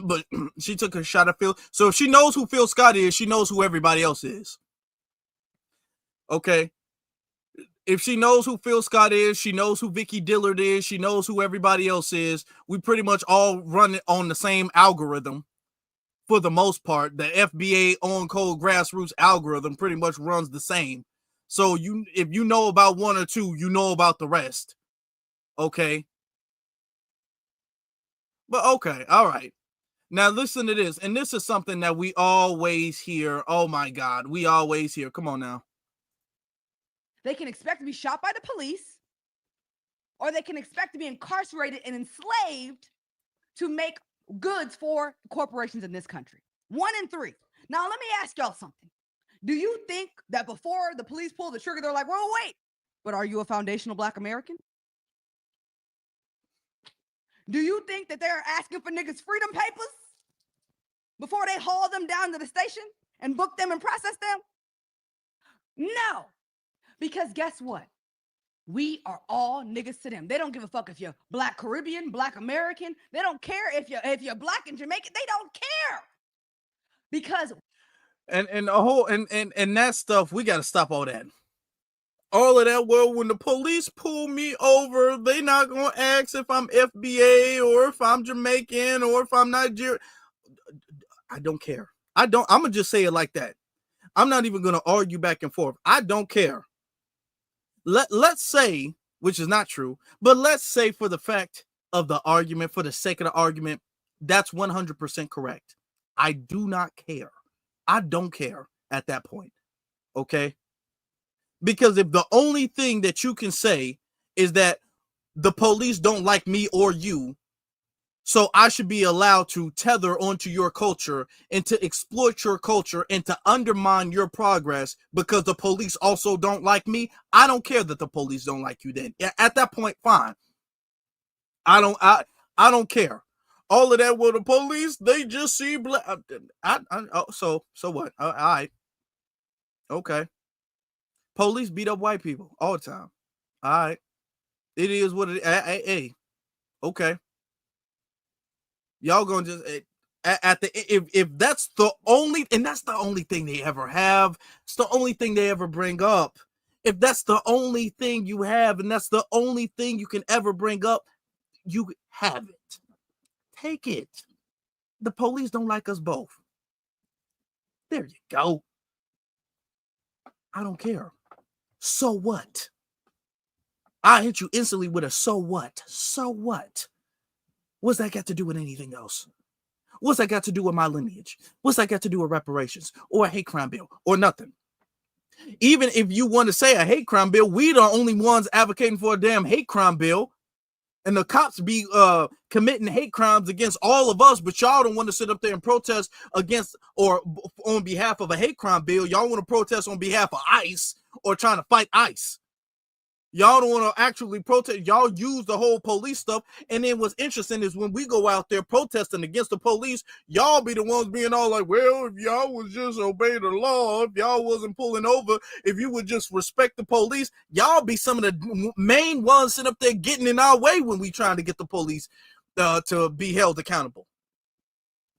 but she took a shot at Phil. So if she knows who Phil Scott is, she knows who everybody else is. Okay. If she knows who Phil Scott is, she knows who Vicky Dillard is, she knows who everybody else is. We pretty much all run it on the same algorithm for the most part. The FBA on code grassroots algorithm pretty much runs the same. So if you know about one or two, you know about the rest. Okay. But okay, all right. Now listen to this. And this is something that we always hear. Oh my God, we always hear. Come on now. They can expect to be shot by the police, or they can expect to be incarcerated and enslaved to make goods for corporations in this country. 1 in 3. Now, let me ask y'all something. Do you think that before the police pull the trigger, they're like, well, wait, but are you a foundational black American? Do you think that they're asking for niggas' freedom papers before they haul them down to the station and book them and process them? No. Because guess what? We are all niggas to them. They don't give a fuck if you're black Caribbean, black American. They don't care if you're black and Jamaican. They don't care. Because and the whole and that stuff, we got to stop all that. All of that. Well, when the police pull me over, they not gonna ask if I'm FBA or if I'm Jamaican or if I'm Nigerian. I don't care. I'm gonna just say it like that. I'm not even gonna argue back and forth. I don't care. Let's say, which is not true, but let's say for the fact of the argument, for the sake of the argument, that's 100% correct. I do not care. I don't care at that point. Okay? Because if the only thing that you can say is that the police don't like me or you, so I should be allowed to tether onto your culture and to exploit your culture and to undermine your progress because the police also don't like me. I don't care that the police don't like you then. At that point, fine. I don't care. All of that, well, the police, they just see black. So what? All right. Okay. Police beat up white people all the time. All right. It is what it is. Hey. Okay. Y'all gonna just At the if that's the only, and that's the only thing they ever have, it's the only thing they ever bring up. If that's the only thing you have, and that's the only thing you can ever bring up, you have it. Take it. The police don't like us both. There you go. I don't care. So what? I hit you instantly with a so what? So what? What's that got to do with anything else? What's that got to do with my lineage? What's that got to do with reparations or a hate crime bill or nothing? Even if you want to say a hate crime bill, we the only ones advocating for a damn hate crime bill. And the cops be committing hate crimes against all of us, but y'all don't want to sit up there and protest against or on behalf of a hate crime bill. Y'all want to protest on behalf of ICE or trying to fight ICE. Y'all don't want to actually protest. Y'all use the whole police stuff. And then what's interesting is when we go out there protesting against the police, y'all be the ones being all like, well, if y'all was just obey the law, if y'all wasn't pulling over, if you would just respect the police, y'all be some of the main ones sitting up there getting in our way when we trying to get the police to be held accountable.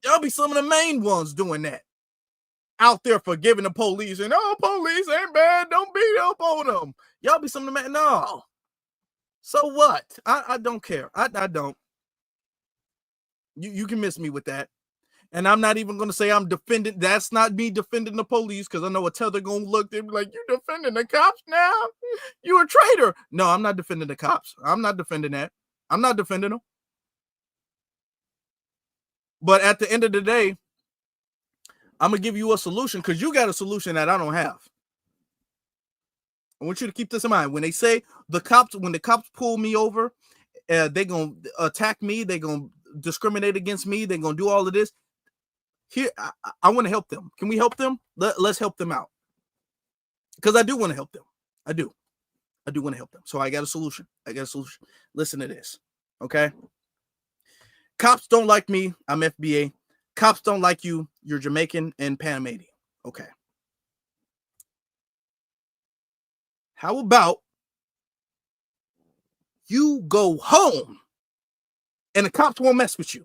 Y'all be some of the main ones doing that. Out there forgiving the police and police ain't bad, don't beat up on them. Y'all be some of the man. No. So what? I don't care. I don't. You can miss me with that. And I'm not even gonna say I'm defending. That's not me defending the police, because I know a tether gonna look at me like, you defending the cops now? You a traitor. No, I'm not defending the cops. I'm not defending that. I'm not defending them. But at the end of the day, I'm going to give you a solution, because you got a solution that I don't have. I want you to keep this in mind. When they say when the cops pull me over, they're going to attack me. They're going to discriminate against me. They're going to do all of this. Here, I want to help them. Can we help them? Let's help them out. Because I do want to help them. I do want to help them. So I got a solution. Listen to this. Okay. Cops don't like me. I'm FBA. Cops don't like you. You're Jamaican and Panamanian. Okay. How about you go home and the cops won't mess with you?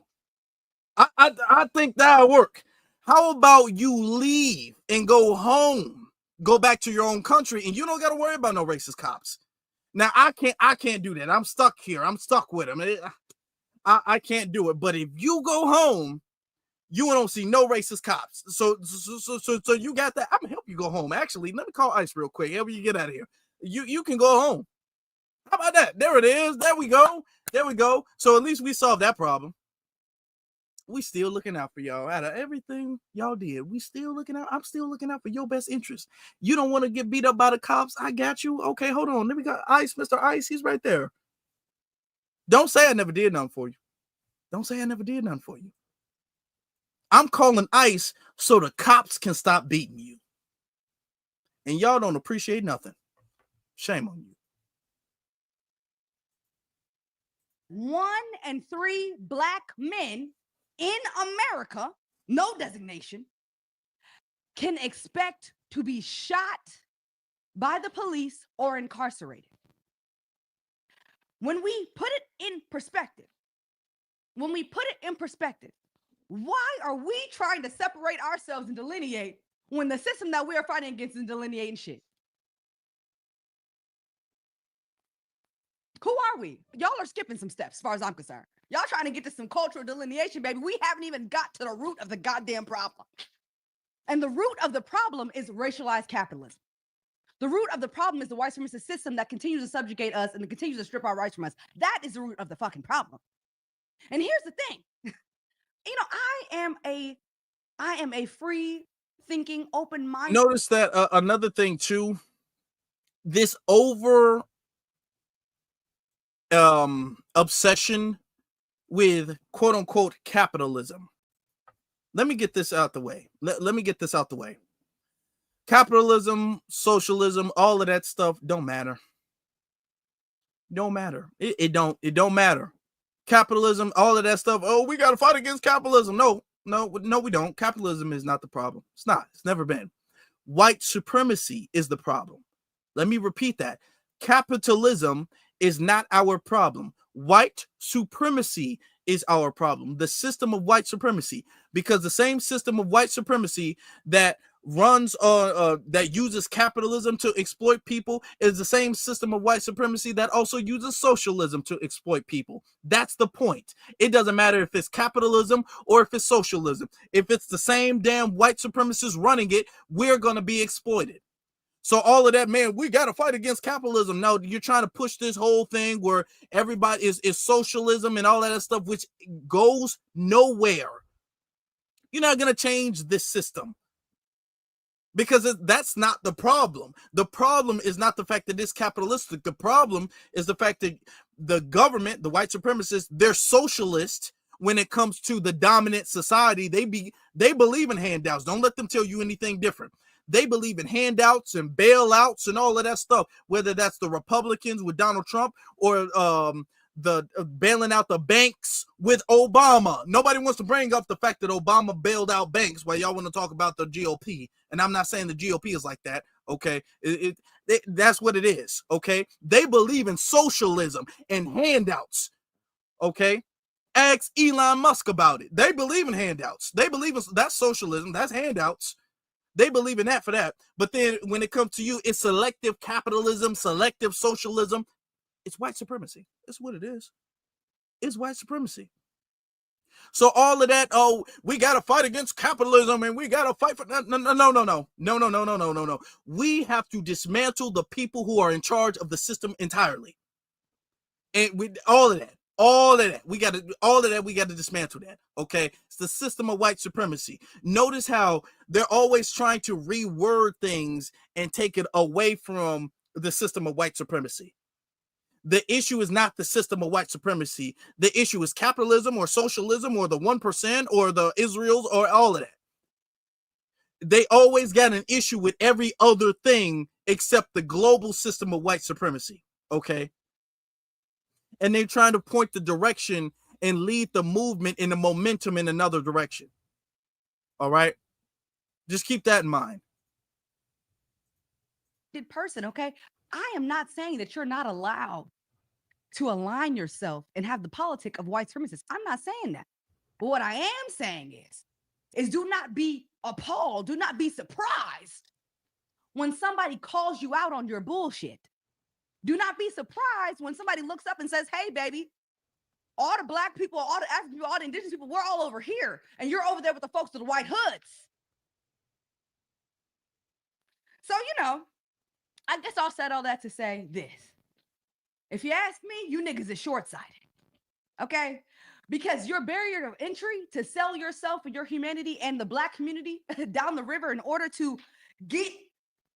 I think that'll work. How about you leave and go home, go back to your own country, and you don't got to worry about no racist cops. Now I can't do that. I'm stuck here. I'm stuck with them. I can't do it. But if you go home, you don't see no racist cops. So you got that. I'm gonna help you go home. Actually, let me call ICE real quick. Help you get out of here. You can go home. How about that? There it is. There we go. So at least we solved that problem. We still looking out for y'all. Out of everything y'all did, we still looking out. I'm still looking out for your best interest. You don't want to get beat up by the cops. I got you. Okay, hold on. Let me go. ICE, Mr. ICE. He's right there. Don't say I never did nothing for you. Don't say I never did nothing for you. I'm calling ICE so the cops can stop beating you. And y'all don't appreciate nothing. Shame on you. 1 in 3 black men in America, no designation, can expect to be shot by the police or incarcerated. When we put it in perspective, why are we trying to separate ourselves and delineate when the system that we are fighting against is delineating shit? Who are we? Y'all are skipping some steps as far as I'm concerned. Y'all trying to get to some cultural delineation, baby. We haven't even got to the root of the goddamn problem. And the root of the problem is racialized capitalism. The root of the problem is the white supremacist system that continues to subjugate us and continues to strip our rights from us. That is the root of the fucking problem. And here's the thing. I am a free thinking, open-minded. Notice that another thing too, this over obsession with quote unquote capitalism. Let me get this out the way. Let me get this out the way. Capitalism, socialism, all of that stuff don't matter. Don't matter. It don't matter. Capitalism, all of that stuff. Oh, we got to fight against capitalism. No, we don't. Capitalism is not the problem. It's not. It's never been. White supremacy is the problem. Let me repeat that. Capitalism is not our problem. White supremacy is our problem. The system of white supremacy, because the same system of white supremacy that runs that uses capitalism to exploit people is the same system of white supremacy that also uses socialism to exploit people. That's the point. It doesn't matter if it's capitalism or if it's socialism. If it's the same damn white supremacists running it, we're going to be exploited. So all of that, man, we got to fight against capitalism. No, you're trying to push this whole thing where everybody is socialism and all that stuff, which goes nowhere. You're not going to change this system. Because that's not the problem. The problem is not the fact that it's capitalistic. The problem is the fact that the government, the white supremacists, they're socialist when it comes to the dominant society. They believe in handouts. Don't let them tell you anything different. They believe in handouts and bailouts and all of that stuff, whether that's the Republicans with Donald Trump or the bailing out the banks with Obama. Nobody wants to bring up the fact that Obama bailed out banks while y'all want to talk about the GOP. And I'm not saying the GOP is like that, okay? That's what it is, okay? They believe in socialism and handouts, okay? Ask Elon Musk about it. They believe in handouts. They believe in that's socialism, that's handouts. They believe in that for that. But then when it comes to you, it's selective capitalism, selective socialism. It's white supremacy. That's what it is. It's white supremacy. So all of that, oh, we got to fight against capitalism and we got to fight for no. We have to dismantle the people who are in charge of the system entirely. And with all of that, we got to dismantle that. Okay. It's the system of white supremacy. Notice how they're always trying to reword things and take it away from the system of white supremacy. The issue is not the system of white supremacy. The issue is capitalism or socialism or the 1% or the Israels or all of that. They always got an issue with every other thing except the global system of white supremacy. Okay. And they're trying to point the direction and lead the movement in the momentum in another direction. All right. Just keep that in mind. Person, okay? I am not saying that you're not allowed to align yourself and have the politic of white supremacists. I'm not saying that. But what I am saying is do not be appalled, do not be surprised when somebody calls you out on your bullshit. Do not be surprised when somebody looks up and says, hey, baby, all the black people, all the African people, all the indigenous people, we're all over here. And you're over there with the folks with the white hoods. So, I guess I'll said all that to say this. If you ask me, you niggas is short-sighted, okay? Because your barrier of entry to sell yourself and your humanity and the black community down the river in order to get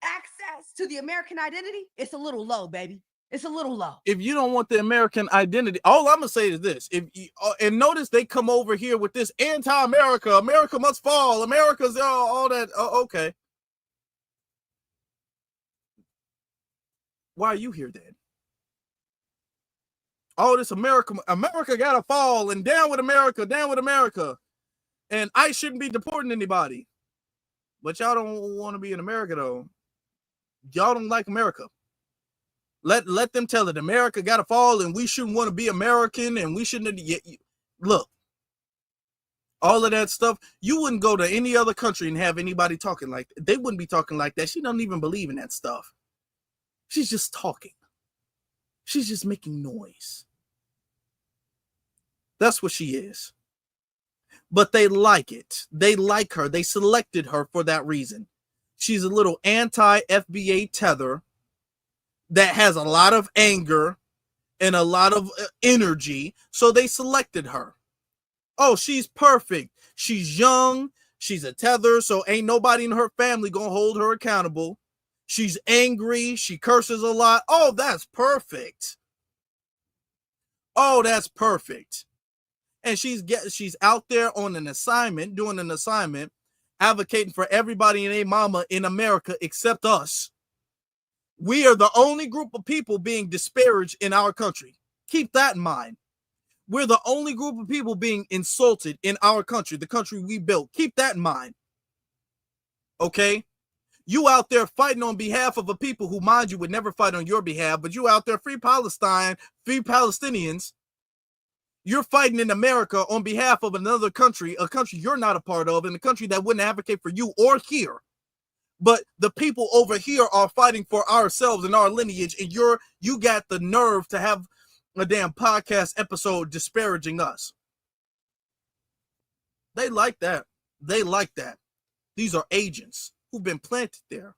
access to the American identity, it's a little low, baby. It's a little low. If you don't want the American identity, all I'm gonna say is this: and notice they come over here with this anti-America, America must fall, America's all that. Okay, why are you here then? All this America gotta fall and down with America, and ICE shouldn't be deporting anybody. But y'all don't want to be in America though. Y'all don't like America. Let them tell it. America gotta fall, and we shouldn't want to be American, and we shouldn't. Look, all of that stuff. You wouldn't go to any other country and have anybody talking like that. They wouldn't be talking like that. She doesn't even believe in that stuff. She's just talking. She's just making noise. That's what she is. But they like it. They like her. They selected her for that reason. She's a little anti-FBA tether that has a lot of anger and a lot of energy. So they selected her. Oh, she's perfect. She's young. She's a tether. So ain't nobody in her family going to hold her accountable. She's angry. She curses a lot. Oh, that's perfect. Oh, that's perfect. And she's out there on an assignment, doing an assignment, advocating for everybody and their mama in America except us. We are the only group of people being disparaged in our country. Keep that in mind. We're the only group of people being insulted in our country, the country we built. Keep that in mind. Okay? You out there fighting on behalf of a people who, mind you, would never fight on your behalf, but you out there free Palestine, free Palestinians. You're fighting in America on behalf of another country, a country you're not a part of, and a country that wouldn't advocate for you or here. But the people over here are fighting for ourselves and our lineage, and you got the nerve to have a damn podcast episode disparaging us. They like that. They like that. These are agents who've been planted there.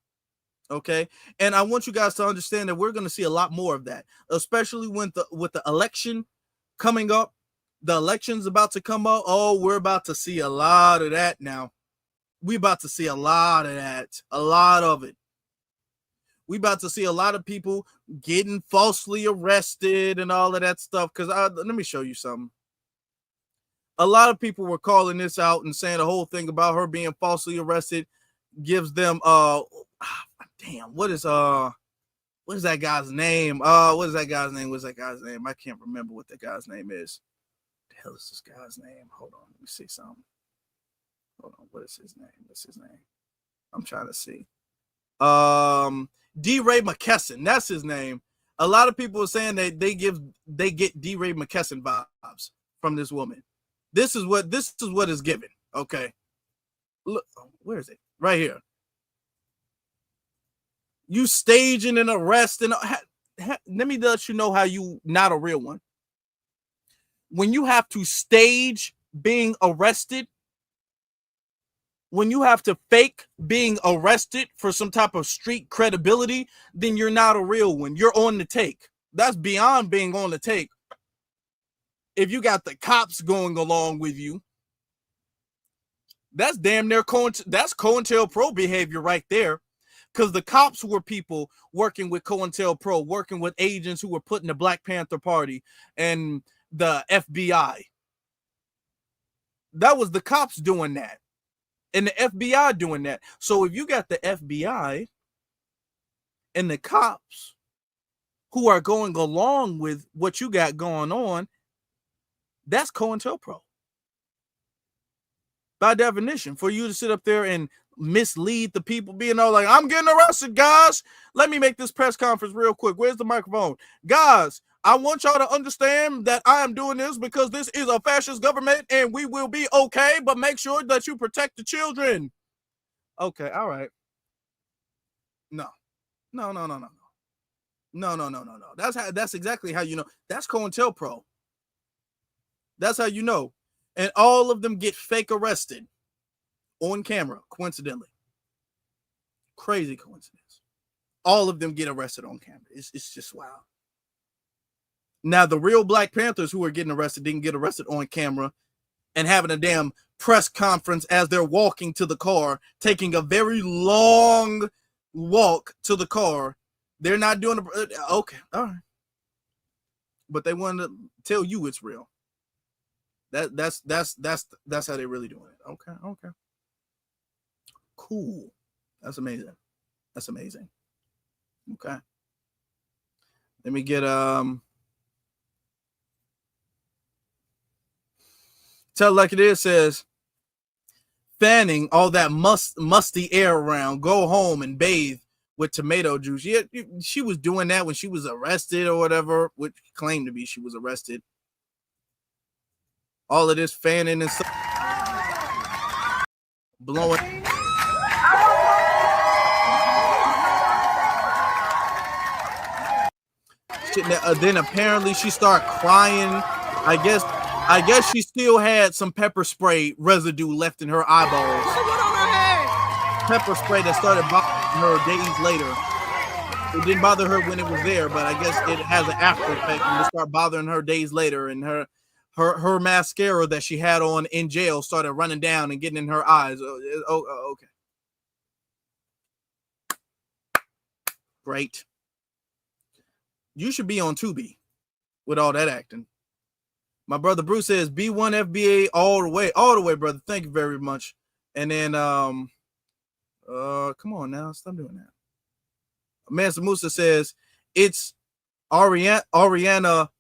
Okay, and I want you guys to understand that we're going to see a lot more of that, especially with the election coming up. The election's about to come up. Oh, we're about to see a lot of that now. We're about to see a lot of that, a lot of it. We're about to see a lot of people getting falsely arrested and all of that stuff. Because let me show you something. A lot of people were calling this out and saying the whole thing about her being falsely arrested gives them damn, what is that guy's name? What is that guy's name? I can't remember what the guy's name is. What the hell is this guy's name? Hold on, let me see something. Hold on, what is his name? What's his name? I'm trying to see. D. Ray McKesson, that's his name. A lot of people are saying that they get D. Ray McKesson vibes from this woman. This is what is given. Okay. Look, where is it? Right here. You staging an arrest, and let me let you know how you not a real one. When you have to stage being arrested, when you have to fake being arrested for some type of street credibility, then you're not a real one. You're on the take. That's beyond being on the take. If you got the cops going along with you, that's damn near that's COINTELPRO behavior right there. Because the cops were people working with COINTELPRO, working with agents who were put in the Black Panther Party and the FBI. That was the cops doing that. And the FBI doing that. So if you got the FBI and the cops who are going along with what you got going on, that's COINTELPRO. By definition, for you to sit up there and mislead the people, being all like, I'm getting arrested, guys. Let me make this press conference real quick. Where's the microphone? Guys, I want y'all to understand that I am doing this because this is a fascist government and we will be okay, but make sure that you protect the children. Okay, all right. No. That's exactly how you know. That's COINTELPRO. That's how you know. And all of them get fake arrested on camera, coincidentally. Crazy coincidence. All of them get arrested on camera. It's just wild. Now, the real Black Panthers who are getting arrested didn't get arrested on camera and having a damn press conference as they're walking to the car, taking a very long walk to the car. They're not doing okay, all right. But they want to tell you it's real. That's how they really doing it. Okay. Cool. That's amazing. Okay. Let me get Tell Like It Is says, fanning all that musty air around, go home and bathe with tomato juice. Yeah, she was doing that when she was arrested or whatever, which claimed to be she was arrested. All of this fanning and stuff, blowing. Then apparently she started crying. I guess she still had some pepper spray residue left in her eyeballs. Pepper spray that started bothering her days later. It didn't bother her when it was there, but I guess it has an after effect and it started bothering her days later. And her mascara that she had on in jail started running down and getting in her eyes. Okay. Great. You should be on Tubi with all that acting. My brother Bruce says B1 FBA all the way, brother. Thank you very much. And then come on now, stop doing that. Mansa Musa says it's Ariana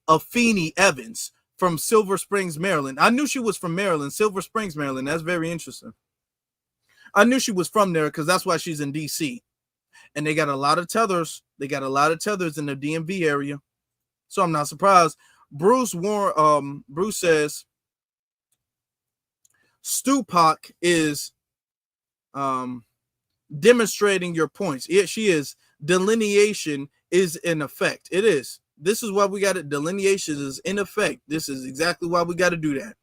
Afeni Evans from Silver Springs, Maryland. I knew she was from Maryland, Silver Springs, Maryland. That's very interesting. I knew she was from there because that's why she's in DC. And they got a lot of tethers. They got a lot of tethers in the DMV area. So I'm not surprised Bruce says Stupak is demonstrating your points. Yeah, she is. Delineation is in effect. It is. This is why we got it. Delineation is in effect. This is exactly why we got to do that.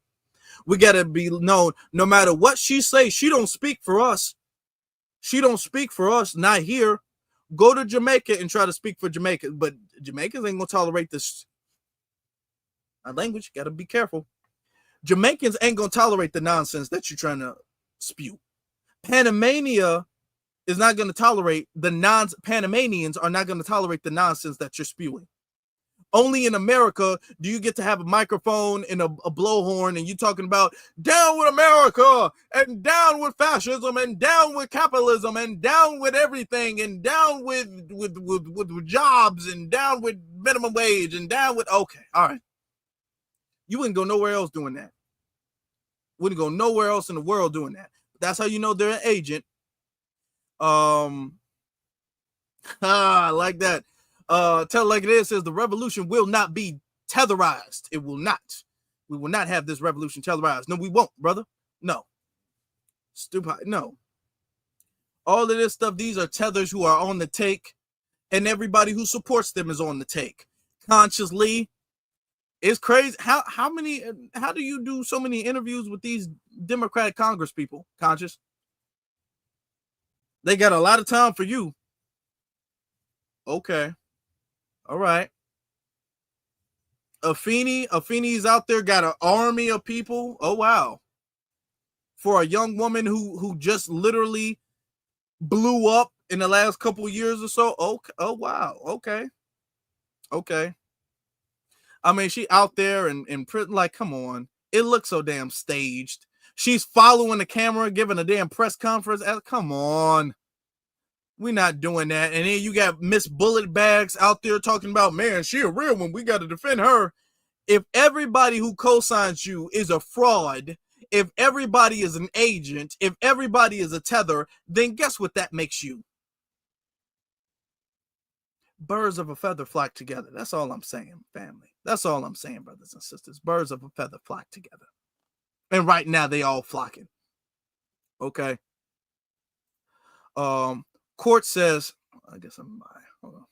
We got to be known. No matter what she says, she don't speak for us. She don't speak for us. Not here. Go to Jamaica and try to speak for Jamaica. But Jamaicans ain't going to tolerate this. Our language, got to be careful. Jamaicans ain't going to tolerate the nonsense that you're trying to spew. Panamania is not going to tolerate Panamanians are not going to tolerate the nonsense that you're spewing. Only in America do you get to have a microphone and a blowhorn and you talking about down with America and down with fascism and down with capitalism and down with everything and down with jobs and down with minimum wage and down with, okay, all right. You wouldn't go nowhere else doing that. Wouldn't go nowhere else in the world doing that. That's how you know they're an agent. I like that. Tell it like it is says the revolution will not be tetherized. It will not. We will not have this revolution tetherized. No, we won't, brother. No. Stupid. No. All of this stuff, these are tethers who are on the take, and everybody who supports them is on the take. Consciously. It's crazy. How do you do so many interviews with these Democratic Congress people, Conscious? They got a lot of time for you. Okay. All right. Afeni's out there, got an army of people. Oh, wow. For a young woman who just literally blew up in the last couple of years or so. Okay. Oh, wow. Okay. Okay. I mean, she out there and like, come on. It looks so damn staged. She's following the camera, giving a damn press conference. Come on. We're not doing that. And then you got Miss Bullet Bags out there talking about, man, she a real one. We got to defend her. If everybody who co-signs you is a fraud, if everybody is an agent, if everybody is a tether, then guess what that makes you? Birds of a feather flock together. That's all I'm saying, family. That's all I'm saying, brothers and sisters. Birds of a feather flock together. And right now they all flocking. Okay. Court says, I guess I'm hold on.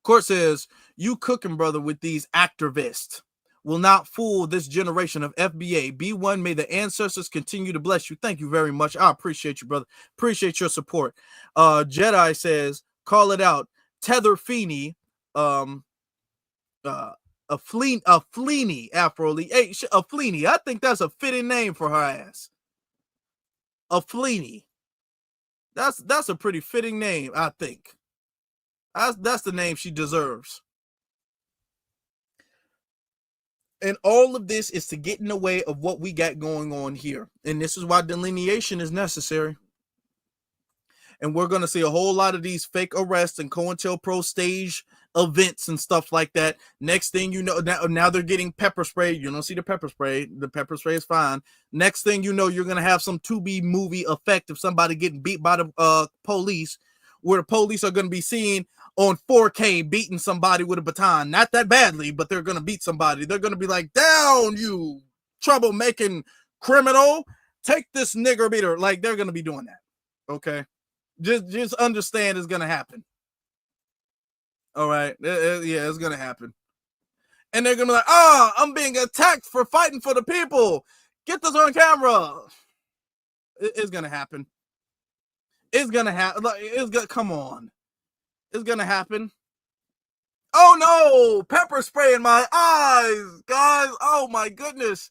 Court says, you cooking, brother, with these activists will not fool this generation of FBA. B1, may the ancestors continue to bless you. Thank you very much. I appreciate you, brother. Appreciate your support. Jedi says, call it out. Tether Feeney, a Fleeny, Afro. Hey, a Fleeny. I think that's a fitting name for her ass. A Fleeny. That's a pretty fitting name, I think. That's the name she deserves. And all of this is to get in the way of what we got going on here. And this is why delineation is necessary. And we're going to see a whole lot of these fake arrests and COINTELPRO stage events and stuff like that. Next thing you know, now they're getting pepper spray. You don't see the pepper spray. The pepper spray is fine. Next thing you know, you're going to have some Tubi movie effect of somebody getting beat by the police, where the police are going to be seen on 4K beating somebody with a baton. Not that badly, but they're going to beat somebody. They're going to be like, down, you troublemaking criminal. Take this nigger beater. Like, they're going to be doing that. Okay? Just understand it's going to happen. All right? Yeah, it's going to happen. And they're going to be like, I'm being attacked for fighting for the people. Get this on camera. It's going to happen. It's going to happen. Come on. It's going to happen. Oh, no. Pepper spray in my eyes, guys. Oh, my goodness.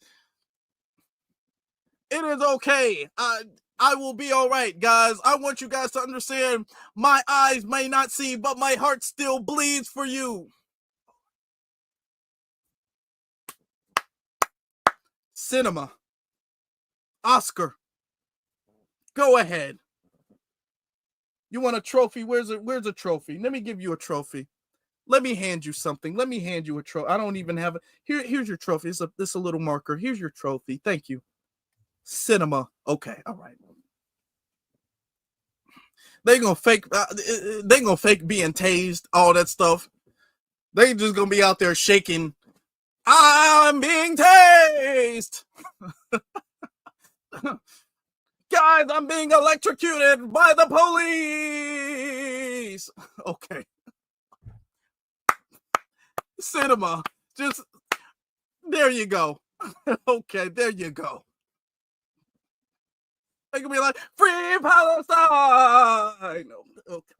It is okay. I will be all right, guys. I want you guys to understand my eyes may not see, but my heart still bleeds for you. Cinema. Oscar. Go ahead. You want a trophy? Where's a trophy? Let me give you a trophy. Let me hand you something. Let me hand you a trophy. I don't even have it. Here's your trophy. It's a little marker. Here's your trophy. Thank you. Cinema. Okay. All right. They gonna fake being tased, all that stuff. They just gonna be out there shaking. I'm being tased. Guys, I'm being electrocuted by the police. Okay. Cinema. Just, there you go. Okay, there you go. They can be like, free Palestine. Okay.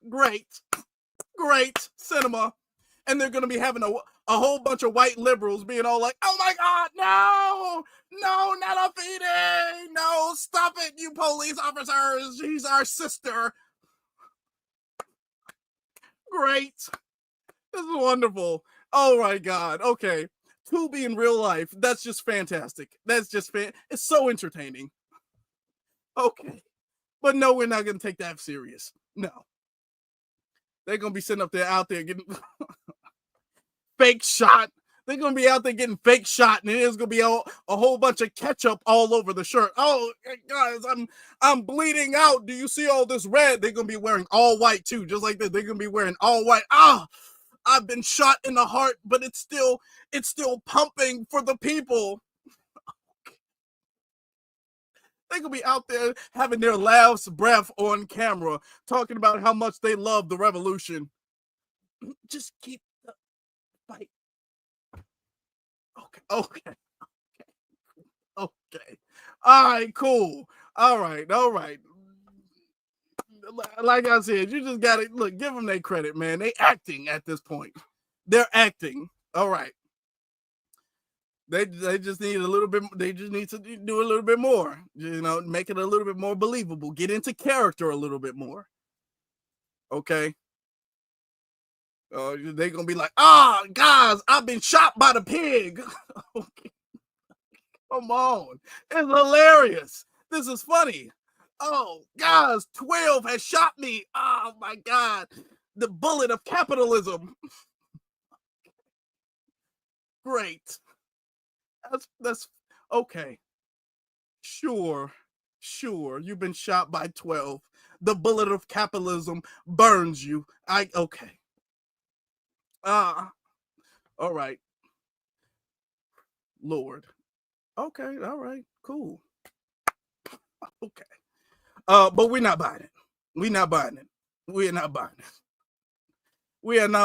Great. Cinema. And they're going to be having a whole bunch of white liberals being all like, oh my God, no, not a feeding. No, stop it, you police officers. She's our sister. Great. This is wonderful. Oh my God. Okay. Tubi in real life. That's just fantastic. It's so entertaining. Okay. But no, we're not going to take that serious. No. They're going to be sitting up there out there getting fake shot. They're going to be out there getting fake shot, and there's going to be a whole bunch of ketchup all over the shirt. Oh, guys, I'm bleeding out. Do you see all this red? They're going to be wearing all white too, just like this. They're going to be wearing all white. I've been shot in the heart, but it's still pumping for the people. They could be out there having their last breath on camera, talking about how much they love the revolution. Just keep the fight. Okay. All right, cool. All right. Like I said, you just gotta look. Give them their credit, man. They acting at this point. They're acting. All right. They just need a little bit. They just need to do a little bit more. Make it a little bit more believable. Get into character a little bit more. Okay. They're gonna be like, guys, I've been shot by the pig. Okay. Come on, it's hilarious. This is funny. Oh, guys, 12 has shot me. Oh my God, the bullet of capitalism. Great. That's okay. Sure. You've been shot by 12. The bullet of capitalism burns you. Okay. All right. Lord. Okay. All right. Cool. Okay. But we're not buying it. We are not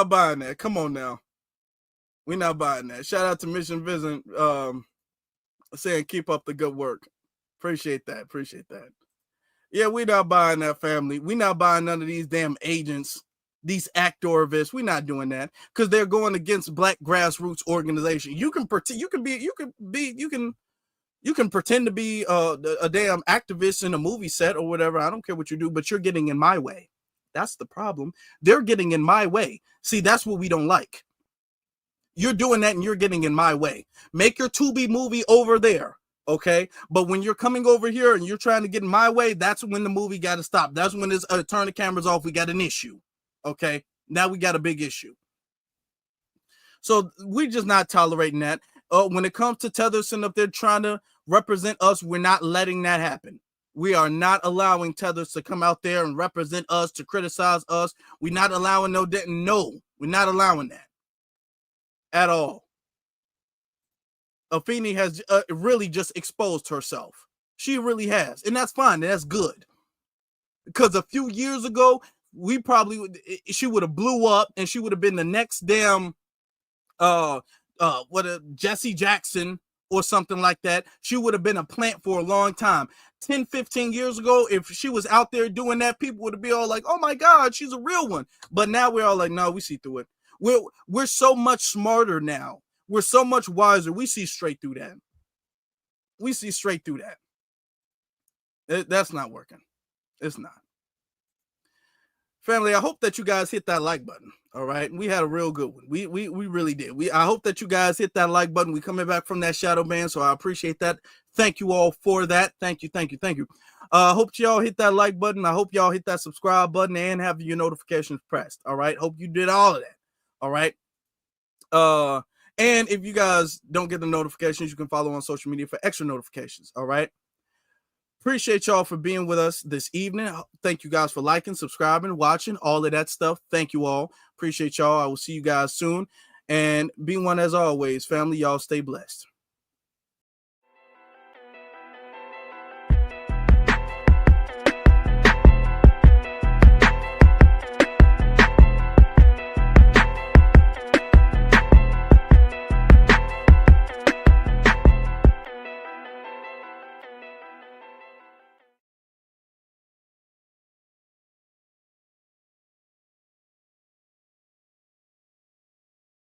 buying that. Come on now. We're not buying that. Shout out to Mission Vision saying keep up the good work. Appreciate that. Yeah, we're not buying that, family. We're not buying none of these damn agents, these activists. We're not doing that because they're going against Black Grassroots organization. You can pretend to be a damn activist in a movie set or whatever. I don't care what you do, but you're getting in my way. That's the problem. They're getting in my way. See, that's what we don't like. You're doing that and you're getting in my way. Make your Tubi movie over there, okay? But when you're coming over here and you're trying to get in my way, that's when the movie got to stop. That's when it's turn the cameras off. We got an issue, okay? Now we got a big issue. So we're just not tolerating that. When it comes to Tetherson up there trying to represent us, we're not letting that happen. We are not allowing Tethers to come out there and represent us, to criticize us. We're not allowing no, we're not allowing that at all. Afeni has really just exposed herself. She really has. And that's fine. That's good. Because a few years ago, she would have blew up and she would have been the next damn, Jesse Jackson or something like that. She would have been a plant for a long time. 10, 15 years ago, if she was out there doing that, people would be all like, oh my God, she's a real one. But now we're all like, no, we see through it. We're so much smarter now. We're so much wiser. We see straight through that. That's not working. It's not. Family, I hope that you guys hit that like button. All right. We had a real good one. We really did. I hope that you guys hit that like button. We coming back from that shadow ban, so I appreciate that. Thank you all for that. Thank you. Hope y'all hit that like button. I hope y'all hit that subscribe button and have your notifications pressed. All right. Hope you did all of that. All right. And if you guys don't get the notifications, you can follow on social media for extra notifications. All right. Appreciate y'all for being with us this evening. Thank you guys for liking, subscribing, watching, all of that stuff. Thank you all. Appreciate y'all. I will see you guys soon. And be one as always, family. Y'all stay blessed.